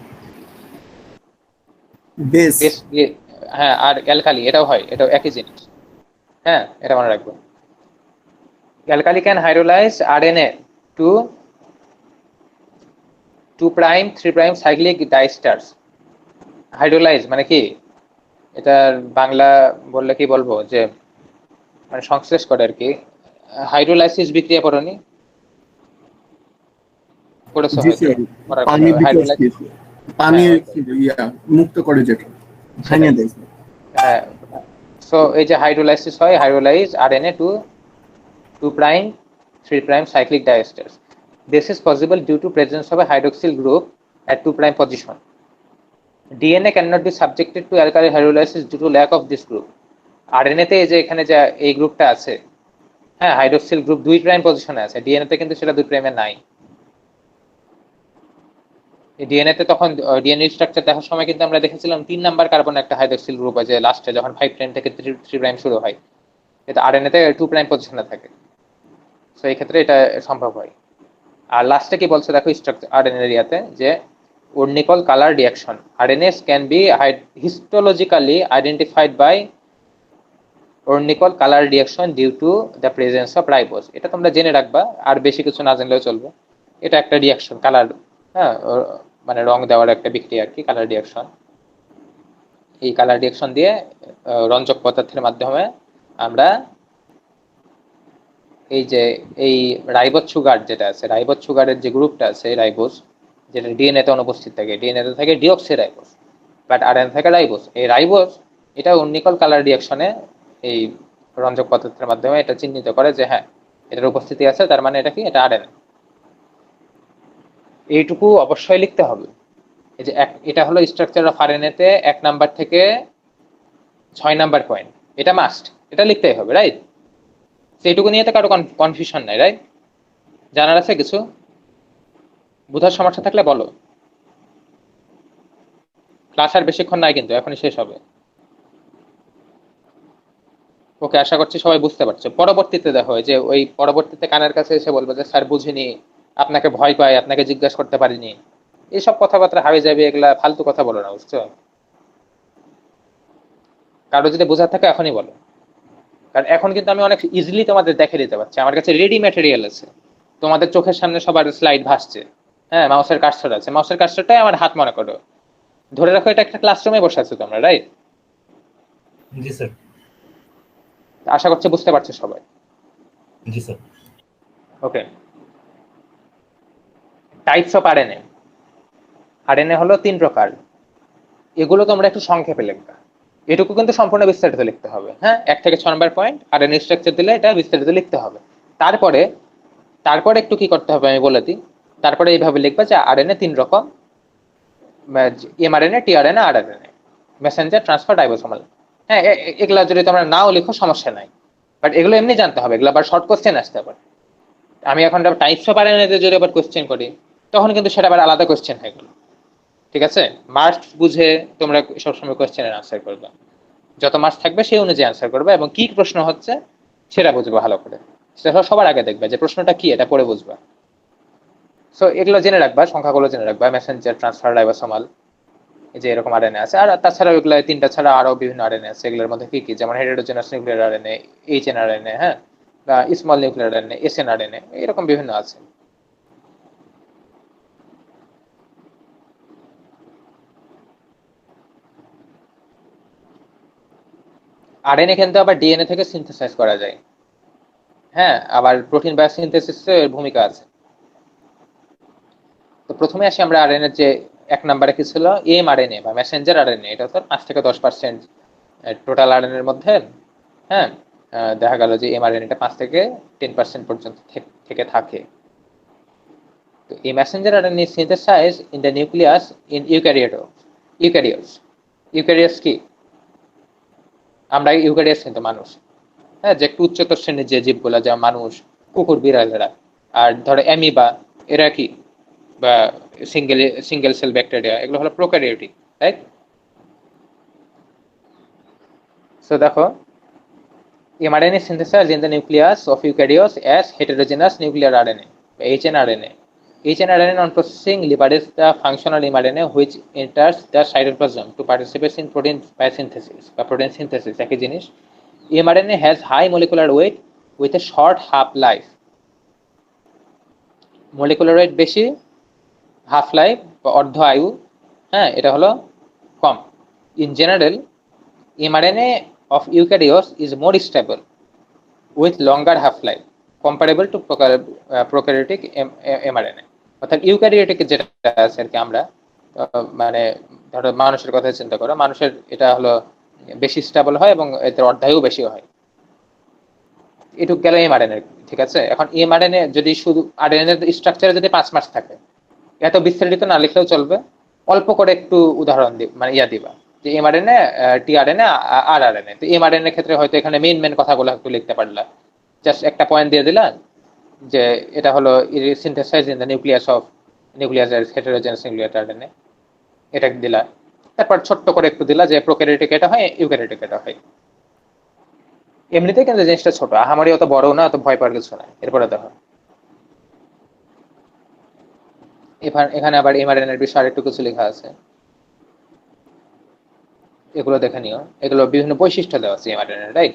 বেস। হ্যাঁ, আর অ্যালকালি এটাও হয়, এটাও একই জিনিস। হ্যাঁ, এটা মনে রাখবো। Alkali can hydrolyse RNA to 2' 3' cyclic diesters. Hydrolyse মানে কি? এটার বাংলা বললে কি বলবো, যে মানে সংশ্লেষ করে আর কি। হাইড্রোলাইসিস বিক্রিয়া পড়নি? পড়েছো হয়তো। পানি মুক্ত করে যেটা ভেঙে দেয়। হ্যাঁ, সো এই যে হাইড্রোলাইসিস হয়, hydrolyse RNA to 2', 3' cyclic diesters. This is possible due to presence of a hydroxyl group at 2' position. DNA cannot be subjected to alkali hydrolysis due to lack of this group. RNA তে যে এখানে যে এই গ্রুপটা আছে, হ্যাঁ, hydroxyl group 2' পজিশনে আছে, ডিএনএ তে কিন্তু সেটা 2' এ নাই। ডিএনএ তে তখন ডিএনএ স্ট্রাকচার দেখার সময় কিন্তু আমরা দেখেছিলাম 3 নাম্বার কার্বন একটা হাইড্রোক্সিল গ্রুপ আছে লাস্টে, যখন 5' থেকে 3' শুরু হয়। এটা আরএনএ তে 2' পজিশনে থাকে। সো এই ক্ষেত্রে এটা সম্ভব হয়। আর লাস্টে কি বলছে দেখো, স্ট্রাকচার আরএনএ এরিয়াতে, যে Urnicol color reaction. RNAs can be histologically identified by Urnicol color reaction due to the presence of ribose. এটা তোমরা জেনে রাখবা, আর বেশি কিছু না জানলেও চলবে। এটা একটা রিঅ্যাকশন, কালার, হ্যাঁ, মানে রং দেওয়ার একটা বিক্রিয়া আর কি, কালার রিঅ্যাকশন। এই কালার রিঅ্যাকশন দিয়ে রঞ্জক পদার্থের মাধ্যমে আমরা এই যে এই রাইবোজ সুগার যেটা আছে, রাইবোজ সুগারের যে গ্রুপটা আছে, রাইবোজ, যেটা ডিএনএ তে অনুপস্থিত থাকে, ডিএনএ তে থাকে ডিঅক্সিরাইবোজ, বাট আরএনএ থাকে রাইবোজ। এই রাইবোজ এটা উর্নিকল কালার রিঅ্যাকশনে এই রঞ্জক পদার্থের মাধ্যমে এটা চিহ্নিত করে যে হ্যাঁ, এটার উপস্থিতি আছে, তার মানে এটা কি? এটা আরএনএ। এইটুকু অবশ্যই লিখতে হবে। এই যে এটা হলো স্ট্রাকচার অফ আরএনএ তে 1 নাম্বার থেকে 6 নাম্বার পয়েন্ট, এটা মাস্ট, এটা লিখতেই হবে, রাইট? সেইটুকু নিয়ে তো কারো কনফিউশন নাই, রাইট? জানার আছে কিছু? বুঝার সমস্যা থাকলে বলো। ক্লাস আর বেশিক্ষণ নাই কিন্তু, এখনই শেষ হবে। ওকে, আশা করছি সবাই বুঝতে পারছো। পরবর্তীতে দেখো, যে ওই পরবর্তীতে কানের কাছে এসে বলবে যে স্যার বুঝিনি, আপনাকে ভয় পাই, আপনাকে জিজ্ঞাসা করতে পারিনি, এইসব কথাবার্তা হাবি যাবে, এগুলা ফালতু কথা বলো না, বুঝছো? কারো যদি বোঝার থাকে এখনই বলো, কারণ এখন কিন্তু আমি অনেক ইজিলি তোমাদের দেখে দিতে পারছি। আমার কাছে রেডি ম্যাটেরিয়াল আছে, তোমাদের চোখের সামনে সবার স্লাইড ভাসছে, হ্যাঁ, মাউসের কার্সর আছে, মাউসের কার্সরটাই আমার হাত মনে করো, ধরে রাখো এটা একটা ক্লাসরুমে বসে আছো তোমরা, রাইট? জি স্যার। আশা করছি বুঝতে পারছো সবাই। জি sir. Okay, types of RNA. RNA হলো 3 প্রকার, এগুলো তোমরা একটু সংক্ষেপে লিখবা। এটুকু কিন্তু সম্পূর্ণ বিস্তারিত লিখতে হবে, হ্যাঁ, 1 থেকে 6 নাম্বার পয়েন্ট আরএনএ স্ট্রাকচার দিলে এটা বিস্তারিত লিখতে হবে। তারপরে একটু কি করতে হবে আমি বলে দিই। তারপরে এইভাবে লিখবা যে আরএনএ 3 রকম, mRNA, tRNA, rRNA, Messenger, transfer, ribosomal. হ্যাঁ, এগুলা যদি তোমরা নাও লিখো সমস্যা নাই, বাট এগুলো এমনি জানতে হবে, এগুলো আবার শর্ট কোশ্চেন আসতে পারে। আমি এখন টাইপস অফ আরএনএ যদি আবার কোশ্চেন করি, তখন কিন্তু সেটা আবার আলাদা কোশ্চেন হয়ে গেল, ঠিক আছে? মাস্ট বুঝে তোমরা সবসময় কোশ্চেনের আনসার করবে। যত মার্কস থাকবে সেই অনুযায়ী অ্যান্সার করবে, এবং কি প্রশ্ন হচ্ছে সেটা বুঝবে ভালো করে। সেটা সবার আগে দেখবে যে প্রশ্নটা কি, এটা পড়ে বুঝবা। সো এগুলো জেনে রাখবা, সংখ্যাগুলো জেনে রাখবা, মেসেঞ্জার, ট্রান্সফার, রাইবোসোমাল, এই যে এরকম আরএনএ আছে। আর তাছাড়াও এগুলো তিনটা ছাড়া আরো বিভিন্ন আরএনএ আছে, এগুলোর মধ্যে কি কি, যেমন heterogeneous nuclear RNA, H N RNA, হ্যাঁ, বা small nuclear RNA, S N RNA, এরকম বিভিন্ন আছে। আরএনএ কিন্তু আবার ডিএনএ থেকে সিনথেসাইজ করা যায়, হ্যাঁ, আবার প্রোটিন বায়োসিনথেসিসে এর ভূমিকা আছে। তো প্রথমে আসি আমরা আরএনএ যে এক নম্বরে কি ছিল, এমআরএনএ বা মেসেঞ্জার আরএনএ। এটা তো 5 থেকে 10% টোটাল আরএনএ এর মধ্যে, হ্যাঁ, দেখা গেল যে এমআরএনএটা 5 থেকে 10% পর্যন্ত থেকে থাকে। তো এই Messenger RNA synthesise in the nucleus in eukaryotes কি, আমরা ইউক্যারিওটস কিন্তু মানুষ, হ্যাঁ, যে একটু উচ্চতর শ্রেণীর যে জীবগুলো, যেমন মানুষ, কুকুর, বিড়ালেরা। আর ধরো অ্যামিবা, এরা কি, বা সিঙ্গেল সেল ব্যাকটেরিয়া, এগুলো হলো প্রোক্যারিওটিক, রাইট? সো দেখো, mRNA synthesized in the nucleus of eukaryotes as heterogeneous nuclear RNA, hnRNA. hnRNA non-processing liberates the functional mRNA which enters the cytoplasm to participate in protein biosynthesis বা protein synthesis, একই জিনিস। mRNA has high molecular weight with a short half-life. molecular weight বেশি, half life বা অর্ধ আয়ু, হ্যাঁ, এটা হলো কম। In general mRNA of eukaryotes is more stable with longer half-life comparable to prokaryotic mRNA। অর্থাৎ ইউক্যারিওটিক যেটা আছে আর কি, আমরা মানে ধরো মানুষের কথা চিন্তা করো, মানুষের এটা হলো বেশি স্টেবল হয় এবং এদের অর্ধায়ু বেশি হয়। এটুক গেল mRNA, ঠিক আছে। এখন mRNA যদি শুধু আরএনএ স্ট্রাকচারে যদি 5 মার্কস থাকে, এত বিস্তারিত না লিখলেও চলবে, অল্প করে একটু উদাহরণ মানে দিবা যে এমআরএনএ, টিআরএনএ, আরআরএনএ। তো এমআরএনএ ক্ষেত্রে হয়তো এখানে মেইন কথাগুলো একটু লিখতে পারলা, জাস্ট একটা পয়েন্ট দিয়ে দিলা যে এটা হলো synthesise in the nucleus of heterogeneous nuclear RNA, এটা দিলা। তারপর ছোট্ট করে একটু দিলা যে প্রোক্যারিওটিক এটা হয়, ইউক্যারিওটিক এটা হয়। এমনিতেই কিন্তু জিনিসটা ছোট, আহামরি অত বড় না, অত ভয় পাওয়ার কিছু নাই। এরপরে দেখো, এখানে আবার এমআরএনএর বিষয়ে আরেকটু কিছু লেখা আছে, এগুলো দেখে নিও। এগুলো বিভিন্ন বৈশিষ্ট্য দেওয়া আছে mRNA, right?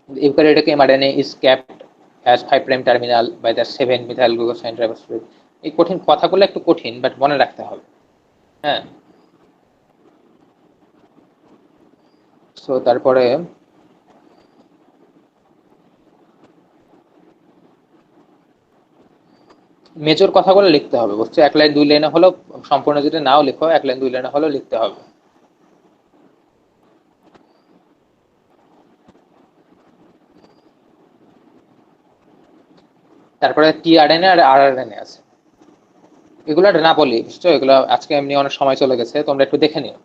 Eukaryotic mRNA is capped as 5' terminal by the 7-methyl glucoside riboside. এই কঠিন কথাগুলো একটু কঠিন, বাট মনে রাখতে হবে, হ্যাঁ। সো তারপরে মেজর কথাগুলো লিখতে হবে, বুঝছো? 1 লাইন 2 লাইনে হলো, সম্পূর্ণ যদি নাও লিখো, 1 লাইন 2 লাইনে হলো লিখতে হবে। তারপরে টিআরএনএ আর আরআরএনএ আছে, এগুলো না বলি, বুঝছো? এগুলো আজকে এমনি অনেক সময় চলে গেছে, তোমরা একটু দেখে নিও।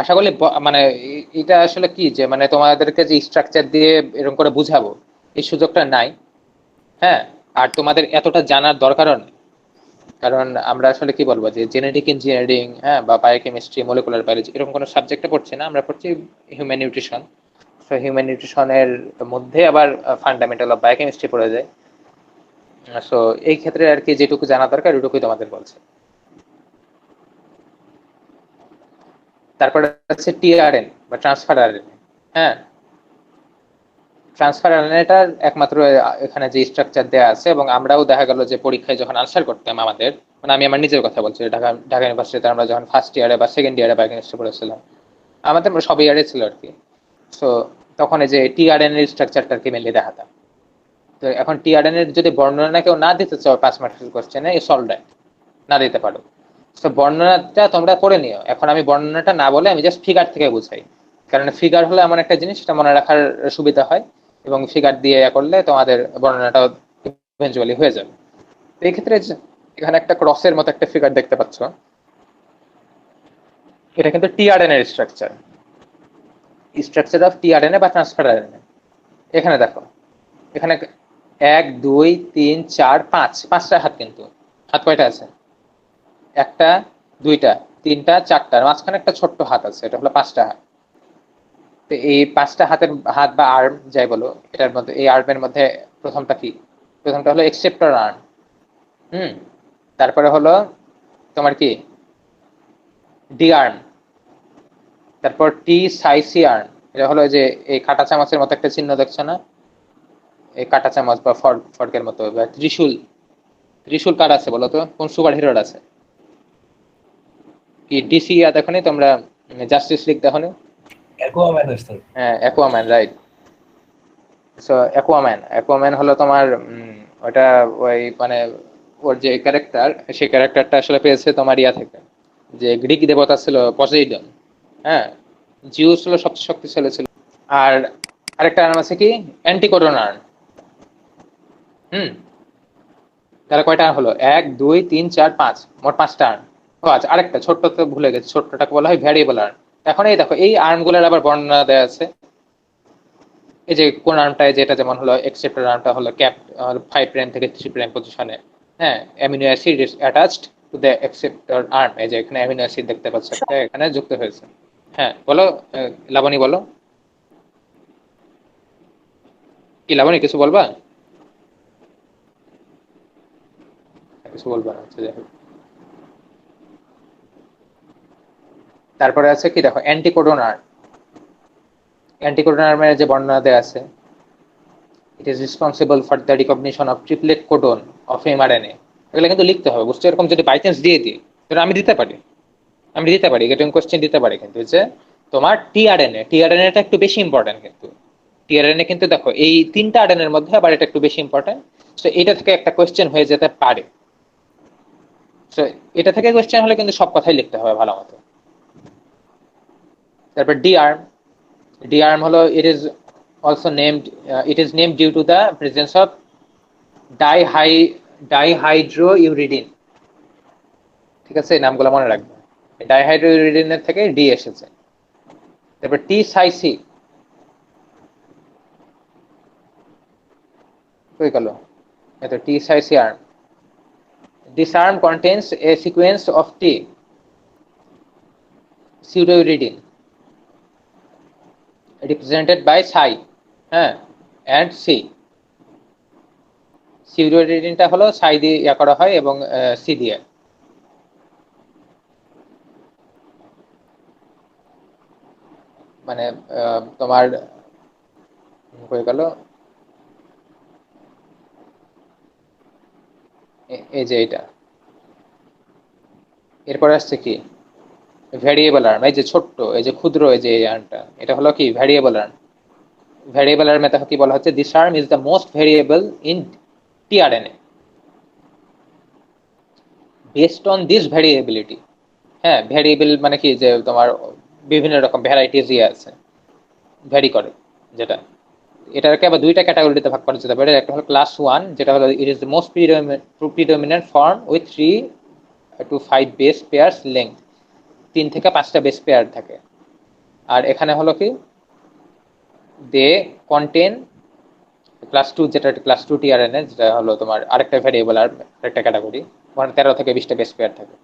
আশা করি মানে এটা আসলে কি যে মানে তোমাদেরকে যে স্ট্রাকচার দিয়ে এরকম করে বুঝাবো এই সুযোগটা নাই, হ্যাঁ। আর তোমাদের এতটা জানার দরকারও নেই, কারণ আমরা আসলে কি বলবো যে জেনেটিক ইঞ্জিনিয়ারিং, হ্যাঁ, বা বায়োকেমিস্ট্রি, মলিকুলার বায়োলজি, এরকম কোনো সাবজেক্টে পড়ছি না, আমরা পড়ছি হিউম্যান নিউট্রিশন। সো হিউম্যান নিউট্রিশনের মধ্যে আবার ফান্ডামেন্টাল অফ বায়োকেমিস্ট্রি পড়ে যায়। সো এই ক্ষেত্রে আর কি যেটুকু জানা দরকার ওইটুকুই তোমাদের বলছে। তারপরে হচ্ছে টিআরএন বা ট্রান্সফার আরএনএ, হ্যাঁ। ট্রান্সফার আরএনএটার একমাত্র এখানে যে স্ট্রাকচার দেওয়া আছে, এবং আমরাও দেখা গেল যে পরীক্ষায় যখন আনসার করতাম আমাদের, মানে আমি আমার নিজের কথা বলছি, ঢাকা ইউনিভার্সিটিতে আমরা যখন ফার্স্ট ইয়ারে বা সেকেন্ড ইয়ারে বায়োকেমিস্ট্রি পড়েছিলাম, আমাদের সব ইয়ারে ছিল আর কি। সো তখন এই যে টিআরএন এর স্ট্রাকচারটা আর কি মেনলি দেখাতাম। তো এখন টিআরএন এর যদি বর্ণনা কেউ না দিতে চাও 5 মার্কের কোশ্চেনে, সলভ না দিতে পারো। তো বর্ণনাটা তোমরা করে নিও। এখন আমি বর্ণনাটা না বলে আমি জাস্ট ফিগার থেকে বুঝাই, কারণ ফিগার হলো এমন একটা জিনিস, সেটা মনে রাখার সুবিধা হয়, এবং ফিগার দিয়ে করলে তোমাদের বর্ণনাটাও ইভেন্চুয়ালি হয়ে যাবে। তো এই ক্ষেত্রে এখানে একটা ক্রসের মতো একটা ফিগার দেখতে পাচ্ছ, এটা কিন্তু টিআরএন এর স্ট্রাকচার অফ টিআরএনএ বা ট্রান্সফার আরএনএ। এখানে দেখো, এখানে 1 2 3 4 5 5টা হাত, কিন্তু হাত কয়টা আছে? 1টা 2টা তিনটা, চারটার মাঝখানে একটা ছোট্ট হাত আছে, এটা হলো 5টা হাত। তো এই 5টা হাতের হাত বা আর্ম যাই বলো, এটার মধ্যে এই আর্মের মধ্যে প্রথমটা কি? প্রথমটা হলো এক্সেপ্টর আর্ম। তারপরে হলো তোমার কি ডি আর্ম, তারপর টি সাইসি আর্ম। এটা হলো যে এই কাঁটা চামচের মতো একটা চিহ্ন দেখছো না, এই কাঁটা চামচ বা ফর্কের মতো, বা ত্রিশূল। ত্রিশূল কার আছে বলো তো, কোন সুপার হিরোর আছে? কি ডিসি দেখো নি তোমরা, জাস্টিস লিগ দেখো নি? Aquaman sir. হ্যাঁ, অ্যাকুয়াম্যান, রাইট। সো অ্যাকুয়াম্যান হলো তোমার ওটা ওই মানে ওর যে ক্যারেক্টার, সেই ক্যারেক্টারটা আসলে পেয়েছে তোমার ইয়া থেকে, যে গ্রিক দেবতা ছিল পসেইডন। হ্যাঁ, জিউস হলো সবচেয়ে শক্তিশালী ছিল। আর আরেকটা নাম আছে কি অ্যান্টিকোডন আর্ম। তাহলে কয়টা হলো? 1 2 3 4 5, মোট 5টা আর্ম। ও আচ্ছা, আরেকটা ছোট্ট তো ভুলে গেছি, ছোট্টটাকে বলা হয় ভ্যারিয়েবল আর্ম। এখন এই দেখো এই আর্মগুলোর আবার বর্ণনা দেওয়া আছে। এই যে কোন আর্মটায়, যেটা যেমন হলো এক্সেপ্টর আর্মটা হলো ক্যাপ 5 প্রাইম থেকে 3 প্রাইম পজিশনে। হ্যাঁ, amino acid is attached to the acceptor arm. এই যে এখানে অ্যামিনো অ্যাসিড দেখতে পাচ্ছ, এখানে যুক্ত হয়েছে। হ্যাঁ বলো, লাবণী বলো, কি লাবণী কিছু বলবা? কিছু বলবা না, আচ্ছা যাই হোক। তারপরে আছে কি দেখো অ্যান্টিকোডন আর্ম। অ্যান্টিকোডন আর্মের যে বর্ণনা দেওয়া আছে, it is responsible for the recognition of triplet codon of mRNA. এগুলো কিন্তু লিখতে হবে, বুঝছো? এরকম যদি বাই চান্স দিয়ে দিই, তাহলে আমি দিতে পারি গেটিং কোশ্চেন দিতে পারি, কিন্তু যে তোমার টিআরএনএটা একটু বেশি ইম্পর্টেন্ট। কিন্তু টিআরএনএ কিন্তু দেখো এই 3টা আরএনএর মধ্যে আবার এটা একটু বেশি ইম্পর্টেন্ট। সো এটা থেকে একটা কোশ্চেন হয়ে যেতে পারে। সো এটা থেকে কোশ্চেন হলে কিন্তু সব কথাই লিখতে হবে ভালো মতো। তারপর ডি আর্ম হলো it is named due to the presence of dihydrouridine. ঠিক আছে, এই নামগুলো মনে রাখবে। ডাইহাইড্রোইউরিডিনের থেকে ডি এসেছে। তারপর টি সাইসি, কই গেল? এটা টি সাইসি arm. This arm contains a sequence of T pseudouridine represented by psi and C. Pseudouridine হলো psi দিয়ে ইয়া করা হয় এবং C দিয়ে। মানে তোমার হয়ে গেল এই যে এটা। এরপর আসছে কি ভ্যারিয়েবল আর্ম। এই যে ছোট্ট, এই যে ক্ষুদ্র, এই যে আর্মটা, এটা হলো কি ভ্যারিয়েবল আর্ম। ভ্যারিয়েবল আর্মে তাকে কি বলা হচ্ছে? This arm is the most variable in tRNA based on this variability. হ্যাঁ, ভ্যারিয়েবল মানে কি, যে তোমার বিভিন্ন রকম ভ্যারাইটিস আছে, ভ্যারি করে, যেটা এটাকে আবার 2টা ক্যাটাগরিতে ভাগ করা যেতে পারে। একটা হলো ক্লাস 1, যেটা হলো it is the most predominant form with 3 to 5 base pairs length. 3 থেকে 5টা বেস পেয়ার থাকে। আর এখানে হলো কি দে কন্টেন ক্লাস 2, যেটা ক্লাস 2 টিআরএনএ, যেটা হলো তোমার আরেকটা ভ্যারিয়েবল আর আরেকটা ক্যাটাগরি, মানে 13 থেকে 20টা বেস পেয়ার থাকে।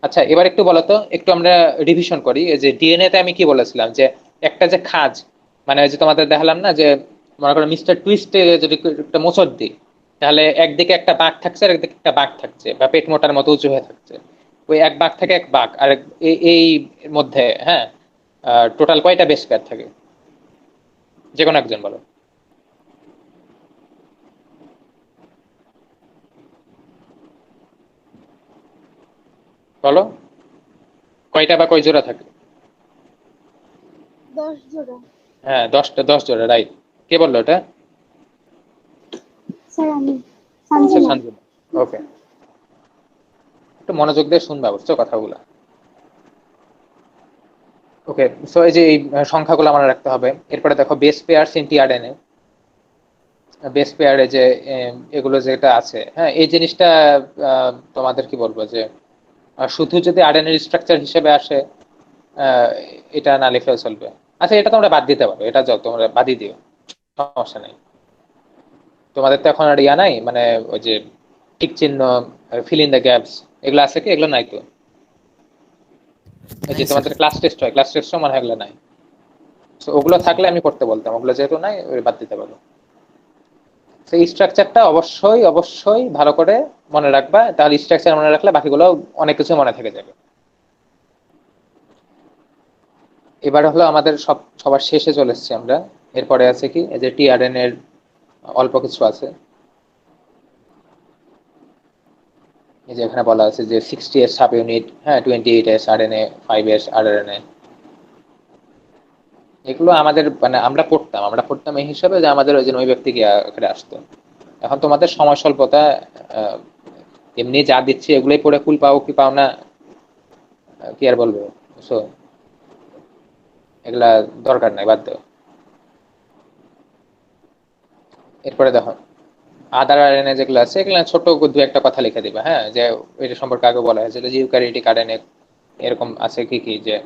আচ্ছা, এবার একটু বলো তো, একটু আমরা রিভিশন করি। এই যে ডিএনএ তে আমি কি বলেছিলাম, যে একটা যে খাঁজ, মানে যে তোমাদের দেখালাম না, যে মনে করো মিস্টার টুইস্টে যদি একটা মোচড় দিই, তাহলে একদিকে একটা বাঁক থাকছে আর একদিকে একটা বাঁক থাকছে, বা পেট মোটার মতো উঁচু হয়ে থাকছে। ওই এক বাঁক থেকে এক বাঁক, আর এই মধ্যে টোটাল কয়টা বেস পেয়ার থাকে? যে কোনো একজন বলো। বলো কয়টা বা কয় জোড়া থাকে? 10 জোড়া। হ্যাঁ, 10 জোড়া, রাইট। কে বললো এটা? স্যার আমি আচ্ছা, সঞ্জিনা। সঞ্জনা। ওকে, একটু মনোযোগ দিয়ে শুনবা, বুঝছো কথাগুলো? ওকে, সো এই যে এই সংখ্যাগুলো মনে রাখতে হবে। এরপরে দেখো base pairs in tRNA. Base পেয়ারে যে এগুলো যেটা আছে, হ্যাঁ, এই জিনিসটা তোমাদের কি বলবো, যে শুধু যদি আরএনএ স্ট্রাকচার হিসেবে আসে, এটা না লিখলেও চলবে। আচ্ছা, এটা তোমরা বাদ দিতে পারো, এটা যাও তোমরা বাদই দিও, সমস্যা নেই। তোমাদের তো এখন আর ইয়া নাই, মানে ওই যে টিক চিহ্ন, ফিল ইন দ্য গ্যাপস, এগুলো আছে কি? এগুলো নাই তো? এই যে তোমাদের ক্লাস টেস্ট হয়, ক্লাস টেস্টও মনে হয় এগুলো নাই। তো ওগুলো থাকলে আমি করতে বলতাম, ওগুলো যেহেতু নাই ওই বাদ দিতে পারো। সেই স্ট্রাকচারটা অবশ্যই অবশ্যই ভালো করে মনে রাখবা, তাহলে স্ট্রাকচার মনে রাখলে বাকিগুলো অনেক কিছু মনে থেকে যাবে। এবার হলো আমাদের সবার শেষে চলে এসেছি আমরা। এরপরে আছে কি, এই যে টিআরএন এর অল্প কিছু আছে। এই যে এখানে বলা আছে যে 60s সাব ইউনিট, হ্যাঁ 28s আরএনএ, 5s আরএনএ। এগুলো আমাদের মানে আমরা পড়তাম এই হিসাবে যে আমাদের ওই যে ওই ব্যক্তি গিয়ে এখানে আসতো। এখন তোমাদের সময় স্বল্পতা, এমনি যা দিচ্ছি এগুলোই পড়ে কুল পাও কি পাও না কি আর বলবো। সো এগুলা দরকার নাই, বাদ দাও। এরপরে দেখো আদার আরএনএ যেগুলো আছে এগুলো ছোট দু একটা কথা লিখে দিবা, হ্যাঁ, যে এটা সম্পর্কে আগে বলা হয়েছিল যে ইউক্যারিওটিক আরএনএ এরকম আছে কি কি, যে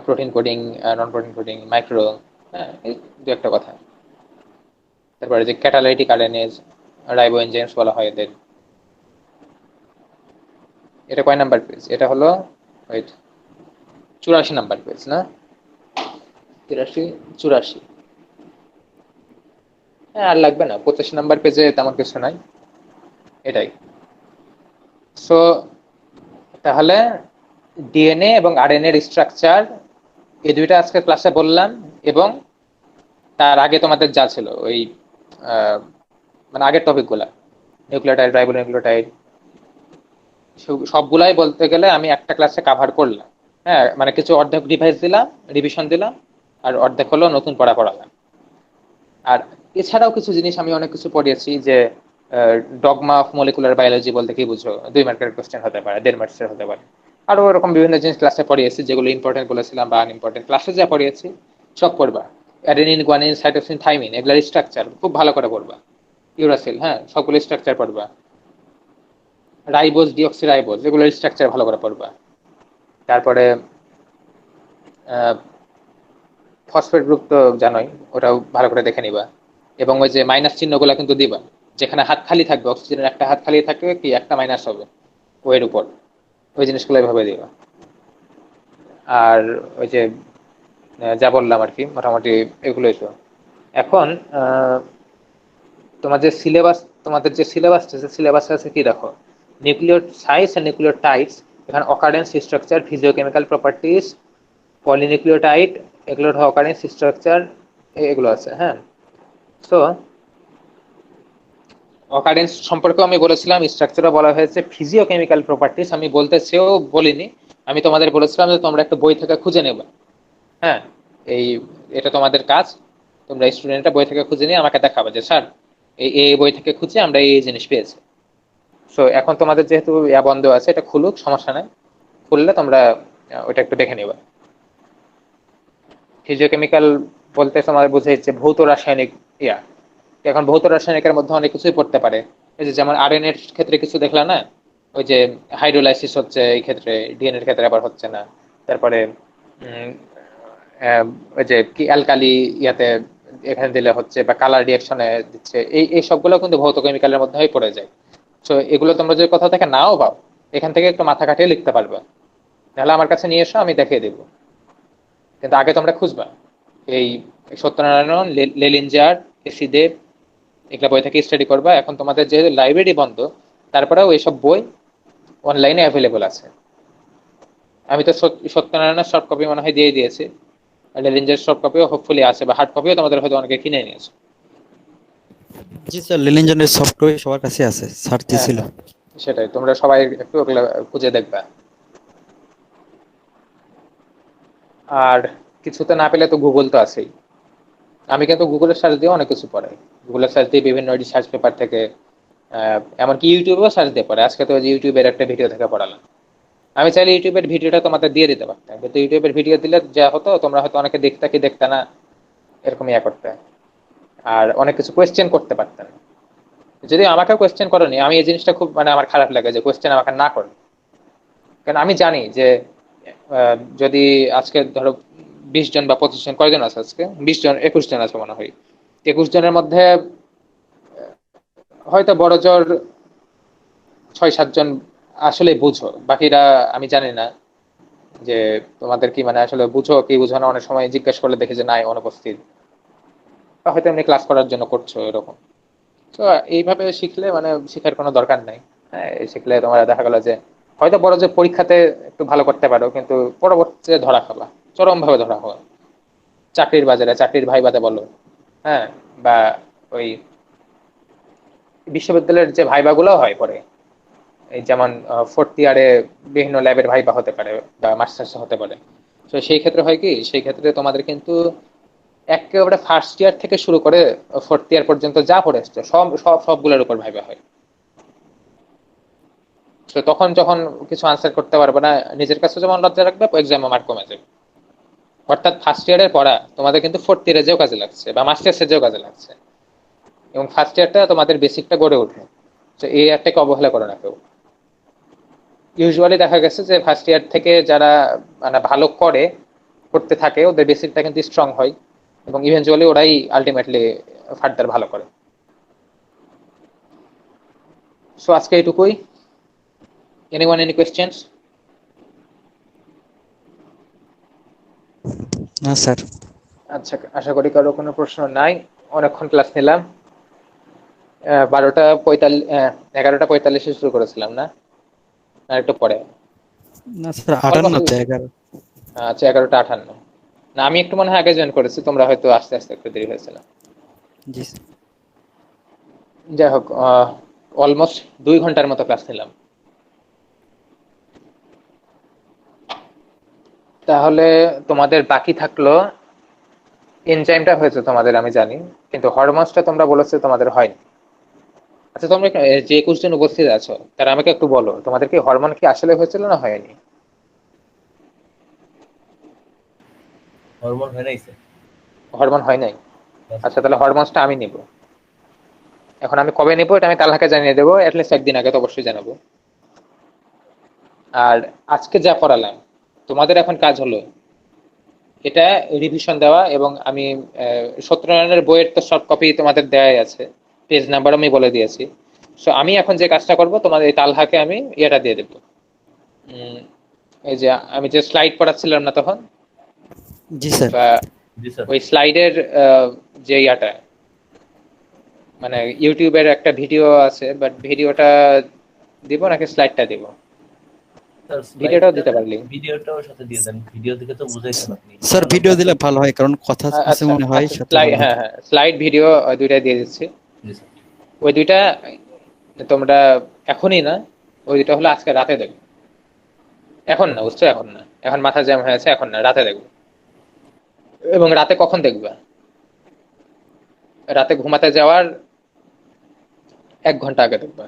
protein coding, non protein coding, micro, হ্যাঁ এই দু একটা কথা। তারপরে যে ক্যাটালাইটিক আরএনএজ, রাইবো এনজাইমস বলা হয় এদের। এটা কয় নাম্বার পেজ? এটা হলো 84 নাম্বার পেজ না, 83 84। হ্যাঁ আর লাগবে না, 85 নাম্বার পেজে তেমন কিছু নাই, এটাই। সো তাহলে ডিএনএ এবং আরএনএ এর স্ট্রাকচার এই দুইটা আজকে ক্লাসে বললাম, এবং তার আগে তোমাদের যা ছিল ওই মানে আগের টপিকগুলা, নিউক্লিওটাইড, রাইবোনিউক্লিওটাইড, সবগুলাই বলতে গেলে আমি একটা ক্লাসে কাভার করলাম। হ্যাঁ মানে কিছু অর্ধেক ডিভাইস দিলাম, রিভিশন দিলাম, আর অর্ধেক হলো নতুন পড়ালাম। আর এছাড়াও কিছু জিনিস আমি অনেক কিছু পড়িয়েছি, যে ডগমা অফ মলিকুলার বায়োলজি বলতে কি বুঝো, 2 মার্কের কোশ্চেন হতে পারে, 1.5 মার্কের হতে পারে। আরো এরকম বিভিন্ন জিনিস ক্লাসে পড়িয়েছি, যেগুলো ইম্পর্টেন্ট বলেছিলাম বা আনইম্পর্টেন্ট ক্লাসে যা পড়িয়েছি সব পড়বা। অ্যাডেনিন, গুয়ানিন, সাইটোসিন, থাইমিন এগুলোর স্ট্রাকচার খুব ভালো করে পড়বা। ইউরাসিল, হ্যাঁ সবগুলো স্ট্রাকচার পড়বা। রাইবোজ, ডিঅক্সিরাইবোজ এগুলোর স্ট্রাকচার ভালো করে পড়বা। তারপরে ফসফেট গ্রুপ তো জানোই, ওটাও ভালো করে দেখে নিবা। এবং ওই যে মাইনাস চিহ্নগুলো কিন্তু দিবা, যেখানে হাত খালি থাকবে, অক্সিজেনের একটা হাত খালি থাকবে কি একটা মাইনাস হবে ওয়ের উপর, ওই জিনিসগুলো এভাবে দিবা। আর ওই যে যা বললাম আর কি মোটামুটি এগুলোই। তো এখন তোমাদের যে সিলেবাস আছে, সিলেবাস আছে কি দেখো, নিউক্লিওসাইডস এন্ড নিউক্লিওটাইডস, এখানে অকারেন্স, স্ট্রাকচার, ফিজিওকেমিক্যাল প্রপার্টিজ, পলিনিউক্লিওটাইড এগুলোর অকারেন্স, স্ট্রাকচার এগুলো আছে, হ্যাঁ। তো অকারেন্স সম্পর্কেও আমি বলেছিলাম, স্ট্রাকচারও বলা হয়েছে, ফিজিওকেমিক্যাল প্রপার্টিজ আমি বলতে চেয়েও বলিনি, আমি তোমাদের বলেছিলাম যে তোমরা একটা বই থেকে খুঁজে নেবে, হ্যাঁ এটা তোমাদের কাজ, তোমরা স্টুডেন্টরা বই থেকে খুঁজে নিয়ে আমাকে দেখাবে যে স্যার এই বই থেকে খুঁজে আমরা এই জিনিস পেয়েছি। সো এখন তোমাদের যেহেতু বন্ধ আছে, এটা খুলুক, সমস্যা নাই, খুললে তোমরা ওইটা একটু দেখে নিবা। ফিজিওকেমিক্যাল বলতে তোমাদের বুঝাইছে ভৌত রাসায়নিক এখন ভৌত রাসায়নিকের মধ্যে অনেক কিছুই পড়তে পারে। এই যে যেমন আরএনএ এর ক্ষেত্রে কিছু দেখলা না, ওই যে হাইড্রোলাইসিস হচ্ছে এই ক্ষেত্রে, ডিএনএ এর ক্ষেত্রে আবার হচ্ছে না। তারপরে ওই যে কি অ্যালকালি ইয়াতে এখানে দিলে হচ্ছে, বা কালার রিঅ্যাকশনে দিচ্ছে, এই সবগুলো কিন্তু ভৌত কেমিক্যালের মধ্যেই পড়ে যায়। তো এগুলো তোমরা যদি কোথাও থেকে নাও পাও, এখান থেকে একটু মাথা কাটিয়ে লিখতে পারবে, তাহলে আমার কাছে নিয়ে এসো, আমি দেখিয়ে দেবো। কিন্তু আগে তোমরা খুঁজবা এই সত্যনারায়ণ, লেলিঞ্জার, এসি দেব এগুলা বই থেকে স্টাডি করবা। এখন তোমাদের যেহেতু লাইব্রেরি বন্ধ, তারপরেও এইসব বই অনলাইনে অ্যাভেলেবল আছে। আমি তো সত্যনারায়ণের সফট কপি মনে হয় দিয়ে দিয়েছি, লেলিঞ্জার সফট কপিও হোপফুলি আছে, বা হার্ড কপিও তোমাদের হয়তো অনেকে কিনে নিয়েছে। জি স্যার, লিলিঞ্জনের সফট কপি সবার কাছে আছে, স্যার দিছিল। সেটাই, তোমরা সবাই একটু ওগুলা খুঁজে দেখবা। আর কিছুতে না পেলে তো গুগল তো আছেই, আমি কিন্তু গুগলের সার্চ দিয়ে অনেক কিছু পড়াই। গুগলের সার্চ দিয়ে বিভিন্ন রিসার্চ পেপার থেকে, এমনকি ইউটিউবেও সার্চ দিয়ে পড়ে। আজকে তো ইউটিউবের একটা ভিডিও থেকে পড়ালাম। আমি চাইলে ইউটিউবের ভিডিওটা তোমাদের দিয়ে দিতে পারতাম, কিন্তু ইউটিউবের ভিডিও দিলে যা হতো, তোমরা হয়তো অনেকে দেখতে কি দেখতে না, এরকম করতে, আর অনেক কিছু কোয়েশ্চেন করতে পারতেন। যদি আমাকে কোয়েশ্চেন করনি, আমি এই জিনিসটা খুব মানে আমার খারাপ লাগে যে কোয়েশ্চেন আমাকে না করে। কারণ আমি জানি যে যদি আজকে ধরো 20 জন বা 25 জন, কয়জন আছে আজকে, 20 জন 21 জন আছে মনে হয়, 21 জনের মধ্যে হয়তো বড় জোর 6-7 জন আসলে বুঝো, বাকিরা আমি জানি না যে তোমাদের কি মানে আসলে বুঝো কি বুঝো না, অনেক সময় জিজ্ঞেস করলে দেখি যে নাই অনুপস্থিত, বা হয়তো এমনি ক্লাস করার জন্য করছো এরকম। তো এইভাবে শিখলে মানে শিখার কোনো দরকার নাই। হ্যাঁ, এই শিখলে তোমার দেখা গেল যে হয়তো বড় যে পরীক্ষাতে একটু ভালো করতে পারো, কিন্তু পরবর্তীতে ধরা খাবা, চরম ভাবে ধরা খাবা। চাকরির বাজারে, চাকরির ভাইবাতে বলো, হ্যাঁ, বা ওই বিশ্ববিদ্যালয়ের যে ভাইবা গুলো হয় পরে, এই যেমন ফোর্থ ইয়ারে বিভিন্ন ল্যাবের ভাইবা হতে পারে বা মাস্টার্স হতে পারে। তো সেই ক্ষেত্রে হয় কি, সেই ক্ষেত্রে তোমাদের কিন্তু একেবারে ফার্স্ট ইয়ার থেকে শুরু করে ফোর্থ ইয়ার পর্যন্ত যা পড়ে এসছো সব সব সবগুলোর উপর ভাইবা হয়। তো তখন যখন কিছু আনসার করতে পারবে না, নিজের কাছে যেমন লজ্জা রাখবে, এক্সামে মার্ক কমে যাবে। অর্থাৎ ফার্স্ট ইয়ারের পড়া তোমাদের কিন্তু ফোর্থ ইয়ারে যেও কাজে লাগছে বা মাস্টার্সে যেও কাজে লাগছে, এবং ফার্স্ট ইয়ারটা তোমাদের বেসিকটা গড়ে ওঠে। তো এই ইয়ারটাকে অবহেলা করে না কেউ। ইউজুয়ালি দেখা গেছে যে ফার্স্ট ইয়ার থেকে যারা মানে ভালো করতে থাকে, ওদের বেসিকটা কিন্তু স্ট্রং হয়, এবং ইভেনচুয়ালি ওরাই আলটিমেটলি ফার্দার ভালো করে। সো আজকে এইটুকুই। Anyone any questions? না স্যার। আচ্ছা, আশা করি কারো কোনো প্রশ্ন নাই। অনেকক্ষণ ক্লাস নিলাম, 11:45 শুরু করেছিলাম না, আর একটু পরে। না স্যার 58 তে 11। আচ্ছা, 11:58। না, আমি একটু মনে হয় আগে জয়েন করেছি, তোমরা হয়তো আস্তে আস্তে একটু দেরি হয়েছিল। জি স্যার। যাই হোক, অলমোস্ট 2 ঘন্টার মতো ক্লাস নিলাম। তাহলে তোমাদের বাকি থাকলো, এনজাইমটা হয়েছে তোমাদের আমি জানি, কিন্তু হরমোনসটা তোমরা বলেছো তোমাদের হয়নি। আচ্ছা, তোমরা যে 21 জন উপস্থিত আছো তারা আমাকে একটু বলো, তোমাদের কি হরমোন কি আসলে হয়েছিল না হয়নি? হরমোন হয় নাই স্যার। হরমোন হয় নাই? আচ্ছা, তাহলে হরমোনসটা আমি নিব। এখন আমি কবে নিব এটা আমি তালহাকে জানিয়ে দেবো, অ্যাটলিস্ট একদিন আগে তো অবশ্যই জানাবো। আর আজকে যা পড়ালাম, তোমাদের এখন কাজ হলো এটা রিভিশন দেওয়া, এবং আমি সত্যনারায়ণের বইয়ের তো সব কপি তোমাদের দেওয়াই আছে, পেজ নাম্বার আমি বলে দিয়েছি। সো আমি এখন যে কাজটা করব, তোমাদের এই তালহাকে আমি এটা দিয়ে দেবো, এই যে আমি যে স্লাইড পড়াচ্ছিলাম না তখন, জি স্যার। জি স্যার। ওই স্লাইডের যে ইয়াটা, মানে ইউটিউবের একটা ভিডিও আছে, বাট ভিডিওটা দিব নাকি স্লাইডটা দিব? ভিডিওটাও দিতে পারলি। ভিডিওটাও সাথে দিয়ে দেন, ভিডিও দেখে তো বুঝাইছেন আপনি। স্যার ভিডিও দিলে ভালো হয়, কারণ কথা আছে আচ্ছা, মনে হয় আচ্ছা, সাথে স্লাইড, হ্যাঁ হ্যাঁ, স্লাইড ভিডিও দুইটাই দিয়ে দিচ্ছি। জি স্যার। ওই দুইটা তোমরা এখনই না, ওই দুইটা হলো আজকে রাতে দেখবে। এখন না, বুঝছো, এখন না, এখন মাথা জ্যাম হয়েছে, এখন না, রাতে দেখবে। এবং রাতে কখন দেখবে? রাতে ঘুমাতে যাওয়ার 1 ঘন্টা আগে দেখবে।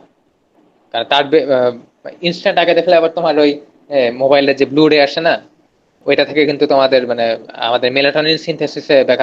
কারণ তার ইনস্ট্যান্ট আগে দেখলে আবার তোমার ওই মোবাইলের যে ব্লু রে আসে না, ওইটা থেকে কিন্তু তোমাদের মানে আমাদের মেলাটোনিন সিনথেসিসে ব্যাঘাত